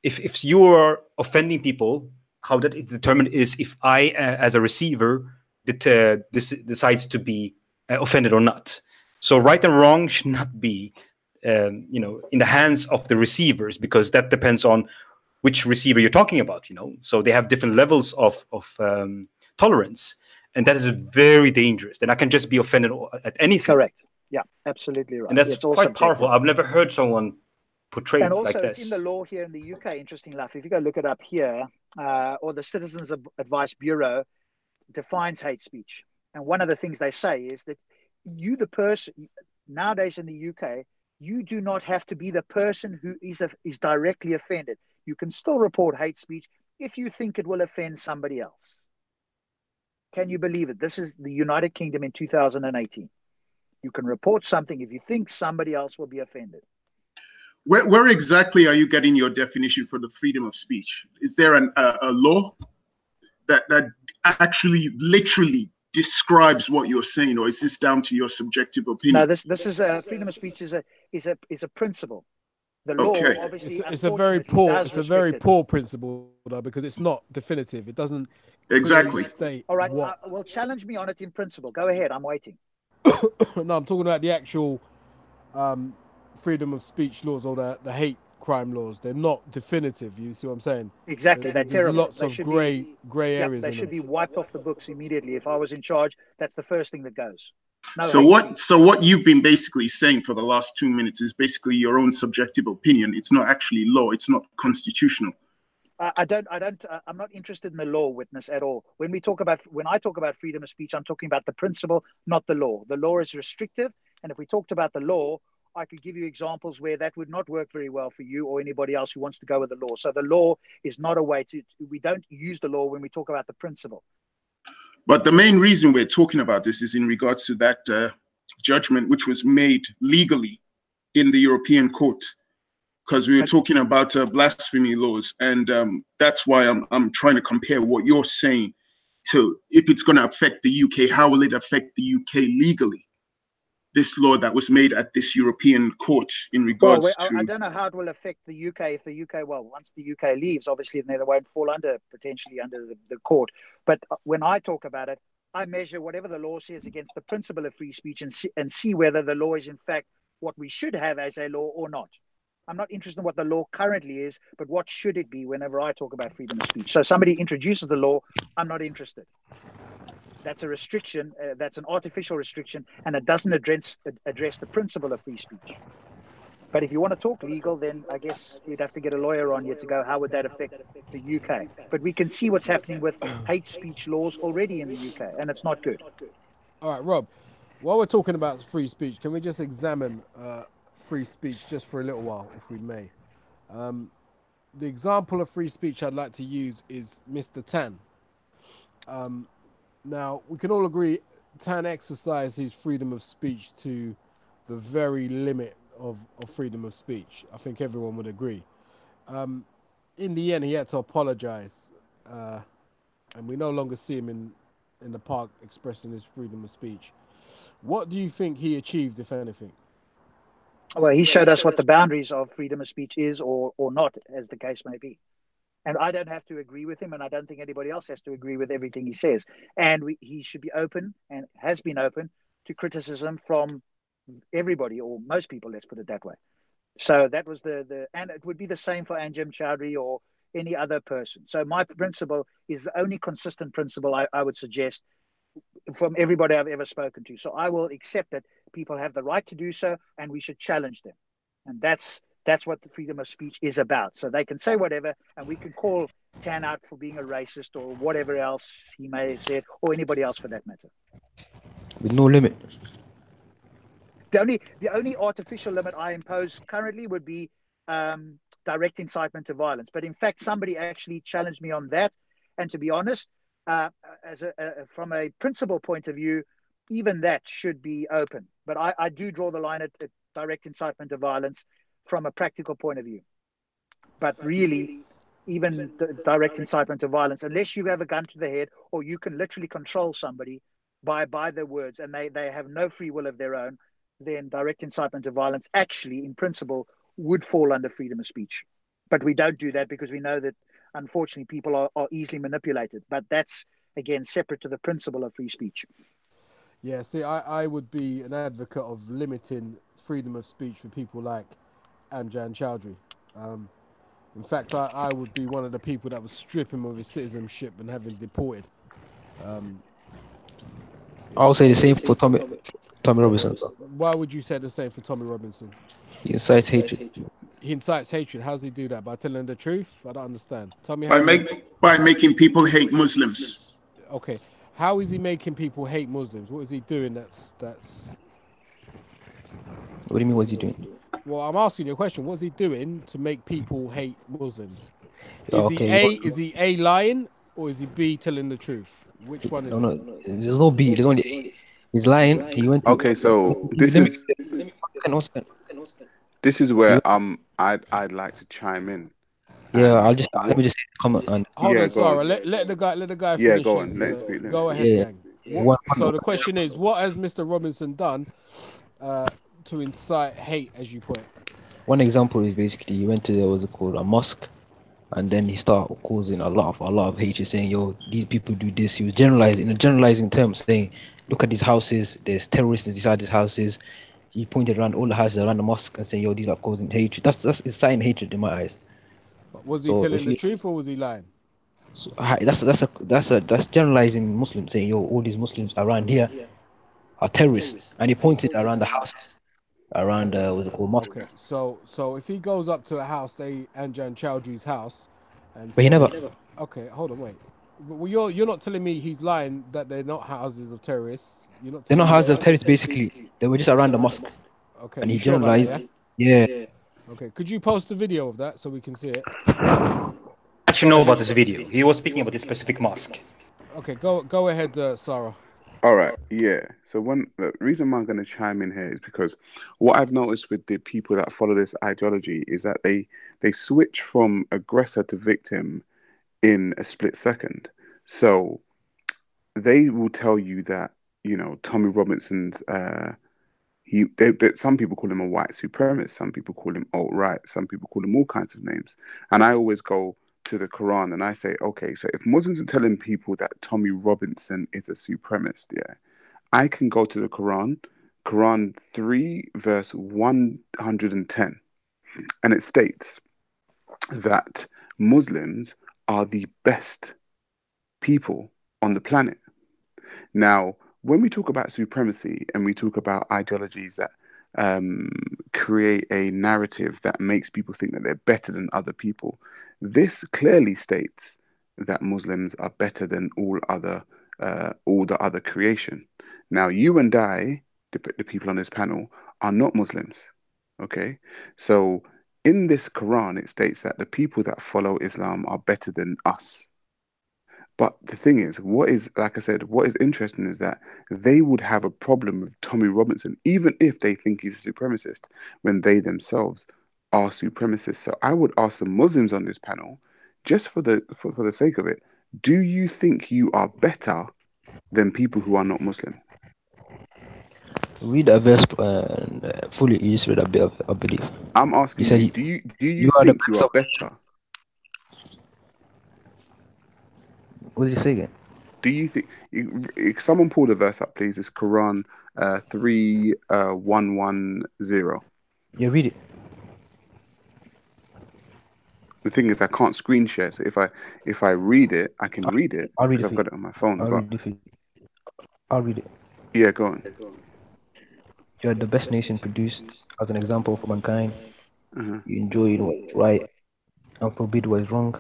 F: if you are offending people, how that is determined is if I, as a receiver, decides to be offended or not. So right and wrong should not be, in the hands of the receivers, because that depends on which receiver you're talking about. So they have different levels of tolerance, and that is very dangerous. Then I can just be offended at anything.
I: Correct. Yeah, absolutely right.
F: And that's quite powerful. I've never heard someone portray it like this. And
I: also, it's in the law here in the UK. Interesting enough, if you go look it up here, or the Citizens Advice Bureau defines hate speech, and one of the things they say is that you, the person, nowadays in the UK, you do not have to be the person who is directly offended. You can still report hate speech if you think it will offend somebody else. Can you believe it? This is the United Kingdom in 2018. You can report something if you think somebody else will be offended.
E: Where exactly are you getting your definition for the freedom of speech? Is there a law that actually literally describes what you're saying, or is this down to your subjective opinion?
I: No, this is freedom of speech is a principle. The law,
E: Okay.
I: obviously,
B: It's a very poor principle though, because it's not definitive. It doesn't
E: exactly
B: state.
I: All right.
B: What...
I: Well, challenge me on it in principle. Go ahead. I'm waiting.
B: No, I'm talking about the actual freedom of speech laws or the hate crime laws. They're not definitive. You see what I'm saying?
I: Exactly. They're terrible.
B: Lots of grey areas.
I: They should be wiped off the books immediately. If I was in charge, that's the first thing that goes. No,
E: so what you've been basically saying for the last 2 minutes is basically your own subjective opinion. It's not actually law. It's not constitutional.
I: I'm not interested in the law, witness, at all. When I talk about freedom of speech, I'm talking about the principle, not the law. The law is restrictive, and if we talked about the law, I could give you examples where that would not work very well for you or anybody else who wants to go with the law. So the law is not a way we don't use the law when we talk about the principle.
E: But the main reason we're talking about this is in regards to that judgment which was made legally in the European court, because we were talking about blasphemy laws, and that's why I'm trying to compare what you're saying to if it's going to affect the UK. How will it affect the UK legally? This law that was made at this European court in regards to...
I: I don't know how it will affect the UK if the UK, once the UK leaves, obviously, then they won't fall potentially under the court. But when I talk about it, I measure whatever the law says against the principle of free speech and see whether the law is in fact what we should have as a law or not. I'm not interested in what the law currently is, but what should it be whenever I talk about freedom of speech. So somebody introduces the law, I'm not interested. That's a restriction. That's an artificial restriction, and it doesn't address the principle of free speech. But if you want to talk legal, then I guess we'd have to get a lawyer on here to go, how would that affect the UK? But we can see what's happening with hate speech laws already in the UK, and it's not good.
B: All right, Rob, while we're talking about free speech, can we just examine free speech just for a little while, if we may? The example of free speech I'd like to use is Mr. Tan. Now, we can all agree Tan exercised his freedom of speech to the very limit of freedom of speech. I think everyone would agree. In the end, he had to apologize, and we no longer see him in the park expressing his freedom of speech. What do you think he achieved, if anything?
I: Well, he showed us what the boundaries of freedom of speech is or not, as the case may be. And I don't have to agree with him, and I don't think anybody else has to agree with everything he says. And he should be open, and has been open, to criticism from everybody, or most people, let's put it that way. So that was and it would be the same for Anjem Choudhury or any other person. So my principle is the only consistent principle I would suggest from everybody I've ever spoken to. So I will accept that people have the right to do so, and we should challenge them. And that's what the freedom of speech is about. So they can say whatever, and we can call Tan out for being a racist or whatever else he may have said, or anybody else for that matter.
G: With no limit.
I: The only artificial limit I impose currently would be direct incitement to violence. But in fact, somebody actually challenged me on that. And to be honest, from a principle point of view, even that should be open. But I do draw the line at direct incitement to violence from a practical point of view. But really, even the direct incitement to violence, unless you have a gun to the head or you can literally control somebody by their words and they have no free will of their own, then direct incitement to violence actually, in principle, would fall under freedom of speech. But we don't do that because we know that, unfortunately, people are easily manipulated. But that's, again, separate to the principle of free speech.
B: Yeah, see, I would be an advocate of limiting freedom of speech for people like Anjem Choudhury. In fact, I would be one of the people that would strip him of his citizenship and have him deported.
G: I'll say the same for Tommy Robinson.
B: Why would you say the same for Tommy Robinson?
G: He incites hatred.
B: He incites hatred. How does he do that? By telling the truth? I don't understand. Tell me
E: by making people hate Muslims.
B: Okay. How is he making people hate Muslims? What is he doing that's...
G: What do you mean, what's he doing?
B: Well, I'm asking you a question. What's he doing to make people hate Muslims? Is
G: Okay.
B: he A, lying, or is he B, telling the truth? Which one is
G: No,
B: it?
G: no, there's no B. There's only A. He's lying. He went.
D: Okay, so this
G: Let me.
D: is
G: One second. He
D: where
G: went,
D: I'd like to chime in.
G: yeah,
D: And
G: let me just say the comment and
B: Hold
D: yeah,
B: on,
D: go
B: Sarah.
D: on.
B: Let the guy
D: Yeah,
B: finish
D: go on.
B: his.
D: Let him speak. Let him
B: Go
D: speak.
B: ahead,
G: yeah.
B: gang.
G: One,
B: So the question is, what has Mr. Robinson done to incite hate, as you put it?
G: one example is basically he went to there was called a mosque, and then he started causing a lot of hatred, saying, "Yo, these people do this." He was generalizing in a generalizing term, saying, "Look at these houses. There's terrorists inside these houses." He pointed around all the houses around the mosque and saying, "Yo, these are causing hatred." That's inciting hatred in my eyes.
B: Was he
G: So
B: telling
G: if
B: the
G: you,
B: truth or was he lying?
G: so, that's generalizing Muslim, saying, "Yo, all these Muslims around here are terrorists," and he pointed around the houses around what's it called mosque.
B: Okay, so if he goes up to a house, say Anjan Chowdhury's house, and
G: But he never.
B: says, okay, hold on, wait. Well, you're not telling me he's lying that they're not houses of terrorists. You're not
G: They're
B: telling
G: not
B: me
G: houses of
B: that.
G: terrorists. Basically, they were just around the mosque,
B: Okay,
G: and
B: you
G: he
B: sure about that?
G: generalized.
B: Yeah.
G: Yeah.
B: Okay, could you post a video of that so we can see it?
F: Actually know about this video. He was speaking about this specific mosque.
B: Okay, go ahead, Sarah.
D: All right, yeah. So the reason why I'm going to chime in here is because what I've noticed with the people that follow this ideology is that they switch from aggressor to victim in a split second. So they will tell you that, you know, Tommy Robinson's some people call him a white supremacist, some people call him alt-right, some people call him all kinds of names. And I always go to the Quran and I say, okay, so if Muslims are telling people that Tommy Robinson is a supremacist, yeah, I can go to the Quran 3 verse 110, and it states that Muslims are the best people on the planet. Now, when we talk about supremacy and we talk about ideologies that create a narrative that makes people think that they're better than other people, this clearly states that Muslims are better than all the other creation. Now, you and I, the people on this panel, are not Muslims. Okay, so in this Quran, it states that the people that follow Islam are better than us. But the thing is, like I said, what is interesting is that they would have a problem with Tommy Robinson, even if they think he's a supremacist, when they themselves are supremacists. So I would ask the Muslims on this panel, just for the sake of it, do you think you are better than people who are not Muslim?
G: Read a verse and fully illustrate a bit of I believe.
D: I'm asking
G: said
D: you,
G: you-
D: do you
G: are the
D: think you
G: best
D: are
G: of-
D: better?
G: What did you say again?
D: Do you think if someone pull the verse up, please? It's Quran 3:110.
G: Yeah, read it.
D: The thing is, I can't screen share. So if I read it, I can read it
G: I'll read
D: because
G: it
D: I've
G: for
D: got
G: you.
D: it on my phone.
G: I'll read it.
D: Yeah, go on.
G: You are the best nation produced as an example for mankind.
D: Uh-huh.
G: You enjoy what is right and forbid what is wrong,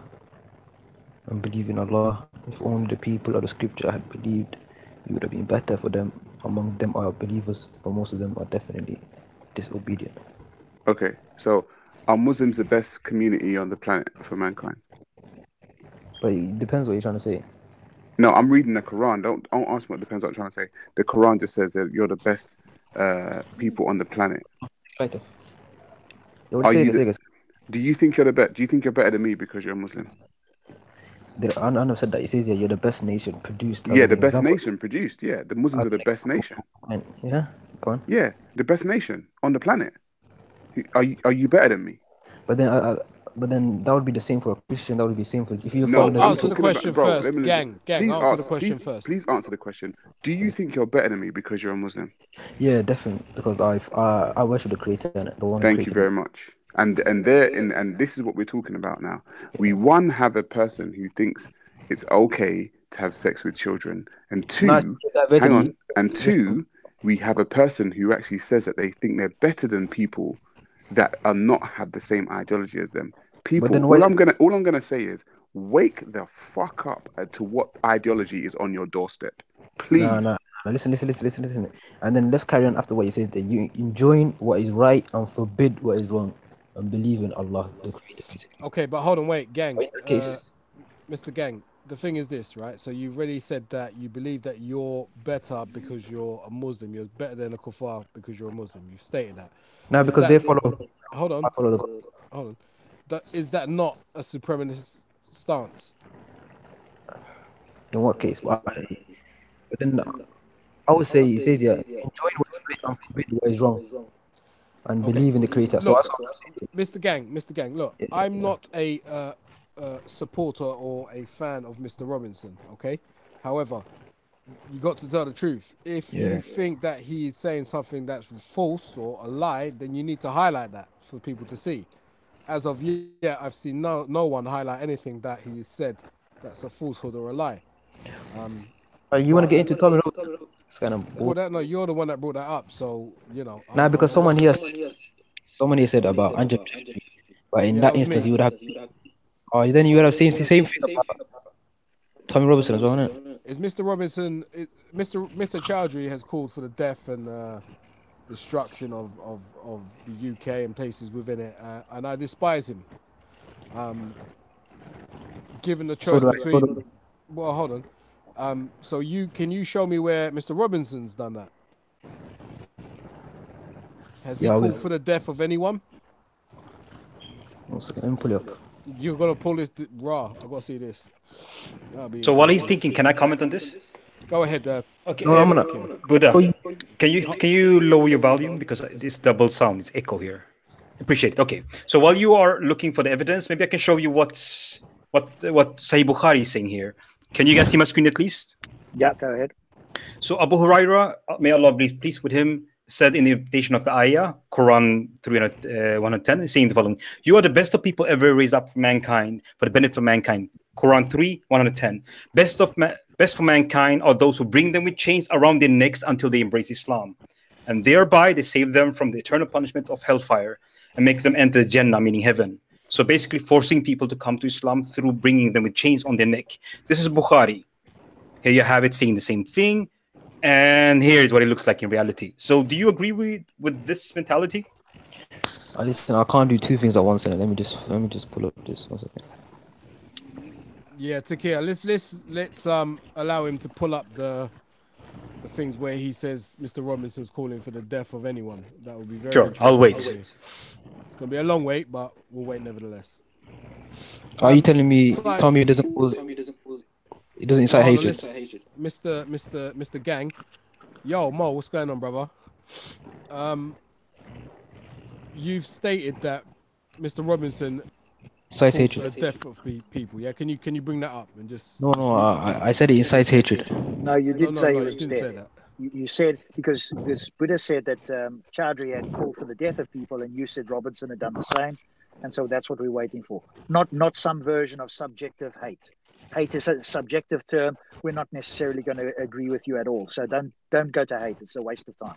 G: and believe in Allah. If only the people of the scripture had believed, it would have been better for them. Among them are believers, but most of them are definitely disobedient.
D: Okay, so are Muslims the best community on the planet for mankind?
G: But it depends what you're trying to say.
D: No, I'm reading the Quran. Don't ask me what depends what I'm trying to say. The Quran just says that you're the best people on the planet.
G: Right.
D: Are you? Do you think you're the best? Do you think you're better than me because you're a Muslim?
G: I never said that. It says you're the best nation produced.
D: Yeah, the best nation produced. Yeah, the Muslims are the best nation.
G: Yeah, go on.
D: Yeah, the best nation on the planet. Are you better than me?
G: But then that would be the same for a Christian. That would be the same for if you
D: No,
G: follow.
B: Answer the question first, gang. Answer the question first.
D: Please answer the question. Do you think you're better than me because you're a Muslim?
G: Yeah, definitely. Because I worship the Creator, the one.
D: Thank you very much. And this is what we're talking about now. We have a person who thinks it's okay to have sex with children, and two, hang on, and two, we have a person who actually says that they think they're better than people that are not have the same ideology as them. People, all I'm gonna say is wake the fuck up to what ideology is on your doorstep, please.
G: No. Listen. And then let's carry on after what you said. That you enjoying what is right and forbid what is wrong, and believe in Allah, the Creator.
B: Okay, but hold on, wait, gang. Mr. Gang, the thing is this, right? So you've already said that you believe that you're better because you're a Muslim. You're better than a kuffar because you're a Muslim. You've stated that.
G: No,
B: Is
G: because
B: that,
G: they follow.
B: hold on,
G: I follow the.
B: hold on. Is that not a supremacist stance?
G: In what case? But then I would say it says, yeah, enjoy what is right and forbid what is wrong, and
B: Okay.
G: believe in the Creator. So
B: Look,
G: that's what I'm saying.
B: Mr. Gang, look, I'm not a supporter or a fan of Mr. Robinson, okay? However, you got to tell the truth. If you think that he's saying something that's false or a lie, then you need to highlight that for people to see. As of yet, I've seen no one highlight anything that he said that's a falsehood or a lie.
G: You want to get into Tommy Robinson? It's kind of
B: Well, no, you're the one that brought that up, so you know.
G: Nah, because someone here said about Andrew, but in that
B: was
G: instance,
B: me.
G: you would have. Oh, then you would have same thing about Tommy Robinson as well, isn't it?
B: Is Mr. Robinson? Mr. Chowdhury has called for the death and destruction of the UK and places within it, and I despise him. Given the choice between, well, hold on. So can you show me where Mr. Robinson's done that? Has he called for the death of anyone?
G: One second, let me pull it up.
B: You're gonna pull this raw. I gotta see this.
F: So while he's thinking, can I comment on this?
B: Go ahead.
F: Okay.
G: No, I'm gonna.
F: Buddha, can you lower your volume because this double sound is echo here. Appreciate it. Okay. So while you are looking for the evidence, maybe I can show you what Sahih Bukhari is saying here. Can you guys see my screen at least?
I: Yeah, go ahead.
F: So Abu Huraira, may Allah be pleased with him, said in the invitation of the ayah, Quran 110, saying the following: "You are the best of people ever raised up for mankind, for the benefit of mankind." Quran 3:110. Best for mankind are those who bring them with chains around their necks until they embrace Islam, and thereby they save them from the eternal punishment of hellfire and make them enter Jannah, meaning heaven. So basically forcing people to come to Islam through bringing them with chains on their neck. This is Bukhari. Here you have it saying the same thing. And here is what it looks like in reality. So do you agree with this mentality?
G: Listen, I can't do two things at once. Let me just pull up this 1 second.
B: Yeah, Takia, let's allow him to pull up the things where he says Mr. Robinson's calling for the death of anyone. That would be very
F: sure. I'll wait.
B: It's gonna be a long wait, but we'll wait nevertheless.
G: Are you telling me Tommy doesn't cause? It doesn't incite hatred.
B: Mr. Gang, yo Mo, what's going on, brother? You've stated that Mr. Robinson
G: incites hatred.
B: The death of people. Yeah, can you bring that up and just?
G: No, I said it incites hatred.
I: No, you did say
B: you
I: it
B: didn't say that.
I: You said because Buddha said that Chowdhury had called for the death of people, and you said Robinson had done the same, and so that's what we're waiting for. Not some version of subjective hate. Hate is a subjective term. We're not necessarily going to agree with you at all. So don't go to hate. It's a waste of time.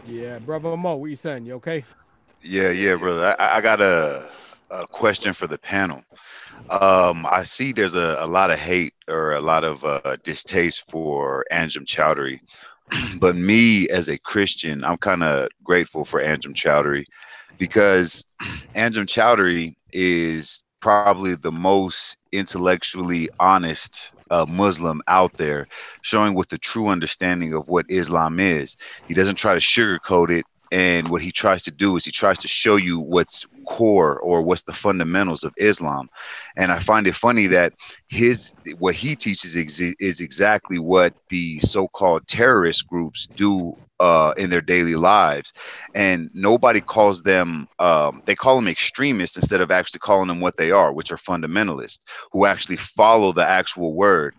B: Yeah, brother Mo, what you saying? You okay?
J: Yeah, brother. I got a question for the panel. I see there's a lot of hate or a lot of distaste for Anjem Chowdhury, but me as a Christian, I'm kind of grateful for Anjem Chowdhury because Anjem Chowdhury is probably the most intellectually honest Muslim out there, showing what the true understanding of what Islam is. He doesn't try to sugarcoat it, and what he tries to do is he tries to show you what's core or what's the fundamentals of Islam. And I find it funny that what he teaches is exactly what the so-called terrorist groups do in their daily lives, and nobody calls them they call them extremists instead of actually calling them what they are, which are fundamentalists who actually follow the actual word.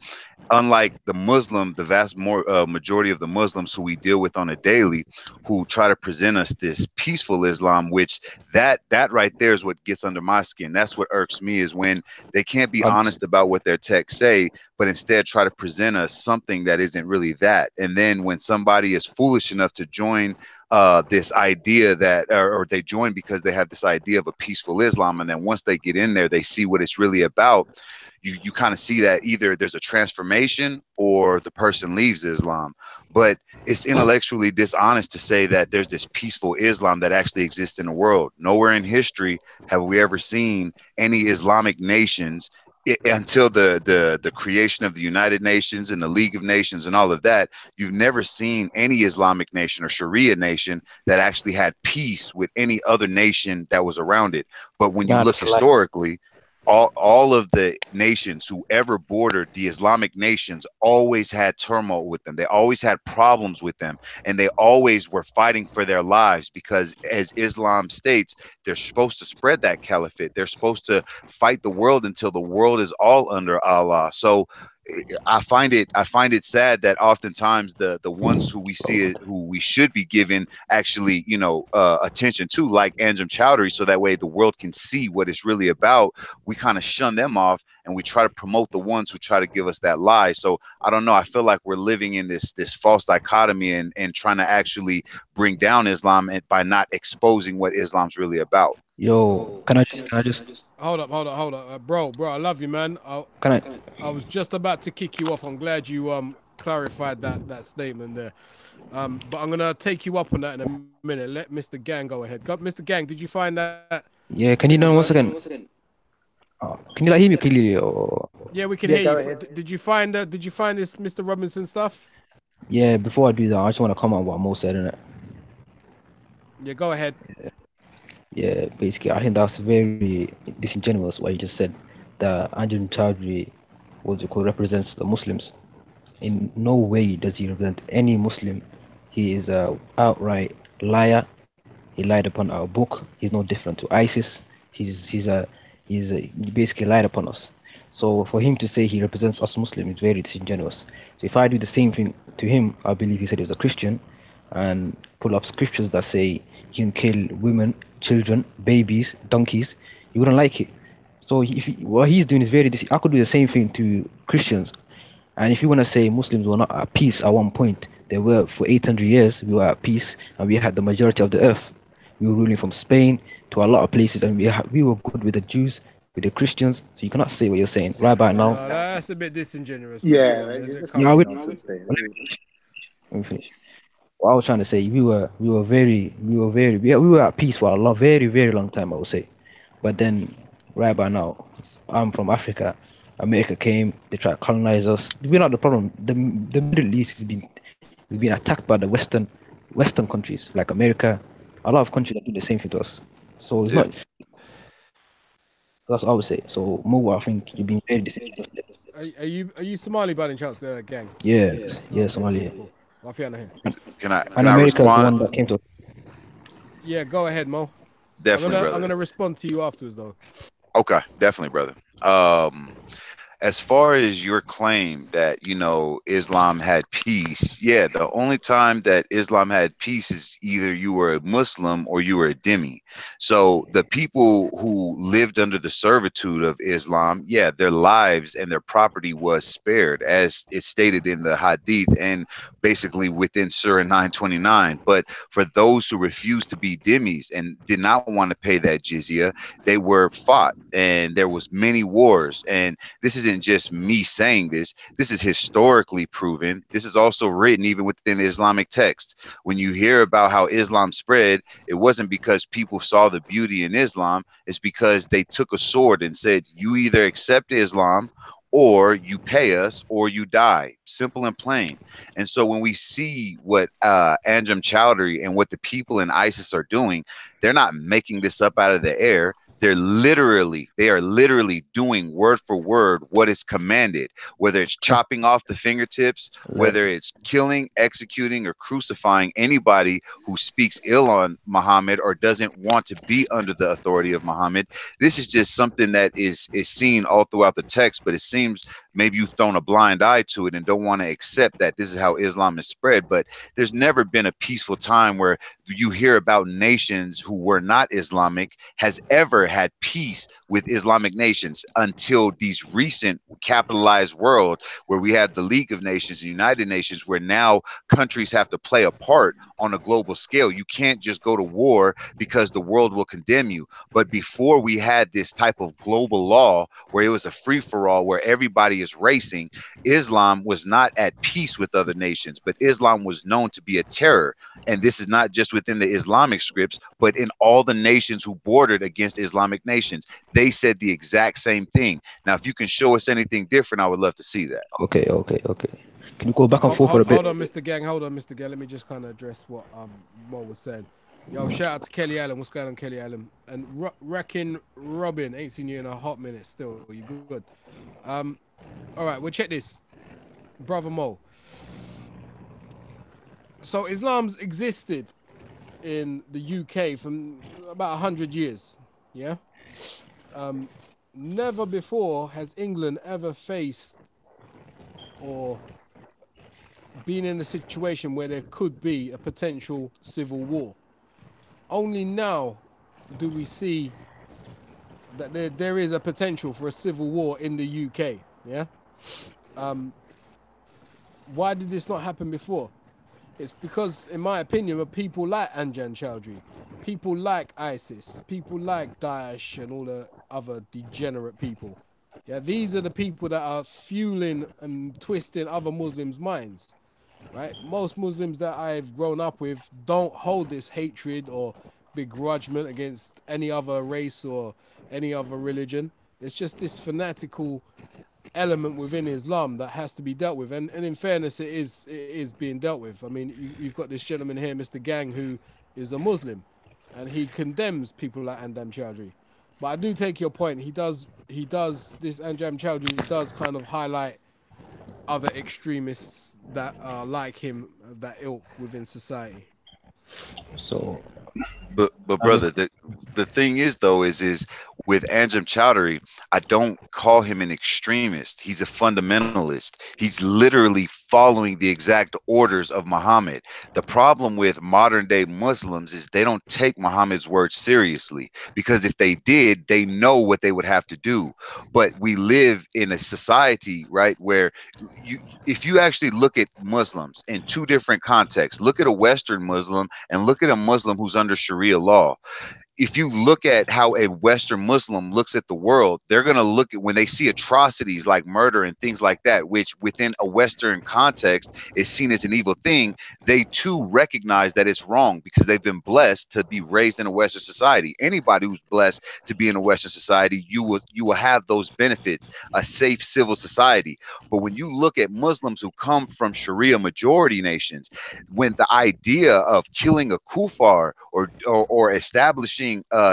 J: Unlike the Muslim, the vast majority of the Muslims who we deal with on a daily, who try to present us this peaceful Islam, which that right there is what gets under my skin. That's what irks me, is when they can't be honest about what their texts say, but instead try to present us something that isn't really that. And then when somebody is foolish enough to join this idea that, or they join because they have this idea of a peaceful Islam, and then once they get in there, they see what it's really about. you kind of see that either there's a transformation or the person leaves Islam. But it's intellectually dishonest to say that there's this peaceful Islam that actually exists in the world. Nowhere in history have we ever seen any Islamic nations until the creation of the United Nations and the League of Nations and all of that. You've never seen any Islamic nation or Sharia nation that actually had peace with any other nation that was around it. But when you look historically, all of the nations who ever bordered the Islamic nations always had turmoil with them. They always had problems with them, and they always were fighting for their lives, because as Islam states, they're supposed to spread that caliphate. They're supposed to fight the world until the world is all under Allah. So I find it sad that oftentimes the ones who we see who we should be giving actually, you know, attention to, like Anjem Chowdhury, so that way the world can see what it's really about, we kind of shun them off and we try to promote the ones who try to give us that lie. So I don't know, I feel like we're living in this false dichotomy and trying to actually bring down Islam and by not exposing what Islam's really about.
G: Yo, can I just
B: hold up, bro, I love you, man. I was just about to kick you off. I'm glad you clarified that statement there. But I'm gonna take you up on that in a minute. Let Mr. Gang go ahead. Mr. Gang, did you find that?
G: Yeah, can you know once again? Can you like hear me clearly? Or...
B: Yeah, we can hear you. Did you find this Mr. Robinson stuff?
G: Yeah, before I do that, I just want to comment on what Mo said, innit?
B: Yeah, go ahead.
G: Yeah, basically, I think that's very disingenuous what you just said. That Anjem Chowdhury, represents the Muslims. In no way does he represent any Muslim. He is a outright liar. He lied upon our book. He's no different to ISIS. He basically lied upon us. So for him to say he represents us Muslims is very disingenuous. So if I do the same thing to him, I believe he said he was a Christian, and pull up scriptures that say you can kill women, children, babies, donkeys, you wouldn't like it. So what he's doing is I could do the same thing to Christians. And if you want to say Muslims were not at peace at one point, they were for 800 years, we were at peace, and we had the majority of the earth. We were ruling from Spain to a lot of places, and we were good with the Jews, with the Christians. So you cannot say what you're saying right about now.
B: No, that's a bit disingenuous.
I: Yeah,
G: let me finish. What I was trying to say, we were at peace for a very, very long time, I would say. But then, right by now, I'm from Africa. America came, they tried to colonize us. We're not the problem. The Middle East has been attacked by the Western countries, like America. A lot of countries that do the same thing to us. So it's not. That's what I would say. So Mo, I think you've been very disingenuous.
B: Are you Somali by any chance, Gang?
G: Yeah, Somali.
J: Can I
G: America
J: respond?
G: The one that came to.
B: Yeah, go ahead, Mo.
J: Definitely, brother.
B: I'm gonna respond to you afterwards, though.
J: Okay, definitely, brother. As far as your claim that, you know, Islam had peace, yeah, the only time that Islam had peace is either you were a Muslim or you were a dhimmi. So the people who lived under the servitude of Islam, yeah, their lives and their property was spared, as it's stated in the Hadith and basically within Surah 929. But for those who refused to be dhimmis and did not want to pay that jizya, they were fought, and there was many wars. And this isn't just me saying this. This is historically proven. This is also written even within the Islamic texts. When you hear about how Islam spread, it wasn't because people saw the beauty in Islam. It's because they took a sword and said, you either accept Islam or you pay us or you die. Simple and plain. And so when we see what Anjem Chowdhury and what the people in ISIS are doing, they're not making this up out of the air. They are literally doing word for word what is commanded, whether it's chopping off the fingertips, whether it's killing, executing, or crucifying anybody who speaks ill on Muhammad or doesn't want to be under the authority of Muhammad. This is just something that is seen all throughout the text, but it seems maybe you've thrown a blind eye to it and don't want to accept that this is how Islam is spread. But there's never been a peaceful time where you hear about nations who were not Islamic has ever had peace with Islamic nations until these recent capitalized world where we have the League of Nations, the United Nations, where now countries have to play a part on a global scale. You can't just go to war because the world will condemn you. But before we had this type of global law where it was a free-for-all, where everybody is racing, Islam was not at peace with other nations, but Islam was known to be a terror. And this is not just within the Islamic scripts, but in all the nations who bordered against Islamic nations. They said the exact same thing. Now, if you can show us anything different, I would love to see that.
G: Okay. Can you go back and forth for a bit?
B: Hold on, Mr. Gang. Hold on, Mr. Gang. Let me just kind of address what Mo was saying. Yo, shout out to Kelly Allen. What's going on, Kelly Allen? And Wrecking Robin. Ain't seen you in a hot minute still. You good? All right, well, check this. Brother Mo. So Islam's existed in the UK for about 100 years, yeah? Never before has England ever faced or been in a situation where there could be a potential civil war. Only now do we see that there is a potential for a civil war in the UK, yeah? Why did this not happen before? It's because, in my opinion, of people like Anjan Chowdhury, people like ISIS, people like Daesh and all the other degenerate people. Yeah, these are the people that are fueling and twisting other Muslims' minds, right? Most Muslims that I've grown up with don't hold this hatred or begrudgement against any other race or any other religion. It's just this fanatical element within Islam that has to be dealt with, and in fairness, it is being dealt with. I mean, you've got this gentleman here, Mr. Gang, who is a Muslim, and he condemns people like Anjam Chowdhury. But I do take your point. This Anjam Chowdhury does kind of highlight other extremists that are like him, that ilk within society.
G: So,
J: but brother, the thing is though is with Anjam Chowdhury, I don't call him an extremist. He's a fundamentalist. He's literally following the exact orders of Muhammad. The problem with modern day Muslims is they don't take Muhammad's words seriously, because if they did, they know what they would have to do. But we live in a society, right, where if you actually look at Muslims in two different contexts, look at a Western Muslim and look at a Muslim who's under Sharia law. If you look at how a Western Muslim looks at the world, they're going to look at when they see atrocities like murder and things like that, which within a Western context is seen as an evil thing. They too recognize that it's wrong because they've been blessed to be raised in a Western society. Anybody who's blessed to be in a Western society, you will have those benefits, a safe civil society. But when you look at Muslims who come from Sharia majority nations, when the idea of killing a kuffar or establishing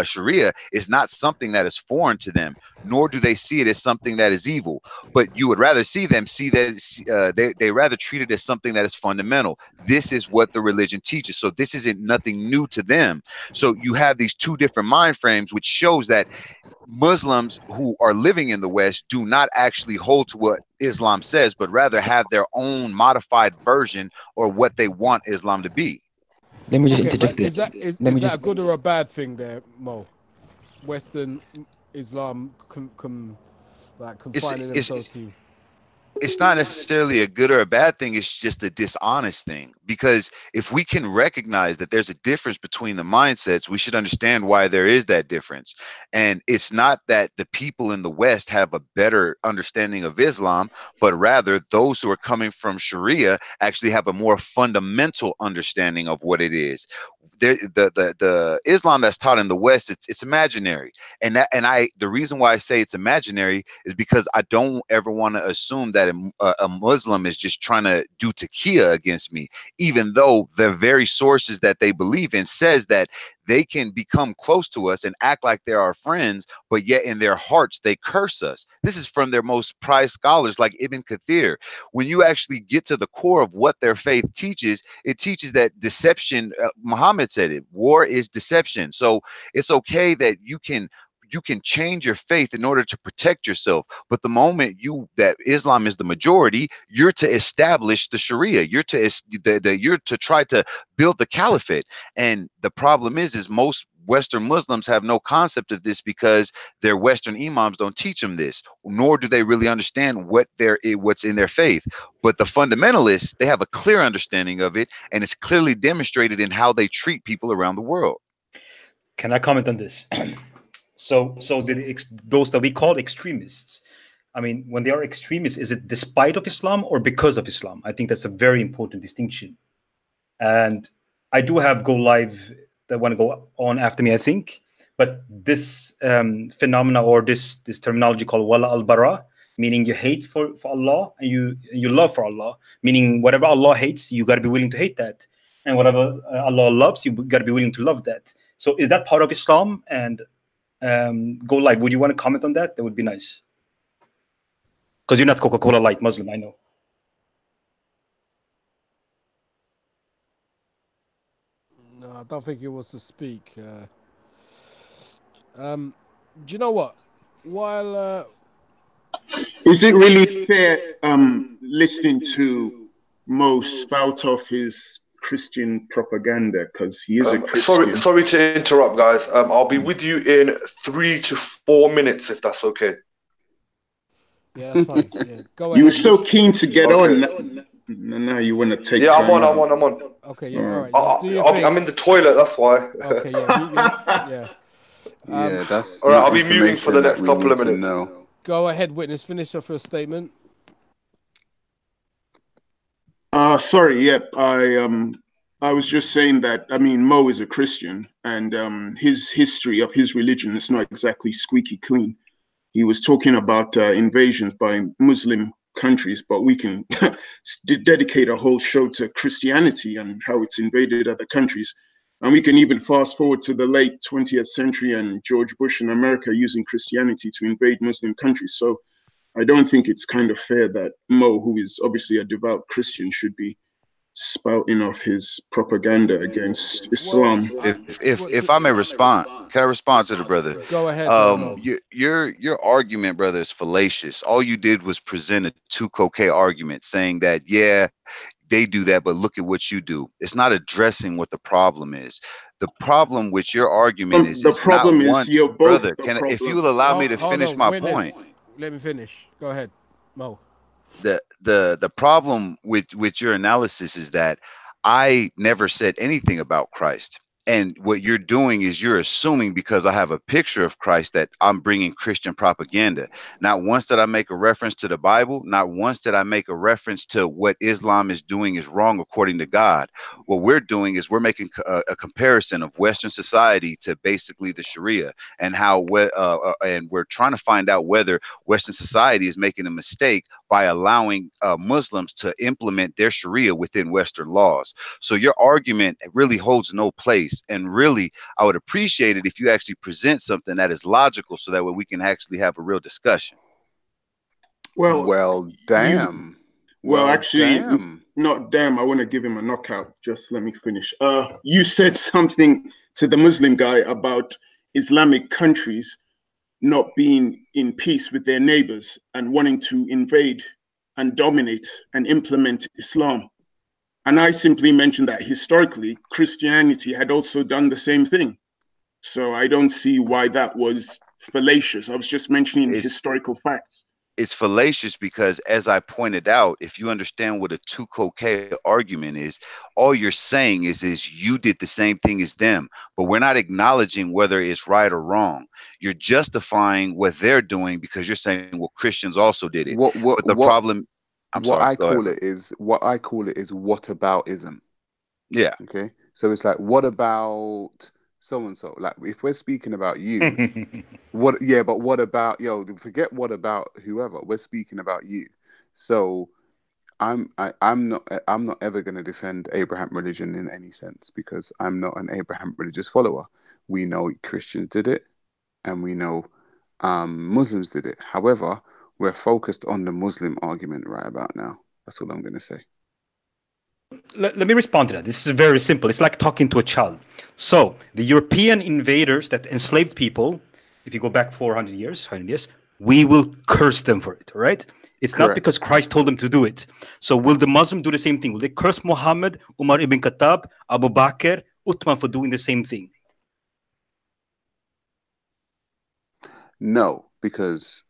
J: Sharia is not something that is foreign to them, nor do they see it as something that is evil. But you would rather see them see that they rather treat it as something that is fundamental. This is what the religion teaches. So this isn't nothing new to them. So you have these two different mind frames, which shows that Muslims who are living in the West do not actually hold to what Islam says, but rather have their own modified version or what they want Islam to be.
G: Let me just interject.
B: Is that a good or a bad thing there, Mo? Western Islam confining themselves to you?
J: It's not necessarily a good or a bad thing. It's just a dishonest thing, because if we can recognize that there's a difference between the mindsets, we should understand why there is that difference. And it's not that the people in the West have a better understanding of Islam, but rather those who are coming from Sharia actually have a more fundamental understanding of what it is. The Islam that's taught in the West, it's imaginary, and the reason why I say it's imaginary is because I don't ever want to assume that a Muslim is just trying to do taqiyya against me, even though the very sources that they believe in says that they can become close to us and act like they're our friends, but yet in their hearts they curse us. This is from their most prized scholars like Ibn Kathir. When you actually get to the core of what their faith teaches, it teaches that deception, Muhammad said it, war is deception. So it's okay that you can change your faith in order to protect yourself. But the moment that Islam is the majority, you're to establish the Sharia. You're to try to build the caliphate. And the problem is most Western Muslims have no concept of this because their Western imams don't teach them this, nor do they really understand what's in their faith. But the fundamentalists, they have a clear understanding of it, and it's clearly demonstrated in how they treat people around the world.
F: Can I comment on this? So those that we call extremists, I mean, when they are extremists, is it despite of Islam or because of Islam? I think that's a very important distinction. And I do have Go Live that want to go on after me, I think. But this phenomena or this terminology called wala al-bara, meaning you hate for Allah and you love for Allah, meaning whatever Allah hates, you got to be willing to hate that. And whatever Allah loves, you got to be willing to love that. So is that part of Islam? And Go Live, would you want to comment on that? That would be nice. Because you're not Coca-Cola Light Muslim, I know.
B: No, I don't think he wants to speak. Do you know what? While
E: is it really fair listening to Mo spout off his Christian propaganda, because he is a Christian?
K: Sorry to interrupt, guys. I'll be with you in 3 to 4 minutes, if that's okay.
B: Yeah, that's fine. Yeah, go ahead.
E: You were so keen to get on. No, you want to take.
K: Yeah,
E: time
K: I'm on.
B: Okay, yeah, all right.
K: I'm in the toilet. That's why.
B: Okay, yeah,
D: yeah. That's
K: all right. I'll be muting for the next couple of minutes.
B: Go ahead, witness. Finish off your statement.
E: Sorry. Yep. I was just saying that. I mean, Mo is a Christian, and his history of his religion is not exactly squeaky clean. He was talking about invasions by Muslim countries, but we can dedicate a whole show to Christianity and how it's invaded other countries. And we can even fast forward to the late 20th century and George Bush in America using Christianity to invade Muslim countries. So I don't think it's kind of fair that Mo, who is obviously a devout Christian, should be spouting off his propaganda against Islam.
J: If I may respond, can I respond to the brother?
B: Go ahead.
J: Your argument, brother, is fallacious. All you did was present a two-coquet argument saying that, yeah, they do that, but look at what you do. It's not addressing what the problem is. The problem with your argument is
E: the problem is you're both
J: brother.
E: The
J: if you will allow me to finish my point.
B: Let me finish. Go ahead, Mo.
J: The problem with your analysis is that I never said anything about Christ. And what you're doing is you're assuming because I have a picture of Christ that I'm bringing Christian propaganda. Not once did I make a reference to the Bible. Not once did I make a reference to what Islam is doing is wrong according to God. What we're doing is we're making a comparison of Western society to basically the Sharia and how and we're trying to find out whether Western society is making a mistake by allowing Muslims to implement their Sharia within Western laws. So your argument really holds no place. And really, I would appreciate it if you actually present something that is logical so that way we can actually have a real discussion.
D: Well, damn.
E: Not damn. I want to give him a knockout. Just let me finish. You said something to the Muslim guy about Islamic countries not being in peace with their neighbors and wanting to invade and dominate and implement Islam. And I simply mentioned that historically, Christianity had also done the same thing. So I don't see why that was fallacious. I was just mentioning historical facts.
J: It's fallacious because, as I pointed out, if you understand what a two-coquet argument is, all you're saying is you did the same thing as them, but we're not acknowledging whether it's right or wrong. You're justifying what they're doing because you're saying, well, Christians also did it. But the problem...
D: What I call it is whataboutism.
J: Yeah.
D: Okay. So it's like, what about so and so? Like, if we're speaking about you, but what about forget what about whoever. We're speaking about you. So I'm not ever going to defend Abraham religion in any sense because I'm not an Abraham religious follower. We know Christians did it, and we know Muslims did it. However, we're focused on the Muslim argument right about now. That's all I'm going to say.
F: Let me respond to that. This is very simple. It's like talking to a child. So the European invaders that enslaved people, if you go back 400 years, we will curse them for it, all right? It's not because Christ told them to do it. So will the Muslim do the same thing? Will they curse Muhammad, Umar ibn Khattab, Abu Bakr, Uthman for doing the same thing?
D: No, because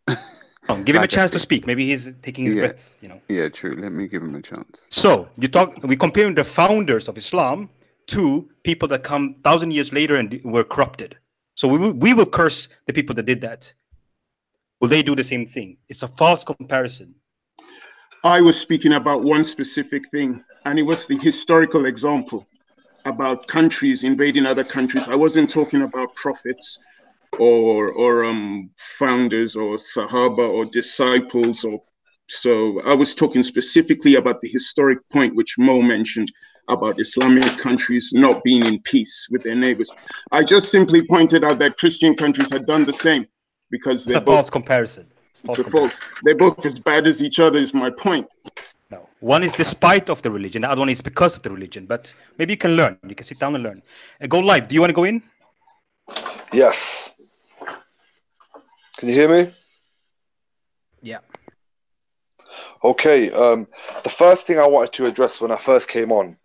F: Oh, give him
D: like
F: a
D: I
F: chance to
D: said,
F: speak. Maybe he's taking his
D: yeah,
F: breath, you know.
D: yeah, true. Let me give him a chance.
F: So we're comparing the founders of Islam to people that come 1,000 years later and were corrupted. So we will curse the people that did that. Will they do the same thing? It's a false comparison.
E: I was speaking about one specific thing, and it was the historical example about countries invading other countries. I wasn't talking about prophets or founders or Sahaba or disciples, or so I was talking specifically about the historic point which Mo mentioned about Islamic countries not being in peace with their neighbors. I just simply pointed out that Christian countries had done the same because
F: It's a false comparison.
E: They're both as bad as each other is my point.
F: No, one is despite of the religion, the other one is because of the religion. But maybe you can learn. You can sit down and learn. Go live. Do you want to go in?
K: Yes. Can you hear me?
F: Yeah.
K: Okay. The first thing I wanted to address when I first came on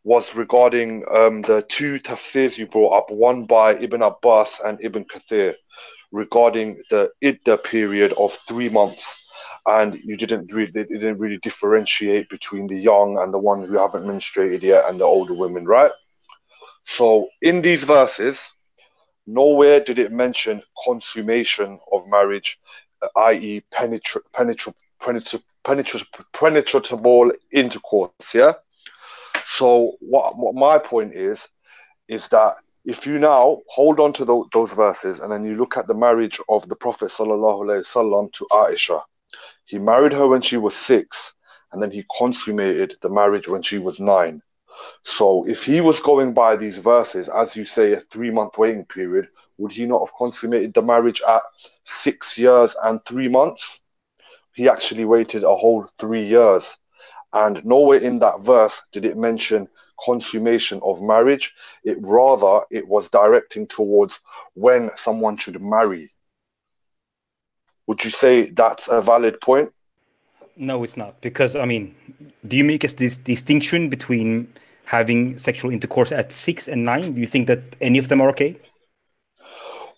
K: was regarding the two tafsirs you brought up, one by Ibn Abbas and Ibn Kathir, regarding the idda period of 3 months, and it didn't really differentiate between the young and the one who haven't menstruated yet and the older women, right? So in these verses, nowhere did it mention consummation of marriage, i.e. penetrable intercourse, yeah? So what my point is that if you now hold on to those verses and then you look at the marriage of the Prophet ﷺ to Aisha, he married her when she was 6 and then he consummated the marriage when she was 9. So if he was going by these verses, as you say, a 3-month waiting period, would he not have consummated the marriage at 6 years and 3 months? He actually waited a whole 3 years. And nowhere in that verse did it mention consummation of marriage. It was directing towards when someone should marry. Would you say that's a valid point?
F: No, it's not. Because, I mean, do you make this distinction between having sexual intercourse at 6 and 9? Do you think that any of them are okay?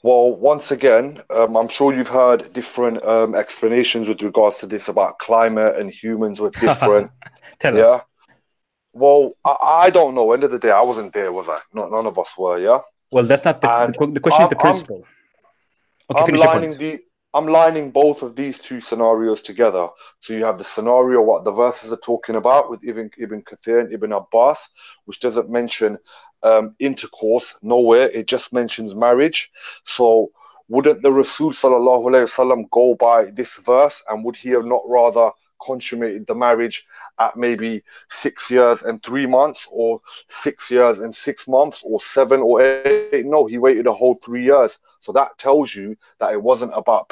K: Well, once again, I'm sure you've heard different explanations with regards to this about climate and humans were different.
F: Tell us.
K: Well, I don't know. End of the day, I wasn't there, was I? None of us were, yeah?
F: Well, that's not the question is the principle. Okay,
K: I'm lining both of these two scenarios together. So you have the scenario, what the verses are talking about with Ibn Kathir and Ibn Abbas, which doesn't mention intercourse nowhere. It just mentions marriage. So wouldn't the Rasul sallallahu alaihi wasallam go by this verse, and would he have not rather consummated the marriage at maybe 6 years and 3 months, or 6 years and 6 months, or 7 or 8? No, he waited a whole 3 years. So that tells you that it wasn't about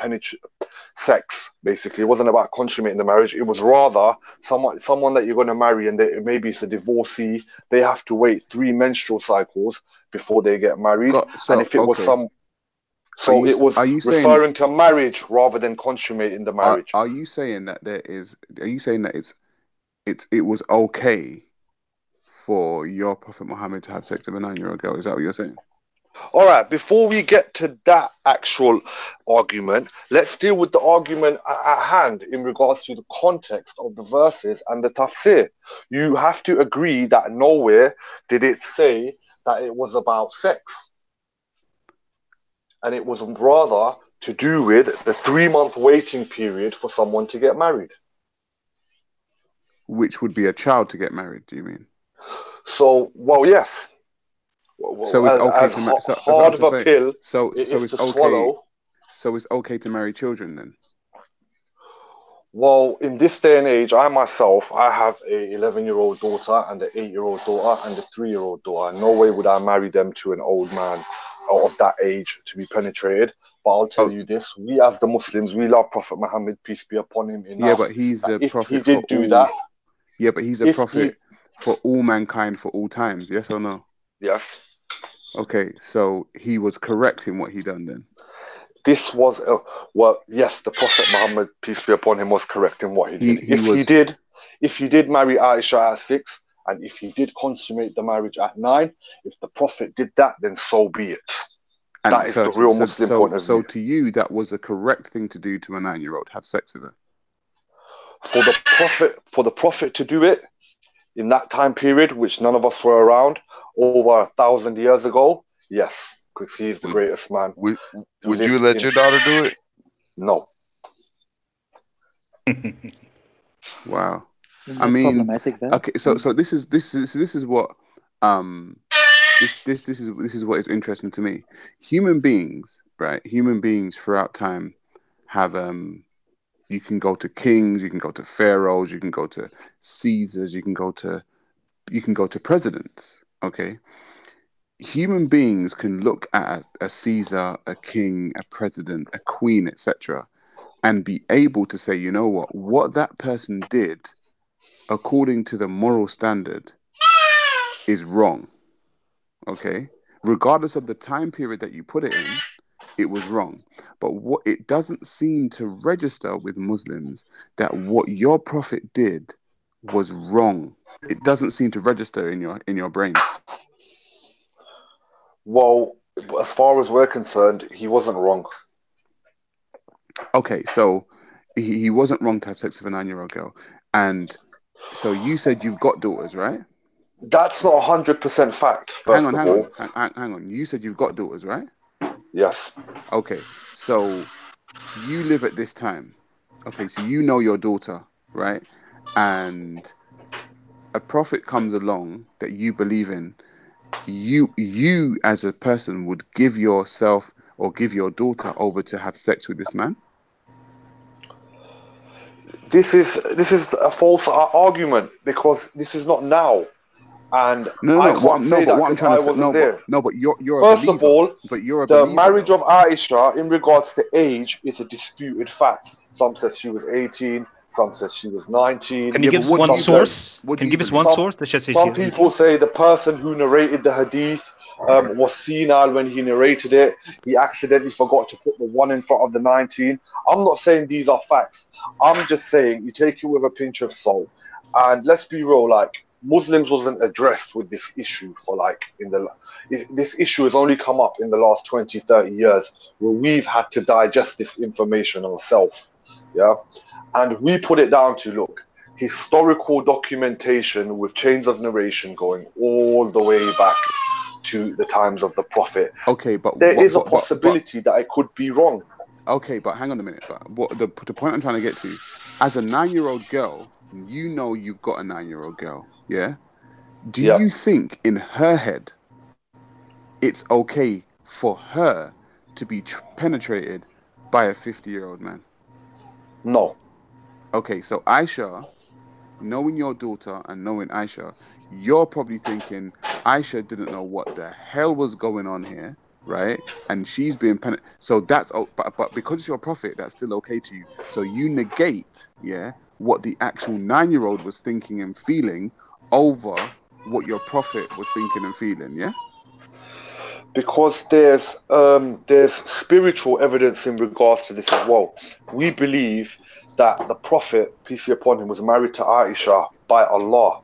K: sex, basically. It wasn't about consummating the marriage. It was rather someone that you're going to marry, and maybe it's a divorcee. They have to wait 3 menstrual cycles before they get married. And if it was So it was referring to marriage rather than consummating the marriage.
D: Are you saying that it was okay for your Prophet Muhammad to have sex with a 9-year-old girl? Is that what you're saying?
K: All right, before we get to that actual argument, let's deal with the argument at hand in regards to the context of the verses and the tafsir. You have to agree that nowhere did it say that it was about sex. And it was rather to do with the 3-month waiting period for someone to get married.
D: Which would be a child to get married, do you mean?
K: So, well, yes.
D: So it's okay to
K: hard of a pill
D: so it's
K: to
D: okay.
K: Swallow.
D: So it's okay to marry children then?
K: Well, in this day and age, I have a 11-year-old daughter and an 8-year-old daughter and a 3-year-old daughter. No way would I marry them to an old man of that age to be penetrated. But I'll tell you this: we as the Muslims, we love Prophet Muhammad, peace be upon him.
D: Yeah, but he's a prophet.
K: If he did do that.
D: Yeah, but he's a prophet for all mankind for all times. Yes or no?
K: Yes.
D: Okay, so he was correct in what he done then.
K: This was yes, the Prophet Muhammad, peace be upon him, was correct in what he did. If he did marry Aisha at 6, and if he did consummate the marriage at 9, if the Prophet did that, then so be it.
D: And
K: that is the real Muslim point of view.
D: So to you, that was a correct thing to do to a 9-year-old, have sex with her.
K: For the prophet to do it in that time period, which none of us were around, over 1,000 years ago, yes, because he's the greatest man.
J: Would you let your daughter do it?
K: No.
D: Wow.
I: Isn't
D: I
I: that
D: mean,
I: problematic, though?
D: okay, so this is what this is what is interesting to me. Human beings, right? Human beings throughout time have you can go to kings, you can go to pharaohs, you can go to Caesars, you can go to presidents. Okay, human beings can look at a Caesar, a king, a president, a queen, etc., and be able to say, you know what that person did, according to the moral standard, is wrong. Okay, regardless of the time period that you put it in, it was wrong. But what it doesn't seem to register with Muslims that what your prophet did was wrong. It doesn't seem to register in your brain.
K: Well, as far as we're concerned, he wasn't wrong.
D: Okay, so he wasn't wrong to have sex with a 9-year-old girl. And so you said you've got daughters, right?
K: That's not 100% fact, first of all.
D: Hang on. You said you've got daughters, right?
K: Yes.
D: Okay, so you live at this time. Okay, so you know your daughter, right? And a prophet comes along that you believe in. You as a person would give yourself or give your daughter over to have sex with this man?
K: This is a false argument, because this is not now. And I can't say that because I wasn't there.
D: But you're
K: First of all,
D: you're a
K: the
D: believer,
K: marriage
D: though.
K: of Aisha in regards to age is a disputed fact. Some says she was 18, some says she was 19.
F: Can you give us one source? Can you give us one source?
K: Some people say the person who narrated the hadith was senile when he narrated it. He accidentally forgot to put the 1 in front of the 19. I'm not saying these are facts. I'm just saying you take it with a pinch of salt. And let's be real, like, Muslims wasn't addressed with this issue for this issue has only come up in the last 20, 30 years, where we've had to digest this information ourselves. Yeah. And we put it down to, look, historical documentation with chains of narration going all the way back to the times of the Prophet.
D: Okay, but
K: there is a possibility that I could be wrong.
D: Okay, but hang on a minute. But what the point I'm trying to get to, as a 9-year-old girl, you know you've got a 9-year-old girl, yeah? Do you think in her head it's okay for her to be penetrated by a 50-year-old man?
K: No.
D: Okay, so Aisha, knowing your daughter and knowing Aisha, you're probably thinking Aisha didn't know what the hell was going on here, right? And she's being penetrated. So that's, but because it's your prophet, that's still okay to you. So you negate, what the actual 9-year-old was thinking and feeling over what your prophet was thinking and feeling, yeah?
K: Because there's spiritual evidence in regards to this as well. We believe that the Prophet, peace be upon him, was married to Aisha by Allah.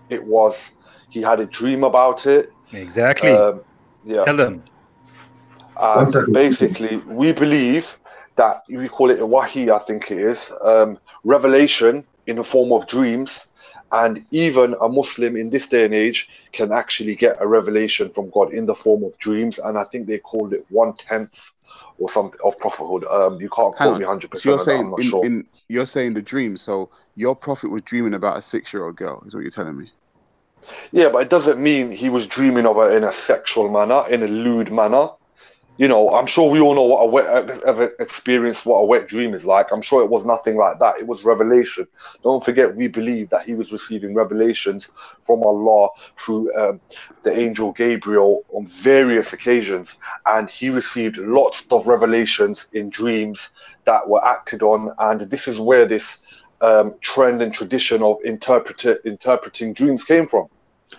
K: He had a dream about it.
F: Exactly. Tell them.
K: Basically, we believe that, we call it a wahi, I think it is, revelation in the form of dreams. And even a Muslim in this day and age can actually get a revelation from God in the form of dreams. And I think they called it 1/10 or something of prophethood. You can't quote me 100% on that, I'm not sure.
D: You're saying the dream. So your prophet was dreaming about a 6-year-old girl, is what you're telling me?
K: Yeah, but it doesn't mean he was dreaming of her in a sexual manner, in a lewd manner. You know, I'm sure we all know ever experienced what a wet dream is like. I'm sure it was nothing like that. It was revelation. Don't forget, we believe that he was receiving revelations from Allah through the angel Gabriel on various occasions. And he received lots of revelations in dreams that were acted on. And this is where this trend and tradition of interpreting dreams came from.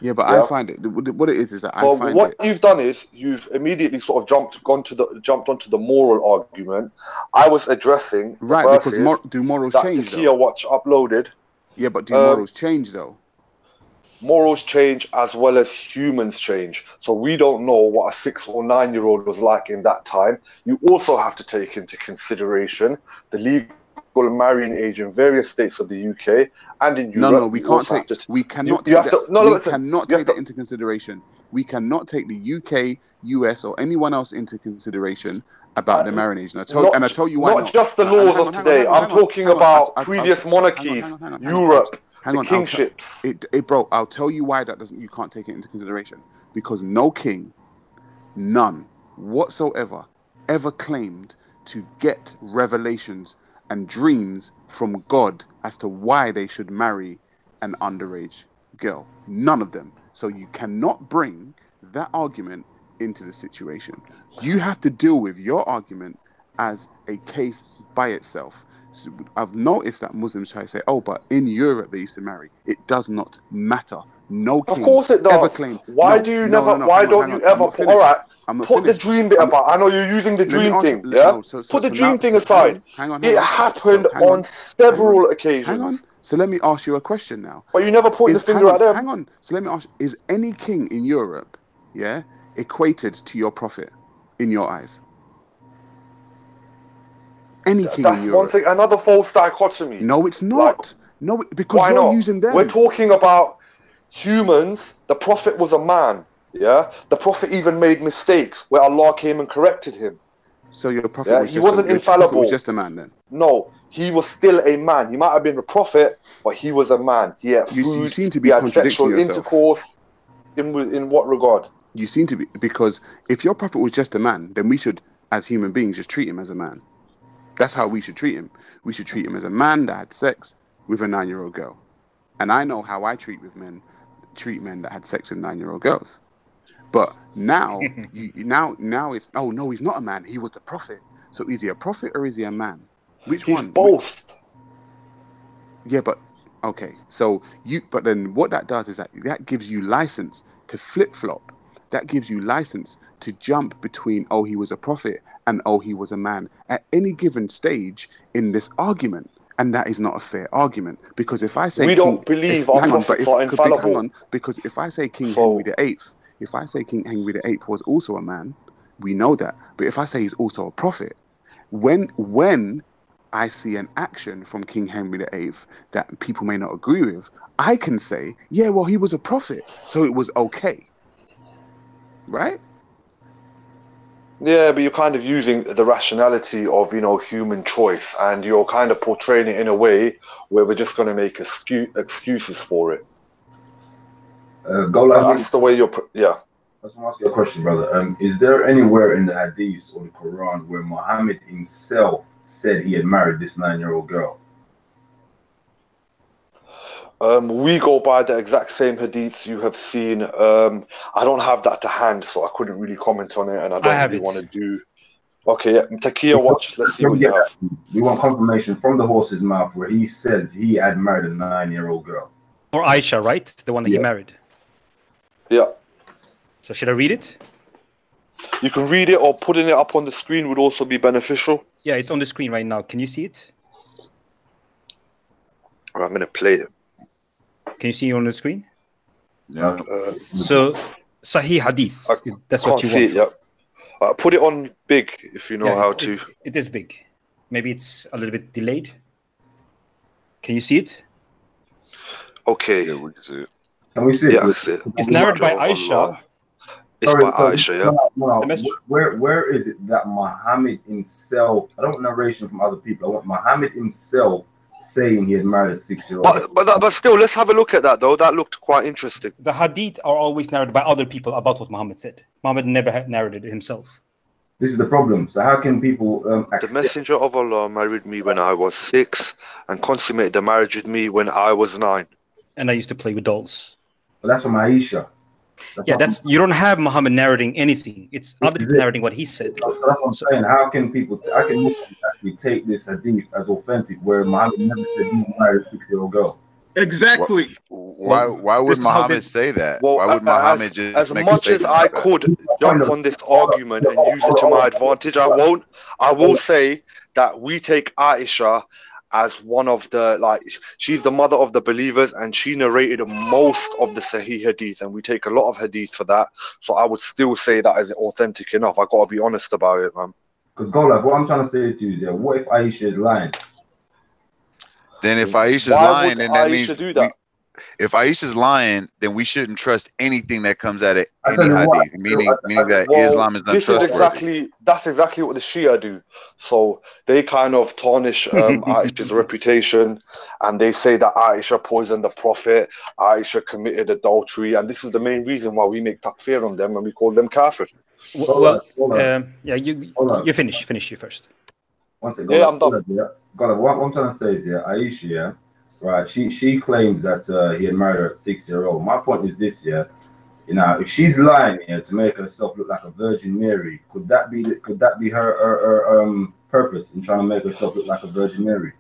D: Yeah, but I find it, what it is that
K: what you've done is you've immediately sort of jumped onto the moral argument. I was addressing the verses
D: because do morals
K: that
D: change?
K: Takia Watch uploaded.
D: Yeah, but do morals change though?
K: morals change as well as humans change. So we don't know what a 6 or 9-year-old was like in that time. You also have to take into consideration the legal marrying age in various states of the UK and in Europe.
D: No, we can't take. We cannot take that into consideration. We cannot take the UK, US, or anyone else into consideration about the marrying age. And I tell you why.
K: Not just the laws of today. I'm talking about previous monarchies, Europe, the kingships.
D: Bro, I'll tell you why you can't take it into consideration. Because no king, none whatsoever, ever claimed to get revelations and dreams from God as to why they should marry an underage girl. None of them. So you cannot bring that argument into the situation. You have to deal with your argument as a case by itself. So I've noticed that Muslims try to say, oh, but in Europe they used to marry. It does not matter. No king
K: of course it does.
D: ever claimed.
K: Why don't you ever put the dream bit about? I know you're using the dream thing, yeah? Put the dream thing aside. It happened on several occasions.
D: Hang on. So let me ask you a question now.
K: But you never point the finger at them.
D: Hang on. So let me ask, is any king in Europe, equated to your prophet in your eyes? Any king in Europe?
K: That's another false dichotomy.
D: No, it's not. No, because you're using them.
K: We're talking about humans. The prophet was a man, The prophet even made mistakes where Allah came and corrected him.
D: So your prophet
K: wasn't infallible.
D: He was just a man then?
K: No, he was still a man. He might have been a prophet, but he was a man. He had food,
D: you seem to be
K: he had sexual intercourse. In what regard?
D: You seem to be, because if your prophet was just a man, then we should, as human beings, just treat him as a man. That's how we should treat him. We should treat him as a man that had sex with a 9-year-old girl. And I know how I treat men that had sex with 9-year-old girls. But now, now it's, oh no, he's not a man. He was the prophet. So is he a prophet or is he a man? Which one?
K: He's both.
D: Yeah, but okay. So but then what that does is that gives you license to flip-flop. That gives you license to jump between, oh, he was a prophet and, oh, he was a man at any given stage in this argument. And that is not a fair argument. Because if I say...
K: We don't believe our prophets are infallible.
D: Hang on, because if I say King Henry VIII, if I say King Henry VIII was also a man, we know that. But if I say he's also a prophet, when I see an action from King Henry VIII that people may not agree with, I can say, yeah, well, he was a prophet, so it was okay. Right?
K: Yeah, but you're kind of using the rationality of, human choice, and you're kind of portraying it in a way where we're just going to make excuses for it. That's the way you're... Yeah.
L: I just want to ask you a question, brother. Is there anywhere in the Hadith or the Quran where Muhammad himself said he had married this 9-year-old girl?
K: We go by the exact same hadiths you have seen. I don't have that to hand, so I couldn't really comment on it, and I don't really want to do... Okay, yeah. Takia, watch. Let's see what you have.
L: We want confirmation from the horse's mouth where he says he had married a 9-year-old girl.
F: Or Aisha, right? The one that he married.
K: Yeah.
F: So should I read it?
K: You can read it, or putting it up on the screen would also be beneficial.
F: Yeah, it's on the screen right now. Can you see it?
K: Right, I'm going to play it.
F: Can you see it on the screen?
L: Yeah.
F: So, Sahih Hadith. That's what you want.
K: See it, yeah. Put it on big if you know how to.
F: It is big. Maybe it's a little bit delayed. Can you see it?
K: Okay.
J: Yeah, we can see it.
L: Can we see it?
K: Yeah, we see it.
F: It's narrated by Aisha.
K: It's by Aisha, yeah.
L: Where is it that Muhammad himself, I don't want narration from other people, I want Muhammad himself saying he had married a 6-year-old.
K: But still, let's have a look at that, though. That looked quite interesting.
F: The hadith are always narrated by other people about what Muhammad said. Muhammad never narrated it himself.
L: This is the problem. So how can people
K: The Messenger of Allah married me when I was 6 and consummated the marriage with me when I was 9.
F: And I used to play with dolls.
L: But that's from Aisha.
F: You don't have Muhammad narrating anything. It's other people narrating what he said.
L: That's what I'm saying. How can Muslims actually take this hadith as authentic where Muhammad never said he married a 6-year-old girl?
E: Exactly.
J: Why would Muhammad say that?
K: Well,
J: why would Muhammad just
K: as
J: make
K: much as I could jump on this argument and use it to my advantage, I won't. I will say that we take Aisha as one of the, like, she's the mother of the believers, and she narrated most of the Sahih Hadith, and we take a lot of Hadith for that. So I would still say that is authentic enough. I got to be honest about it, man.
L: Because Golab, what I'm trying to say to you is, yeah, what if Aisha is lying?
J: Then if Aisha's lying, then that means if Aisha's lying, then we shouldn't trust anything that comes out of any hadith, meaning that Islam is not trustworthy.
K: That's exactly what the Shia do. So they kind of tarnish Aisha's reputation, and they say that Aisha poisoned the Prophet, Aisha committed adultery, and this is the main reason why we make takfir on them and we call them kafir.
F: Well, yeah, you finish you first.
L: One second.
K: Yeah, I'm done.
L: What I'm trying to say is, yeah, Aisha, yeah, right? She claims that he had married her at 6-year-old. My point is this, yeah, you know, if she's lying here to make herself look like a Virgin Mary, could that be her purpose in trying to make herself look like a Virgin Mary?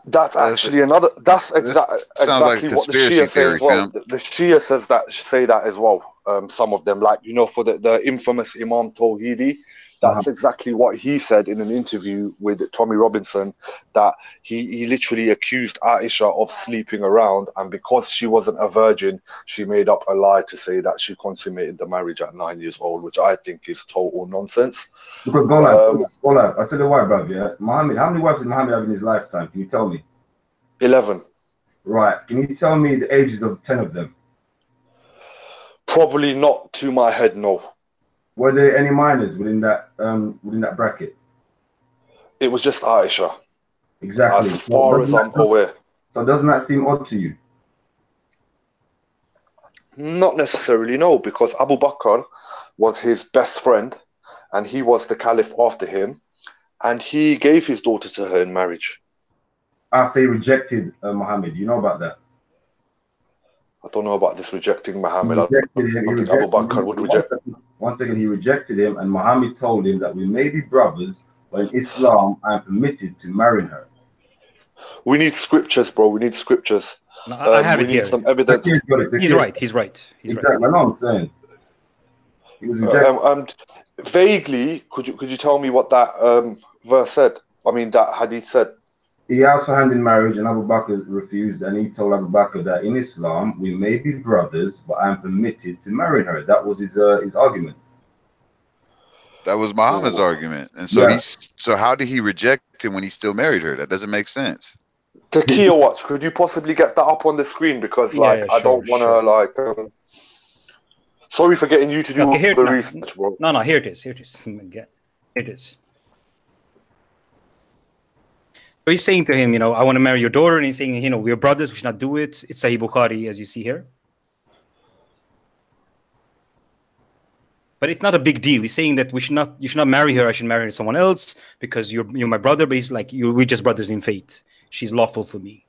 K: That's actually another. That's exactly
J: like
K: what the Shia say as well. The Shia say that as well. Some of them, like, you know, for the infamous Imam Tawhidi. That's exactly what he said in an interview with Tommy Robinson, that he literally accused Aisha of sleeping around, and because she wasn't a virgin, she made up a lie to say that she consummated the marriage at 9 years old, which I think is total nonsense.
L: Because Golab, I tell you why, brother, yeah? Muhammad, how many wives did Muhammad have in his lifetime? Can you tell me?
K: 11.
L: Right. Can you tell me the ages of 10 of them?
K: Probably not to my head, no.
L: Were there any minors within that bracket?
K: It was just Aisha.
L: Exactly.
K: As far as I'm aware.
L: So doesn't that seem odd to you?
K: Not necessarily, no, because Abu Bakr was his best friend, and he was the caliph after him, and he gave his daughter to her in marriage.
L: After he rejected Muhammad, you know about that?
K: I don't know about this rejecting Muhammad. I think Abu Bakr would reject.
L: Once again, he rejected him, and Muhammad told him that we may be brothers, but in Islam, I am permitted to marry her.
K: We need scriptures, bro. We need scriptures.
F: No, I have it here.
K: Some evidence.
F: He's right. He's right.
L: Exactly. I know what I'm saying. He was rejected.
K: Vaguely, could you tell me what that verse said? I mean, that hadith said.
L: He asked for hand in marriage, and Abu Bakr refused, and he told Abu Bakr that in Islam we may be brothers, but I am permitted to marry her. That was his argument.
J: That was Muhammad's argument, and so so how did he reject him when he still married her? That doesn't make sense.
K: Takia, watch. Could you possibly get that up on the screen, because I don't want to sorry for getting you to do the research, bro.
F: No, here it is. Here it is. Here it is. So he's saying to him, you know, I want to marry your daughter, and he's saying, you know, we're brothers, we should not do it. It's Sahih Bukhari, as you see here. But it's not a big deal. He's saying that you should not marry her. I should marry someone else because you're my brother. But he's like, we're just brothers in faith. She's lawful for me.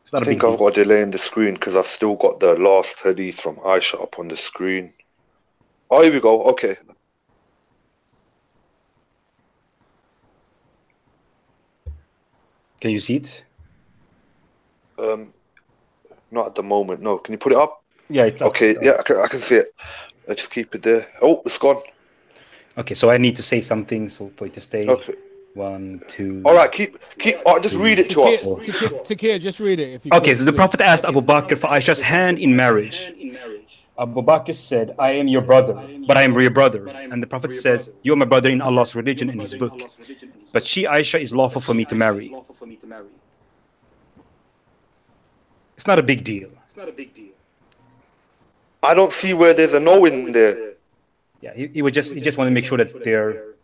F: It's not
K: I think I've got a delay in the screen because I've still got the last hadith from Aisha up on the screen. Oh, here we go. Okay.
F: Can you see it?
K: Not at the moment. No. Can you put it up?
F: Yeah, it's up.
K: Okay. Yeah, I can see it. I just keep it there. Oh, it's gone.
F: Okay, so I need to say something so for it to stay.
K: Okay.
F: 1, 2.
K: All right, keep. Just read it to us.
B: Takir, just read it. If you
F: okay, so the Prophet asked Abu Bakr for Aisha's hand in marriage. Abu Bakr said, I am your brother, but I am your brother. And the Prophet says, you're my brother in Allah's religion and his book. But she, Aisha, is lawful for me to marry. It's not a big deal.
K: I don't see where there's a no in there.
F: Yeah, he just want to make sure that they're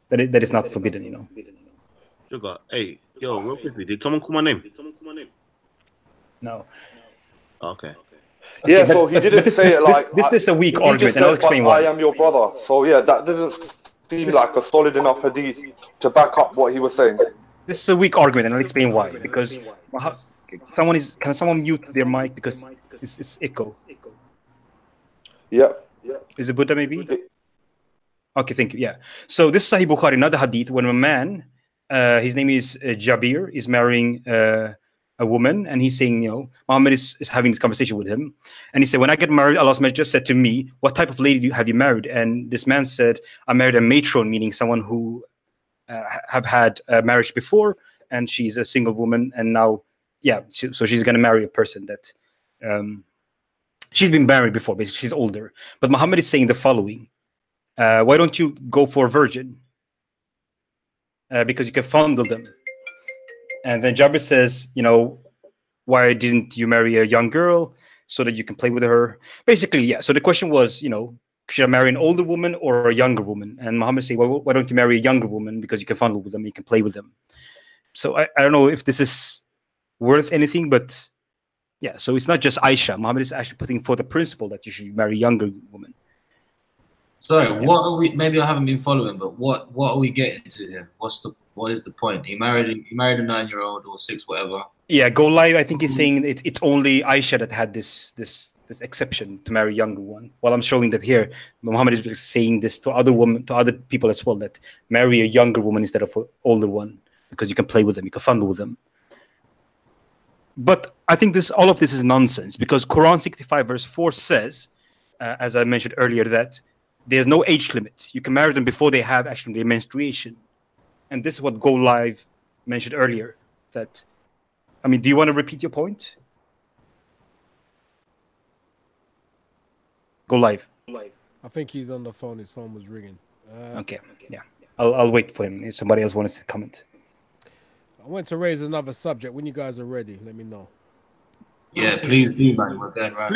F: that it's not forbidden, you know.
M: Sugar, hey, yo, real quickly, did someone call my name?
F: No.
M: Okay.
K: Yeah, so he didn't say it like
F: this is a weak argument, and I'll explain why.
K: I am your brother. So yeah, that doesn't seem like a solid enough hadith to back up what he was saying.
F: This is a weak argument, and I'll explain why. Because can someone mute their mic because it's echo?
K: Yeah.
F: Is it Buddha maybe? Okay, thank you. Yeah. So this is Sahih Bukhari, another hadith, when a man, his name is Jabir, is marrying a woman, and he's saying, you know, Muhammad is having this conversation with him, and he said, when I get married, Allah's Messenger said to me, what type of lady have you married? And this man said, I married a matron, meaning someone who have had a marriage before, and she's a single woman, and now, yeah, so she's going to marry a person that she's been married before. Basically, she's older. But Muhammad is saying the following: why don't you go for a virgin? Because you can fondle them. And then Jabir says, you know, why didn't you marry a young girl so that you can play with her? Basically, yeah. So the question was, you know, should I marry an older woman or a younger woman? And Muhammad said, well, why don't you marry a younger woman, because you can fondle with them, you can play with them. So I don't know if this is worth anything, but yeah. So it's not just Aisha. Muhammad is actually putting forth a principle that you should marry a younger woman.
H: Sorry, what are we? Maybe I haven't been following, but what are we getting to here? What is the point? He married a 9-year-old or 6, whatever.
F: Yeah, Go Live. I think he's saying it's only Aisha that had this exception to marry a younger one. While I'm showing that here, Muhammad is saying this to other people as well, that marry a younger woman instead of an older one, because you can play with them, you can fondle with them. But I think all of this is nonsense, because Quran 65 verse 4 says, as I mentioned earlier, that there's no age limit. You can marry them before they have actually their menstruation. And this is what Go Live mentioned earlier. That, I mean, do you want to repeat your point? Go Live.
B: I think he's on the phone. His phone was ringing.
F: Okay, yeah. I'll wait for him if somebody else wants to comment.
B: I want to raise another subject. When you guys are ready, let me know.
H: Yeah, please do, man. We're going right.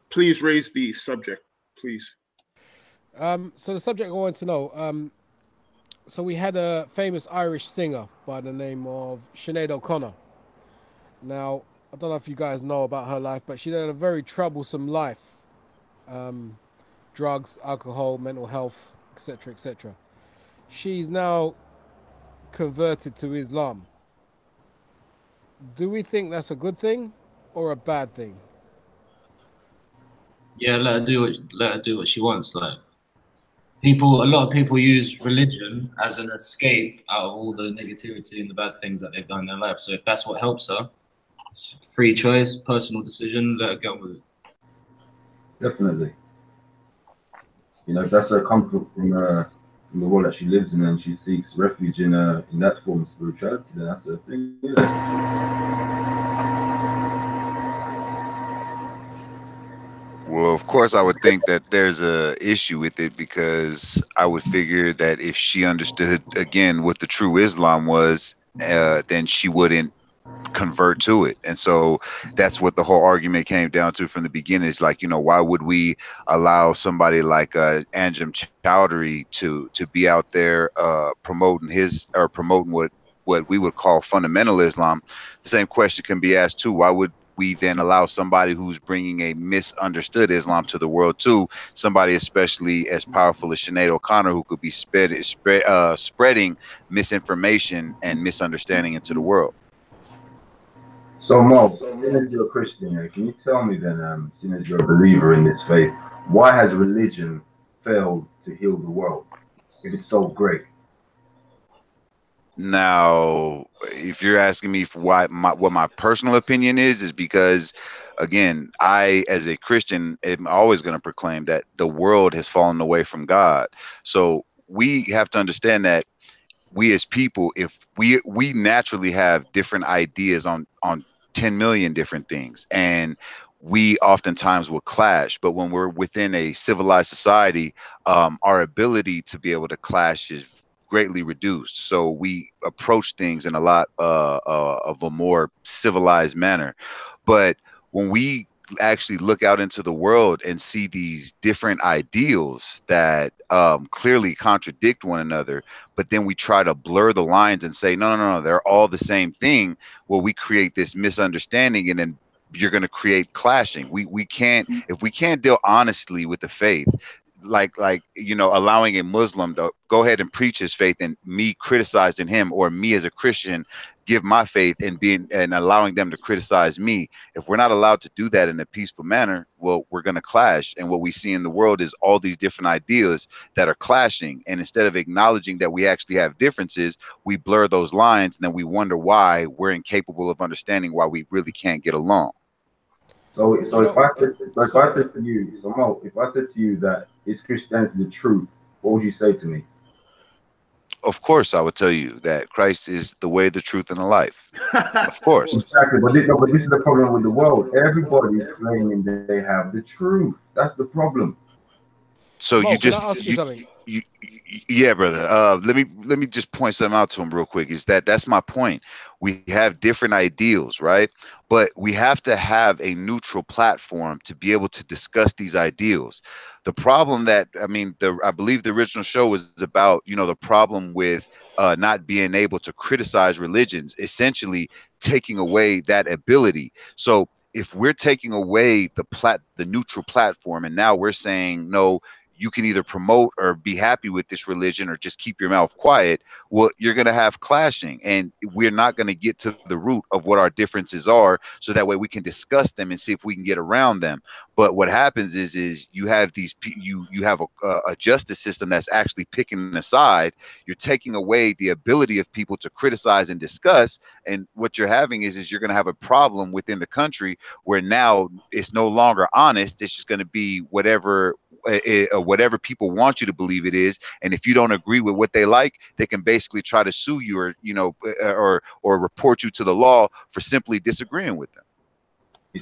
E: Please raise the subject, please.
B: So the subject I want to know. So we had a famous Irish singer by the name of Sinead O'Connor. Now, I don't know if you guys know about her life, but she had a very troublesome life. Drugs, alcohol, mental health, etc., etc. She's now converted to Islam. Do we think that's a good thing or a bad thing?
H: Yeah, let her do what she wants. Like, a lot of people use religion as an escape out of all the negativity and the bad things that they've done in their life. So if that's what helps her, free choice, personal decision, let her go with it.
L: Definitely. You know, if that's her comfort from the world that she lives in, and she seeks refuge in that form of spirituality, then that's her thing.
J: Well, of course, I would think that there's a issue with it, because I would figure that if she understood again what the true Islam was, then she wouldn't convert to it. And so that's what the whole argument came down to from the beginning. Is like, you know, why would we allow somebody like Anjem Chowdhury to be out there promoting what we would call fundamental Islam? The same question can be asked too. Why would we then allow somebody who's bringing a misunderstood Islam to the world too, somebody especially as powerful as Sinead O'Connor, who could be spreading misinformation and misunderstanding into the world?
L: So Mo, seeing as you're a Christian, can you tell me then, seeing as you're a believer in this faith, why has religion failed to heal the world if it's so great?
J: Now, if you're asking me for what my personal opinion is because, again, I, as a Christian, am always going to proclaim that the world has fallen away from God. So we have to understand that we as people, if we naturally have different ideas on 10 million different things, and we oftentimes will clash. But when we're within a civilized society, our ability to be able to clash is greatly reduced. So we approach things in a lot of a more civilized manner. But when we actually look out into the world and see these different ideals that clearly contradict one another, but then we try to blur the lines and say, no, they're all the same thing. Well, we create this misunderstanding, and then you're going to create clashing. We can't, if we can't deal honestly with the faith, like you know, allowing a Muslim to go ahead and preach his faith and me criticizing him, or me as a Christian give my faith and allowing them to criticize me. If we're not allowed to do that in a peaceful manner, well, we're going to clash. And what we see in the world is all these different ideas that are clashing. And instead of acknowledging that we actually have differences, we blur those lines, and then we wonder why we're incapable of understanding why we really can't get along.
L: So if I said to you that is Christianity the truth, what would you say to me?
J: Of course, I would tell you that Christ is the way, the truth, and the life. Of course.
L: Exactly, but this is the problem with the world. Everybody's claiming that they have the truth. That's the problem.
J: So
B: Mo,
J: you
B: can I
J: just
B: ask you something?
J: yeah, brother. Let me just point something out to him real quick. Is that's my point. We have different ideals, right? But we have to have a neutral platform to be able to discuss these ideals. The problem that I believe the original show was about, the problem with not being able to criticize religions, essentially taking away that ability. So if we're taking away the neutral platform, and now we're saying no, you can either promote or be happy with this religion or just keep your mouth quiet, well, you're going to have clashing, and we're not going to get to the root of what our differences are, so that way we can discuss them and see if we can get around them. But what happens is you have you have a justice system that's actually picking a side. You're taking away the ability of people to criticize and discuss, and what you're having is you're going to have a problem within the country where now it's no longer honest. It's just going to be whatever people want you to believe it is, and if you don't agree with what they like, they can basically try to sue you, or report you to the law for simply disagreeing with them.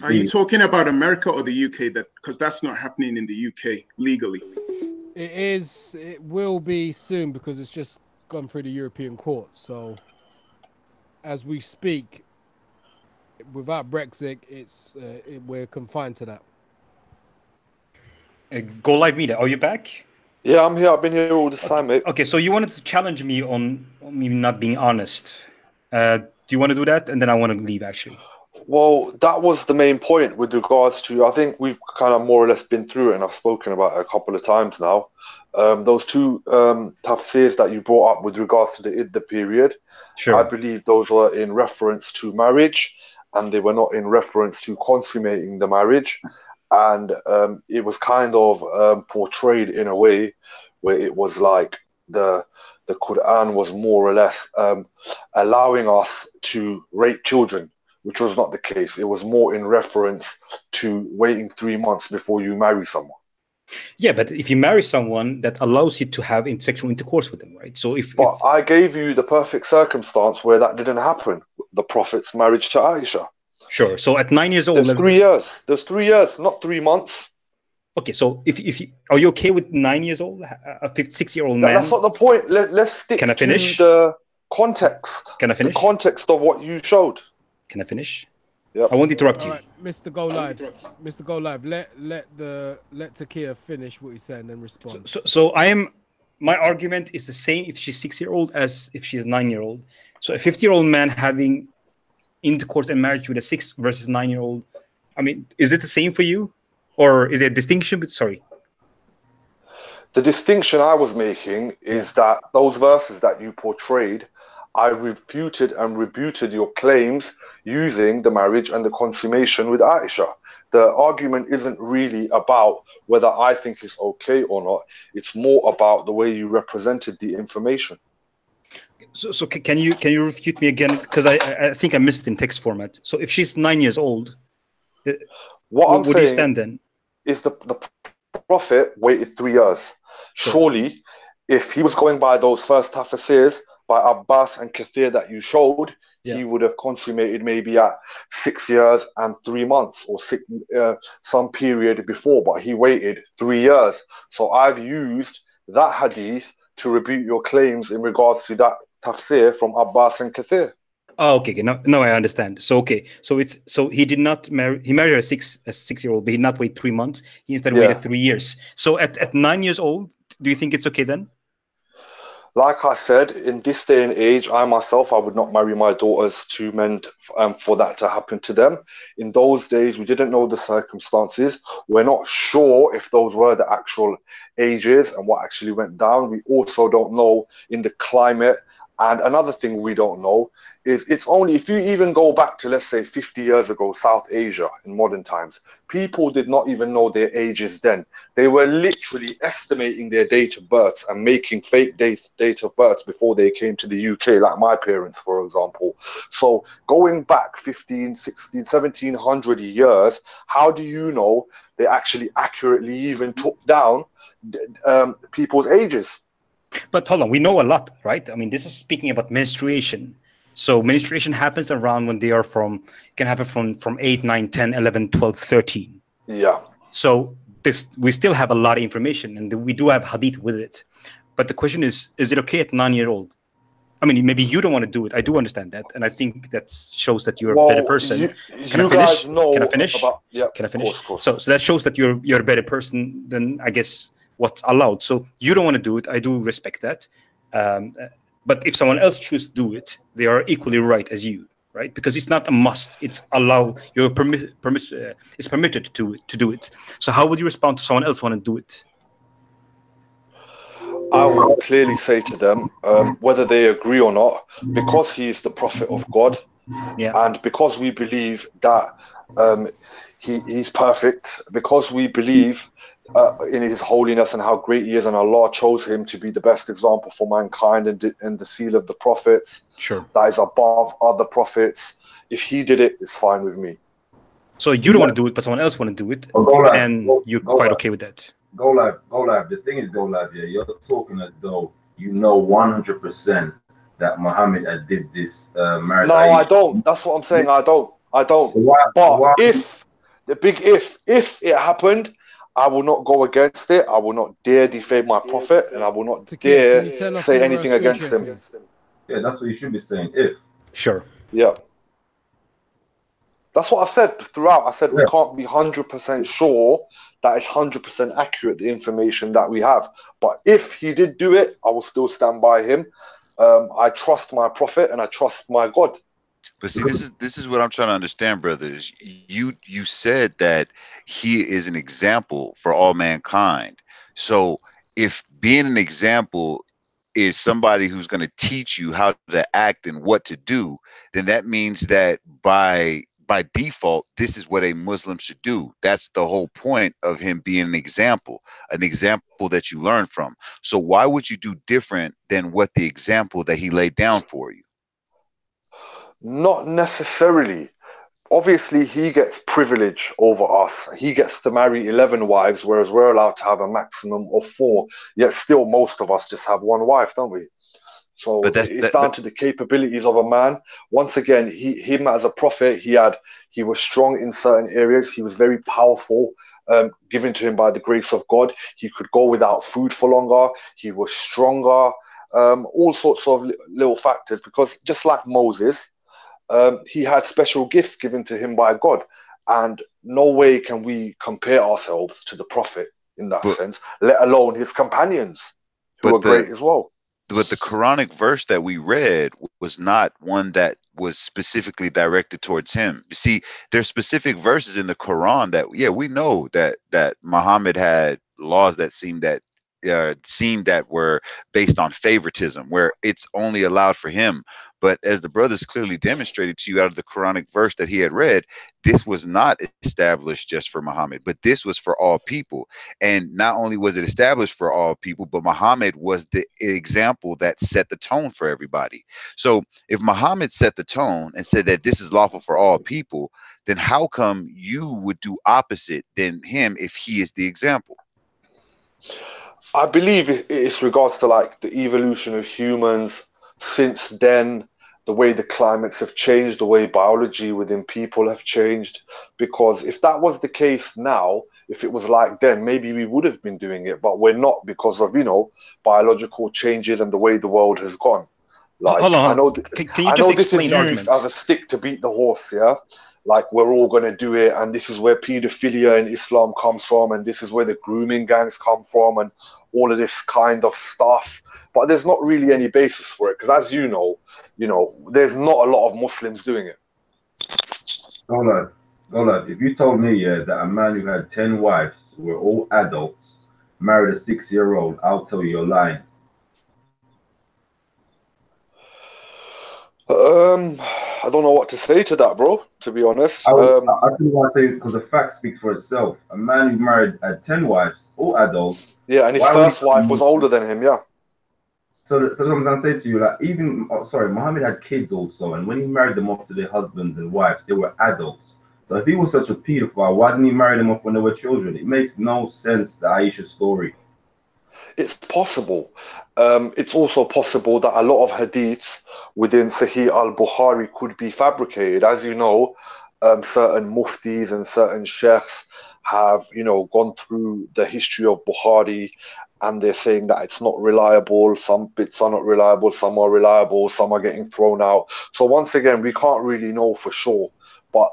E: Are you talking about America or the UK? Because that's not happening in the UK legally.
B: It is. It will be soon because it's just gone through the European court. So, as we speak, without Brexit, we're confined to that.
F: Go Live Media, are you back?
K: Yeah, I'm here. I've been here all this time, mate.
F: Okay, so you wanted to challenge me on me not being honest. Do you want to do that? And then I want to leave, actually.
K: Well, that was the main point with regards to, I think we've kind of more or less been through it, and I've spoken about it a couple of times now. Those two tafseers that you brought up with regards to the Idda period,
F: sure.
K: I believe those were in reference to marriage, and they were not in reference to consummating the marriage. And it was kind of portrayed in a way where it was like the Quran was more or less allowing us to rape children, which was not the case. It was more in reference to waiting 3 months before you marry someone.
F: Yeah, but if you marry someone, that allows you to have sexual intercourse with them, right? So if
K: I gave you the perfect circumstance where that didn't happen, the Prophet's marriage to Aisha.
F: Sure. So at 9 years old,
K: there's 3 years. There's 3 years, not 3 months.
F: Okay. So if you, are you okay with 9 years old, a 56-year-old man?
K: That's not the point. Let's stick to the context.
F: Can I finish?
K: The context of what you showed.
F: Can I finish?
K: Yeah.
F: I won't interrupt you.
B: All right, Mr. Go Live. Mr. Go Live. Let Takia finish what he's saying and respond.
F: So my argument is the same if she's 6-year-old as if she's 9-year-old. So a 50-year-old man having intercourse and marriage with a 6 versus 9-year-old, I mean, is it the same for you, or is there a distinction? But sorry,
K: the distinction I was making is that those verses that you portrayed, I refuted and rebutted your claims using the marriage and the consummation with Aisha. The argument isn't really about whether I think it's okay or not. It's more about the way you represented the information.
F: So can you refute me again? Because I think I missed in text format. So if she's 9 years old,
K: what
F: do you stand then?
K: Is the Prophet waited 3 years. Sure. Surely, if he was going by those first tafsirs by Abbas and Kathir that you showed, he would have consummated maybe at 6 years and 3 months or some period before, but he waited 3 years. So I've used that hadith to rebut your claims in regards to that tafsir from Abbas and Kathir.
F: Oh, okay. No, I understand. So so he did not marry. He married a 6-year-old, but he did not wait 3 months. He instead waited 3 years. So at 9 years old, do you think it's okay then?
K: Like I said, in this day and age, I myself, I would not marry my daughters to men for that to happen to them. In those days, we didn't know the circumstances. We're not sure if those were the actual ages and what actually went down. We also don't know in the climate. And another thing we don't know is it's only if you even go back to, let's say, 50 years ago, South Asia in modern times, people did not even know their ages then. They were literally estimating their date of births and making fake date of births before they came to the UK, like my parents, for example. So going back 15, 16, 1700 years, how do you know they actually accurately even took down people's ages?
F: But hold on, we know a lot, right? I mean, this is speaking about menstruation. So menstruation happens around when they are can happen from 8, 9, 10, 11, 12, 13.
K: Yeah.
F: So we still have a lot of information, and we do have hadith with it. But the question is it okay at 9-year-old? I mean, maybe you don't want to do it. I do understand that. And I think that shows that you're a better person. Can I finish?
K: Guys know
F: Can I finish?
K: Yeah,
F: Can I finish?
K: Of course.
F: So that shows that you're a better person than, I guess, what's allowed. So you don't want to do it. I do respect that. But if someone else chooses to do it, they are equally right as you, right? Because it's not a must. It's allowed. It's permitted to do it. So how would you respond to someone else want to do it?
K: I will clearly say to them, whether they agree or not, because he is the prophet of God, and because we believe that he's perfect, because we believe in his holiness and how great he is, and Allah chose him to be the best example for mankind and the seal of the prophets, that is above other prophets. If he did it, it's fine with me.
F: So you don't want to do it, but someone else want to do it, and you're quite okay with that.
L: Go live. The thing is, go live here. You're talking as though you know 100% that Muhammad did this marriage.
K: No, I don't. That's what I'm saying. I don't. So if it happened, I will not go against it. I will not dare defame my prophet, and I will not dare say anything against him.
L: Yeah, that's what you should be saying. If.
F: Sure.
K: Yeah. That's what I've said throughout. I said we can't be 100% sure that it's 100% accurate, the information that we have. But if he did do it, I will still stand by him. I trust my prophet and I trust my God.
J: But see, this is what I'm trying to understand, brothers. You said that he is an example for all mankind. So if being an example is somebody who's going to teach you how to act and what to do, then that means that by default, this is what a Muslim should do. That's the whole point of him being an example that you learn from. So why would you do different than what the example that he laid down for you?
K: Not necessarily. Obviously, he gets privilege over us. He gets to marry 11 wives, whereas we're allowed to have a maximum of 4. Yet still, most of us just have 1 wife, don't we? So it's down to the capabilities of a man. Once again, him as a prophet, he was strong in certain areas. He was very powerful, given to him by the grace of God. He could go without food for longer. He was stronger. All sorts of little factors. Because just like Moses, he had special gifts given to him by God, and no way can we compare ourselves to the prophet in that sense, let alone his companions, who were great as well.
J: But the Quranic verse that we read was not one that was specifically directed towards him. You see, there's specific verses in the Quran that, we know that Muhammad had laws that seemed that were based on favoritism, where it's only allowed for him. But as the brothers clearly demonstrated to you out of the Quranic verse that he had read, this was not established just for Muhammad, but this was for all people. And not only was it established for all people, but Muhammad was the example that set the tone for everybody. So if Muhammad set the tone and said that this is lawful for all people, then how come you would do opposite than him if he is the example?
K: I believe it's regards to like the evolution of humans since then, the way the climates have changed, the way biology within people have changed. Because if that was the case now, if it was like then, maybe we would have been doing it, but we're not because of, biological changes and the way the world has gone. Like,
F: hold on.
K: I know,
F: can you
K: I
F: just
K: know this is
F: explain the
K: used
F: argument?
K: as a stick to beat the horse, yeah? Like, we're all going to do it, and this is where pedophilia in Islam comes from, and this is where the grooming gangs come from, and all of this kind of stuff. But there's not really any basis for it, because as you know, there's not a lot of Muslims doing it.
L: Hold on. If you told me that a man who had 10 wives who were all adults married a 6-year-old, I'll tell you you're lying.
K: I don't know what to say to that, bro, to be honest.
L: I think I'll tell you, because the fact speaks for itself. A man who married 10 wives, all adults.
K: Yeah, and his first wife was older than him, yeah.
L: So what I'm trying to say to you, like, Muhammad had kids also, and when he married them off to their husbands and wives, they were adults. So if he was such a pedophile, why didn't he marry them off when they were children? It makes no sense, the Aisha story.
K: It's possible. It's also possible that a lot of hadiths within Sahih al-Bukhari could be fabricated. As you know, certain muftis and certain sheikhs have, gone through the history of Bukhari, and they're saying that it's not reliable. Some bits are not reliable, some are reliable, some are getting thrown out. So once again, we can't really know for sure. But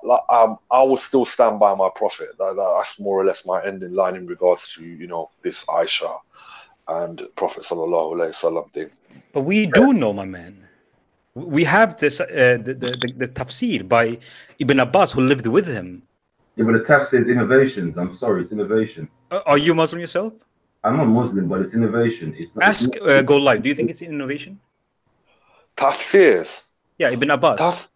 K: I will still stand by my prophet. That's more or less my ending line in regards to, this Aisha and Prophet Sallallahu Alaihi Wasallam thing.
F: But we do know, my man. We have this the Tafseer by Ibn Abbas, who lived with him.
L: Yeah, but the Tafseer is innovations. I'm sorry, it's innovation.
F: Are you Muslim yourself?
L: I'm not Muslim, but it's innovation. It's not.
F: Ask Go Live. Do you think it's innovation?
K: Tafseers.
F: Yeah, Ibn Abbas.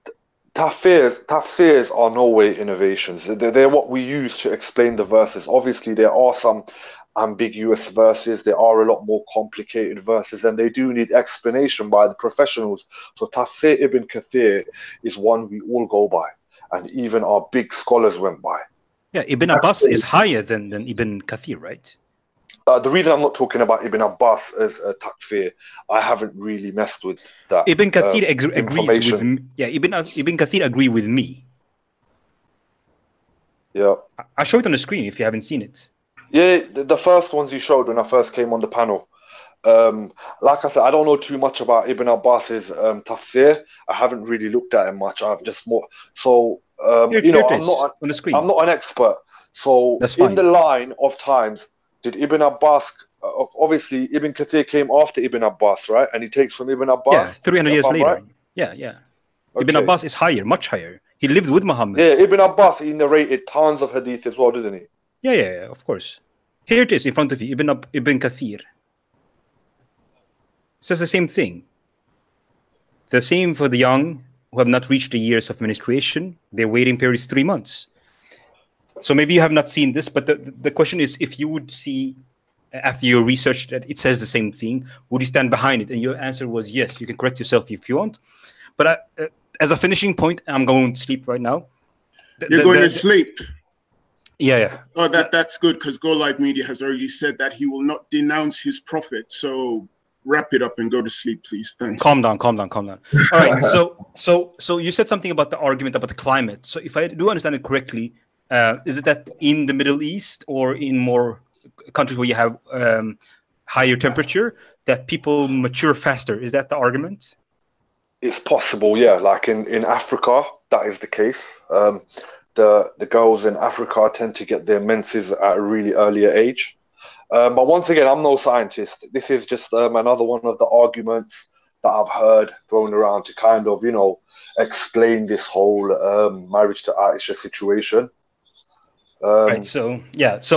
K: Tafseers are no way innovations. They're what we use to explain the verses. Obviously, there are some ambiguous verses. There are a lot more complicated verses, and they do need explanation by the professionals. So Tafsir Ibn Kathir is one we all go by, and even our big scholars went by.
F: Yeah, Ibn Abbas is higher than Ibn Kathir, right?
K: The reason I'm not talking about Ibn Abbas as a takfir, I haven't really messed with that.
F: Ibn Kathir agrees with me. Yeah, Ibn Kathir agree with me.
K: Yeah.
F: I show it on the screen if you haven't seen it.
K: Yeah, the first ones you showed when I first came on the panel. Like I said, I don't know too much about Ibn Abbas's tafsir. I haven't really looked at it much. I've just more so I'm not
F: on the screen.
K: I'm not an expert. So in the line of times, did Ibn Abbas, obviously Ibn Kathir came after Ibn Abbas, right? And he takes from Ibn Abbas.
F: Yeah, 300 years later. Right? Yeah.
K: Okay.
F: Ibn Abbas is higher, much higher. He lived with Muhammad.
K: Yeah, Ibn Abbas, he narrated tons of hadith as well, didn't he?
F: Yeah, of course. Here it is in front of you, Ibn Kathir. It says the same thing. The same for the young who have not reached the years of menstruation. Their waiting period is 3 months. So maybe you have not seen this, but the question is, if you would see, after your research, that it says the same thing, would you stand behind it? And your answer was yes. You can correct yourself if you want. But as a finishing point, I'm going to sleep right now.
E: You're going to sleep?
F: Yeah.
E: Oh, that's good, because Go Live Media has already said that he will not denounce his prophet. So wrap it up and go to sleep, please. Thanks.
F: Calm down. All right. So you said something about the argument about the climate. So if I do understand it correctly, is it that in the Middle East or in more countries where you have higher temperature, that people mature faster? Is that the argument?
K: It's possible, yeah. Like in Africa, that is the case. The girls in Africa tend to get their menses at a really earlier age. But once again, I'm no scientist. This is just another one of the arguments that I've heard thrown around to kind of, explain this whole marriage to Aisha situation.
F: Right. So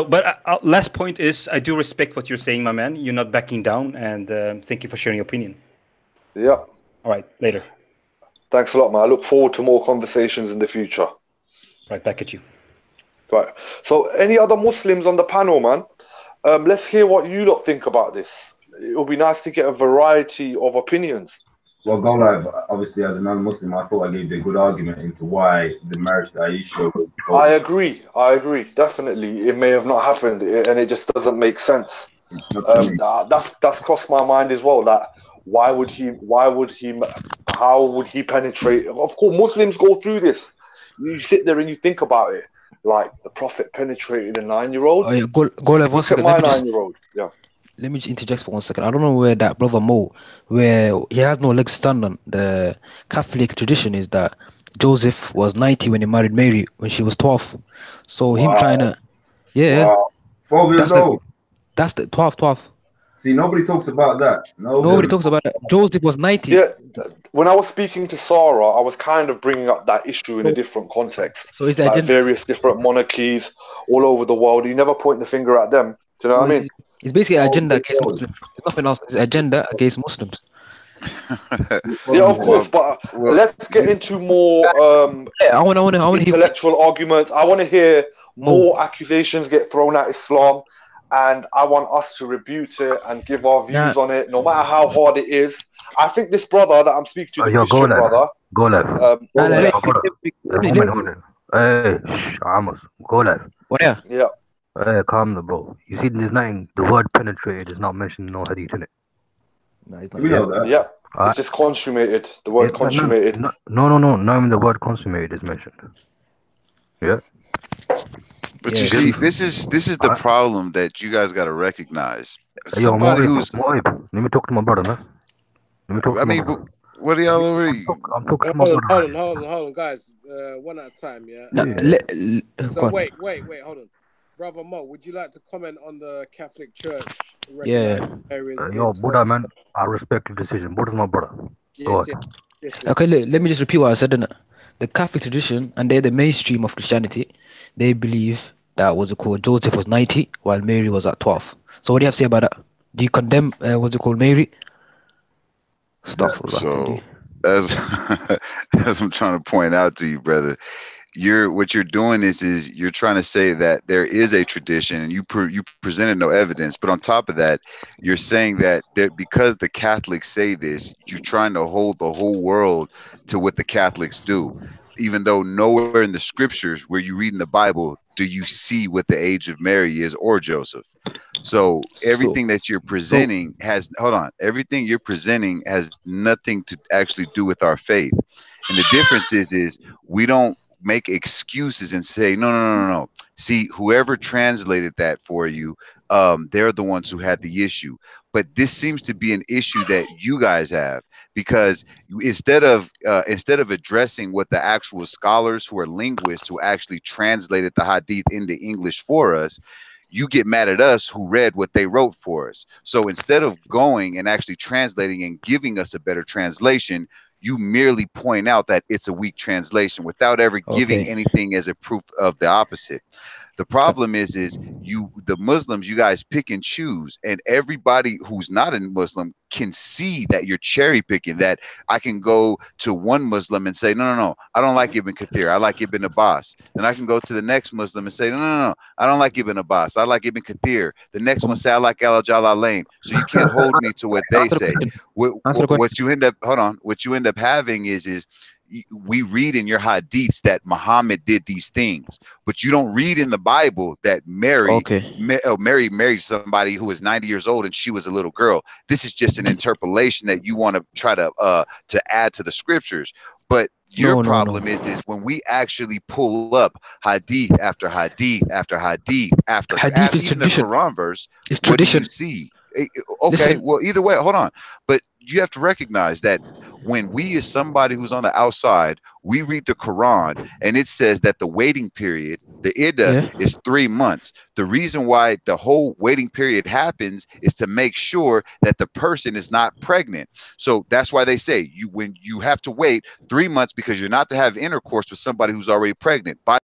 F: but last point is, I do respect what you're saying, my man. You're not backing down, and thank you for sharing your opinion.
K: Yeah.
F: All right. Later.
K: Thanks a lot, man. I look forward to more conversations in the future.
F: Right. Back at you.
K: Right. So any other Muslims on the panel, man? Let's hear what you lot think about this. It would be nice to get a variety of opinions.
L: Well, Go Live, obviously, as a non-Muslim, I thought I gave you a good argument into why the marriage to Aisha was...
K: I agree. Definitely. It may have not happened, and it just doesn't make sense. That's crossed my mind as well. That how would he penetrate? Of course, Muslims go through this. You sit there and you think about it. Like, the Prophet penetrated a 9-year-old.
G: Oh, yeah. Go Live, one second.
K: My 9-year-old. Yeah.
G: Let me just interject for 1 second. I don't know where that brother Mo, where he has no legs to stand on. The Catholic tradition is that Joseph was 90 when he married Mary when she was 12. So him trying to,
L: 12 years old.
G: That's the 12.
L: See, nobody talks about that.
G: Nobody talks about that. Joseph was 90.
K: Yeah, when I was speaking to Sarah, I was kind of bringing up that issue in a different context.
G: So is
K: like various different monarchies all over the world. You never point the finger at them. Do you know what I mean?
G: It's basically an agenda against Muslims. It's nothing else. It's an agenda against Muslims.
K: Yeah, of course. But let's get into more
G: I want
K: intellectual arguments. I want to hear more accusations get thrown at Islam, and I want us to rebut it and give our views on it, no matter how hard it is. I think this brother that I'm speaking to, the Christian brother.
N: Go Live. Hold on. Hey, Amos. Go Live.
G: What? Yeah.
K: Yeah.
N: Calm the bro. You see, there's nothing. The word penetrated is not mentioned in no hadith in it.
G: No, he's
L: Do
G: not.
L: we know that?
K: Yeah,
N: Alright.
K: it's just consummated. The word consummated.
N: No. Not even the word consummated is mentioned. Yeah.
J: But
G: Yeah,
J: you see, this is the problem that you guys got to recognize.
N: Hey, yo,
J: Somebody who's,
N: Moib, let me talk to my brother, man. Let me talk to
J: I
N: my
J: mean,
N: brother.
J: what are y'all over?
N: I'm talking to my brother.
B: Hold on, guys. One at a time, yeah.
G: No,
B: So wait, hold on. Brother Mo, would you like to comment on the Catholic Church recognizing Mary as
N: Yo,
B: being
N: Buddha, man, I respect your decision. Buddha's my brother. Go on.
B: Yes.
G: Okay, let me just repeat what I said. Innit? The Catholic tradition, and they're the mainstream of Christianity, they believe that Joseph was 90 while Mary was at 12. So what do you have to say about that? Do you condemn Mary? Stuff.
J: So as as I'm trying to point out to you, brother, what you're doing is you're trying to say that there is a tradition, and you presented no evidence. But on top of that, you're saying that because the Catholics say this, you're trying to hold the whole world to what the Catholics do, even though nowhere in the scriptures where you read in the Bible do you see what the age of Mary is or Joseph. So everything that you're presenting everything you're presenting has nothing to actually do with our faith. And the difference is we don't make excuses and say, no. See, whoever translated that for you, they're the ones who had the issue. But this seems to be an issue that you guys have, because instead of addressing what the actual scholars who are linguists who actually translated the hadith into English for us, you get mad at us who read what they wrote for us. So instead of going and actually translating and giving us a better translation, you merely point out that it's a weak translation without ever giving anything as a proof of the opposite. The problem is the Muslims, you guys pick and choose, and everybody who's not a Muslim can see that you're cherry picking. That I can go to one Muslim and say, no, I don't like Ibn Kathir, I like Ibn Abbas. Then I can go to the next Muslim and say, no, I don't like Ibn Abbas, I like Ibn Kathir. The next one say, I like Al-Jalalain. So you can't hold me to what they say. What you end up having is we read in your hadiths that Muhammad did these things, but you don't read in the Bible that Mary married somebody who was 90 years old and she was a little girl. This is just an interpolation that you want to try to add to the scriptures. But your problem is when we actually pull up hadith after hadith after hadith after
G: hadith is
J: even
G: tradition.
J: The Quran verse,
G: it's tradition.
J: What do you see? Okay, well, either way, hold on. But you have to recognize that when we, as somebody who's on the outside, we read the Quran and it says that the waiting period, the iddah, is 3 months. The reason why the whole waiting period happens is to make sure that the person is not pregnant. So that's why they say when you have to wait 3 months because you're not to have intercourse with somebody who's already pregnant. By